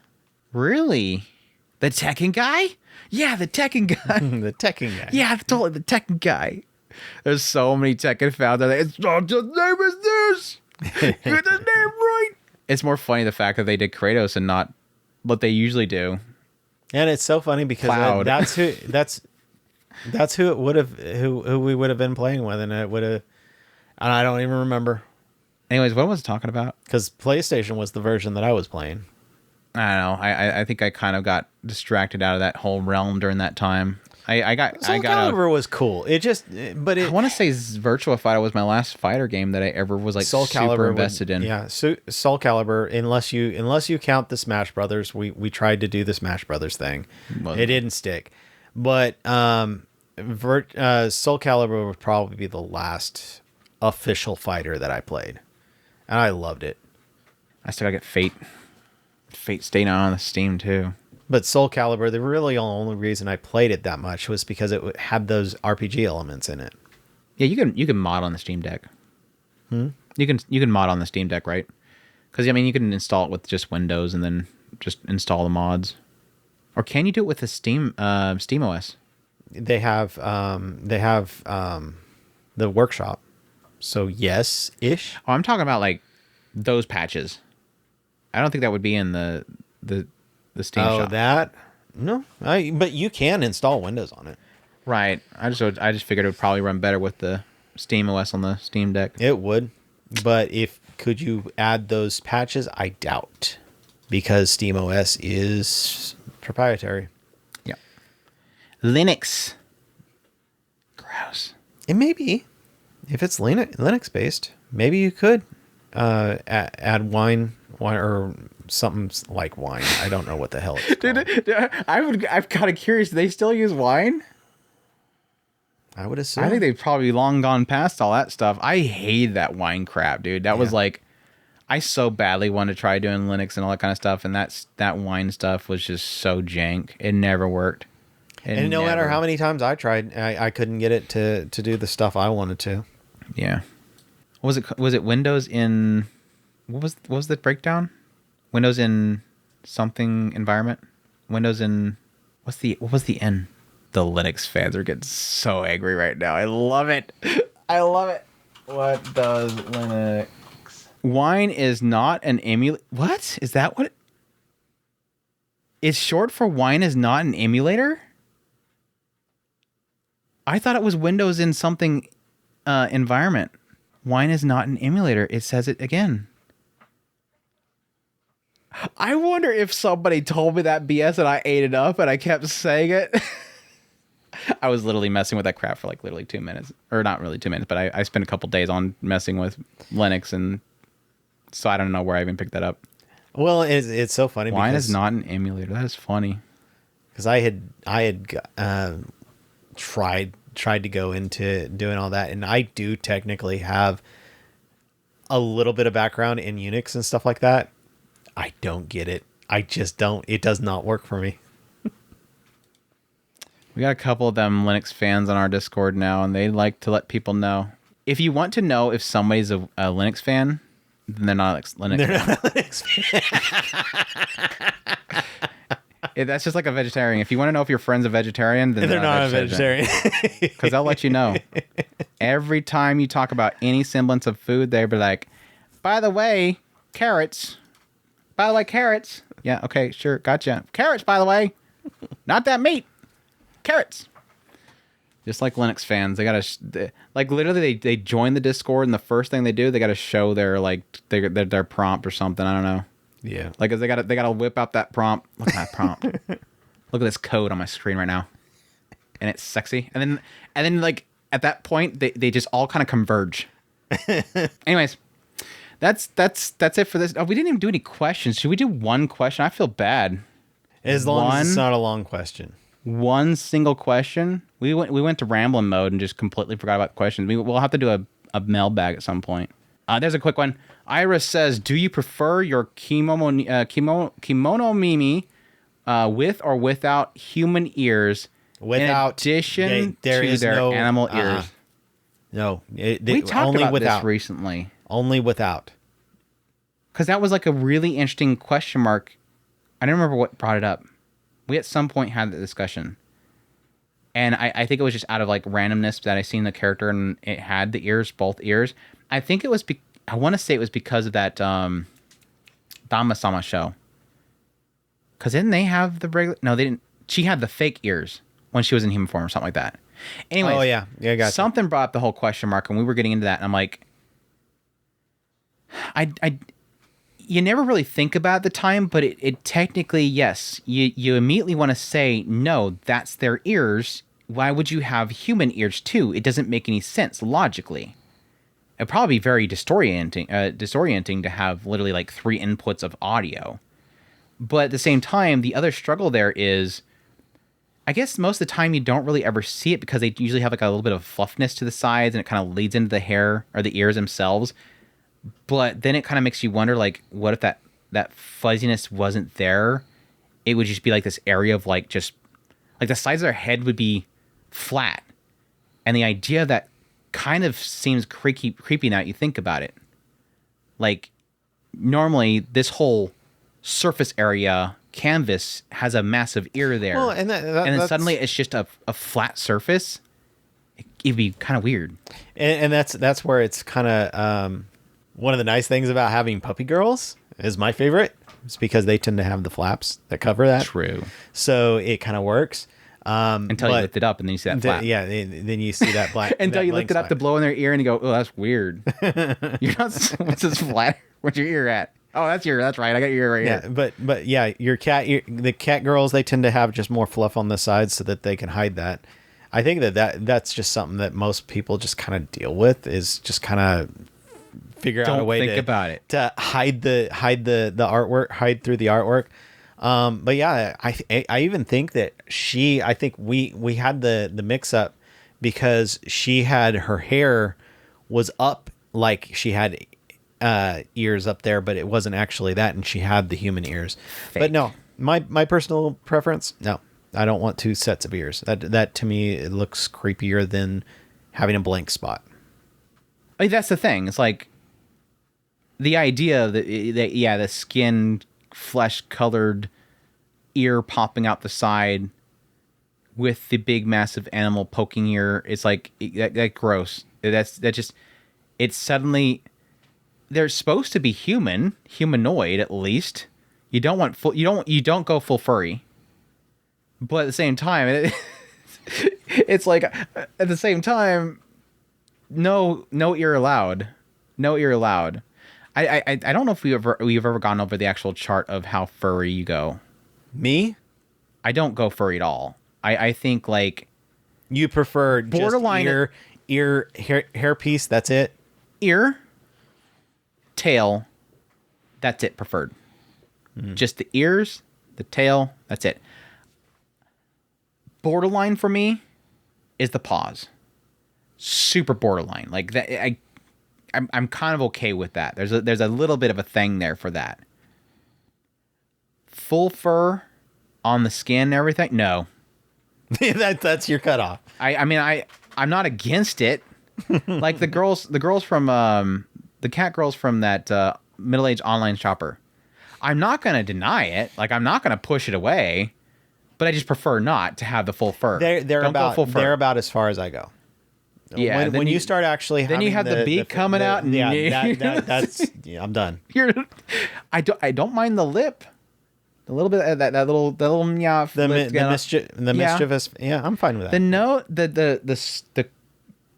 Really? The Tekken guy? Yeah, the Tekken guy. The Tekken guy. Yeah, totally the Tekken guy. There's so many Tekken fans that it's not just name is this. Get the name right. It's more funny the fact that they did Kratos and not what they usually do. And it's so funny because that's who it would have who we would have been playing with, and it would have. And I don't even remember. Anyways, what was I talking about? Because PlayStation was the version that I was playing. I don't know. I think I kind of got distracted out of that whole realm during that time. Soul Calibur was cool. I want to say Virtua Fighter was my last fighter game that I ever was like Soul super Calibur invested in. Yeah, Soul Calibur. Unless you count the Smash Brothers, we tried to do the Smash Brothers thing. It didn't stick. But Soul Calibur would probably be the last official fighter that I played, and I loved it. I still gotta get Fate staying on the Steam too. But Soul Calibur, the really only reason I played it that much was because it had those RPG elements in it. Yeah, you can mod on the Steam Deck. You can mod on the Steam Deck, right? Because I mean, you can install it with just Windows and then just install the mods. Or can you do it with the Steam OS? They have the workshop. So yes, ish. Oh, I'm talking about like those patches. I don't think that would be in the Steam shop. That no, but you can install Windows on it. Right. I just figured it would probably run better with the Steam OS on the Steam Deck. It would, but could you add those patches? I doubt, because Steam OS is proprietary. Yeah. Linux. Gross. It may be, if it's Linux based. Maybe you could add wine or something like wine. I don't know what the hell it's called. I'm kind of curious. Do they still use wine? I would assume. I think they've probably long gone past all that stuff. I hate that wine crap, dude. That was like, I so badly wanted to try doing Linux and all that kind of stuff, and that wine stuff was just so jank. It never worked. And no matter how many times I tried, I couldn't get it to do the stuff I wanted to. Yeah. Was it Windows in what was the breakdown? Windows in something environment? Windows in what was the N? The Linux fans are getting so angry right now. I love it. I love it. What does Linux? Wine is not an emulator. What? Is that what it's short for? Wine is not an emulator? I thought it was Windows in something environment. Wine is not an emulator. It says it again. I wonder if somebody told me that BS and I ate it up and I kept saying it. I was literally messing with that crap for like literally 2 minutes. Or not really 2 minutes, but I spent a couple days on messing with Linux, and so I don't know where I even picked that up. Well, it's so funny. Wine is not an emulator. That is funny. Because I had tried to go into doing all that, and I do technically have a little bit of background in Unix and stuff like that. I don't get it. I just don't. It does not work for me. We got a couple of them Linux fans on our Discord now, and they like to let people know. If you want to know if somebody's a Linux fan, then they're not Linux. They're not a Linux fan. That's just like a vegetarian. If you want to know if your friend's a vegetarian, then they're not a vegetarian. Because they'll let you know. Every time you talk about any semblance of food, they'll be like, by the way, carrots. By the way, carrots. Yeah, okay, sure, gotcha. Carrots, by the way. Not that meat. Carrots. Just like Linux fans, they gotta like literally they join the Discord, and the first thing they do, they gotta show their like their prompt or something. I don't know. Yeah. Like they gotta whip out that prompt. Look at that prompt. Look at this code on my screen right now, and it's sexy. And then like at that point, they just all kind of converge. Anyways, that's it for this. Oh, we didn't even do any questions. Should we do one question? I feel bad. As long as it's not a long question. One single question. We went to rambling mode and just completely forgot about the questions. We'll have to do a mailbag at some point. There's a quick one. Iris says, do you prefer your Kemonomimi with or without human ears without, in addition to their animal ears? No. We talked only about without. this recently. Only without. Because that was like a really interesting question mark. I don't remember what brought it up. We at some point had the discussion. And I think it was just out of like randomness that I seen the character and it had the ears, both ears. I think it was, I want to say it was because of that Dama-sama show. Because didn't they have the regular? No, they didn't. She had the fake ears when she was in human form or something like that. Anyways, oh, yeah. Yeah, I got something brought up the whole question mark, and we were getting into that. And I'm like, you never really think about it at the time, but it technically, yes, you immediately want to say, no, that's their ears. Why would you have human ears too? It doesn't make any sense logically. It'd probably be very disorienting to have literally like 3 inputs of audio. But at the same time, the other struggle there is, I guess most of the time you don't really ever see it because they usually have like a little bit of fluffiness to the sides and it kind of leads into the hair or the ears themselves. But then it kind of makes you wonder, like, what if that fuzziness wasn't there? It would just be like this area of like just like the sides of their head would be flat. And the idea of that kind of seems creepy now that you think about it. Like, normally this whole surface area canvas has a massive ear there. Well, and then suddenly it's just a flat surface. It'd be kind of weird. And that's where it's kind of one of the nice things about having puppy girls is my favorite. It's because they tend to have the flaps that cover that. True. So it kind of works. Until you lift it up and then you see that flap. Yeah, then you see that black. Until you lift it up to blow in their ear and you go, oh, that's weird. You're not. What's this flat? Where's your ear at? Oh, that's right. I got your ear right here. But yeah, the cat girls, they tend to have just more fluff on the sides so that they can hide that. I think that's just something that most people just kind of deal with, is just kind of figure out a way to hide the artwork, hide through the artwork. But yeah, I even think that I think we had the mix up because she had her hair was up, like she had ears up there, but it wasn't actually that, and she had the human ears. Fake. But no, my personal preference, no, I don't want two sets of ears. That to me, it looks creepier than having a blank spot. Like, that's the thing. It's like the idea that the skin, flesh colored ear popping out the side with the big massive animal poking ear. It's like that gross. It's suddenly, they're supposed to be humanoid at least. You don't go full furry. But at the same time, it's like, at the same time, no ear allowed. No ear allowed. I don't know if we've ever gone over the actual chart of how furry you go. Me? I don't go furry at all. I think like you prefer borderline just ear hair piece. That's it. Ear, tail. That's it. Preferred. Just the ears, the tail. That's it. Borderline for me is the paws. Super borderline. Like that. I'm kind of okay with that. There's a little bit of a thing there for that. Full fur on the skin and everything? No. That's your cutoff. I mean, I'm not against it. Like the girls from the cat girls from that middle-aged online shopper. I'm not going to deny it. Like, I'm not going to push it away, but I just prefer not to have the full fur. They're about as far as I go. Yeah, when you start actually having you have the beak coming out, and that's I'm done. I don't mind the lip, a little bit of that little meow. The mischievous. Yeah, I'm fine with that.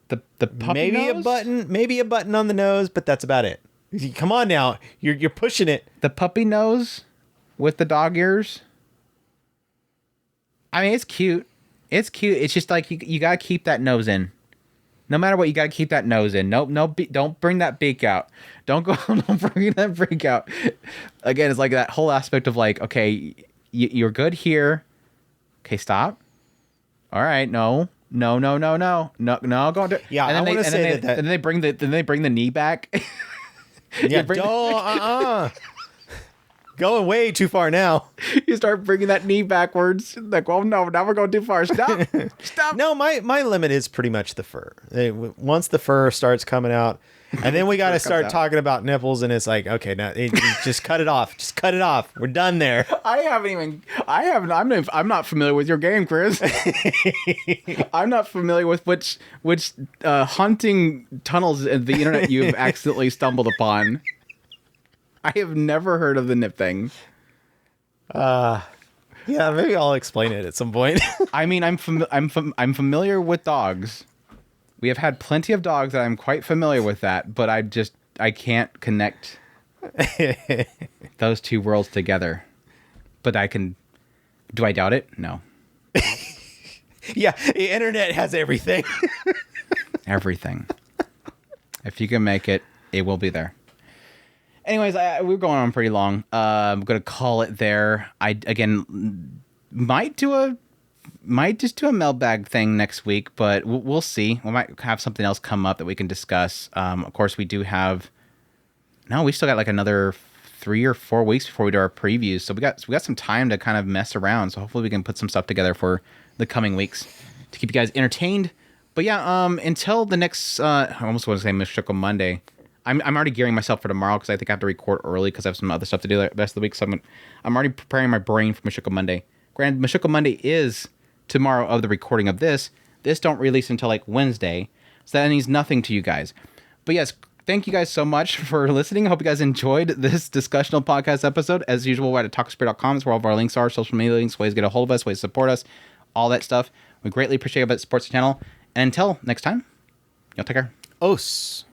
The puppy maybe nose? maybe a button on the nose, but that's about it. Come on now, you're pushing it. The puppy nose with the dog ears. I mean, it's cute. It's cute. It's just like you gotta keep that nose in. No matter what, you gotta keep that nose in. Don't bring that beak out. Don't bring that beak out. Again, it's like that whole aspect of like, okay, you're good here. Okay, stop. All right, no, go into it. Yeah, I want to say that. And then they bring the knee back. Yeah, going way too far now. You start bringing that knee backwards. Like, well, no, now we're going too far. Stop. No, my limit is pretty much the fur. Once the fur starts coming out, and then we got to start talking about nipples, and it's like, okay, now just cut it off. Just cut it off. We're done there. I'm not familiar with your game, Chris. I'm not familiar with which hunting tunnels of the internet you've accidentally stumbled upon. I have never heard of the nip thing. Yeah, maybe I'll explain it at some point. I mean, I'm familiar with dogs. We have had plenty of dogs that I'm quite familiar with that, but I can't connect those two worlds together. But I can. Do I doubt it? No. Yeah, the internet has everything. Everything. If you can make it, it will be there. Anyways, we're going on pretty long. I'm gonna call it there. I again might just do a mailbag thing next week, but we'll see. We might have something else come up that we can discuss. Of course, we do have. No, we still got like another 3 or 4 weeks before we do our previews, so we got some time to kind of mess around. So hopefully we can put some stuff together for the coming weeks to keep you guys entertained. But yeah, until the next, I almost want to say Mystical Monday. I'm already gearing myself for tomorrow because I think I have to record early because I have some other stuff to do the rest of the week. So I'm already preparing my brain for Mushoku Monday. Granted, Mushoku Monday is tomorrow of the recording of this. This don't release until like Wednesday, so that means nothing to you guys. But yes, thank you guys so much for listening. I hope you guys enjoyed this discussional podcast episode. As usual, we're at talkspirit.com. It's where all of our links are, social media links, ways to get a hold of us, ways to support us, all that stuff. We greatly appreciate it. Supports the channel. And until next time, y'all take care. Os.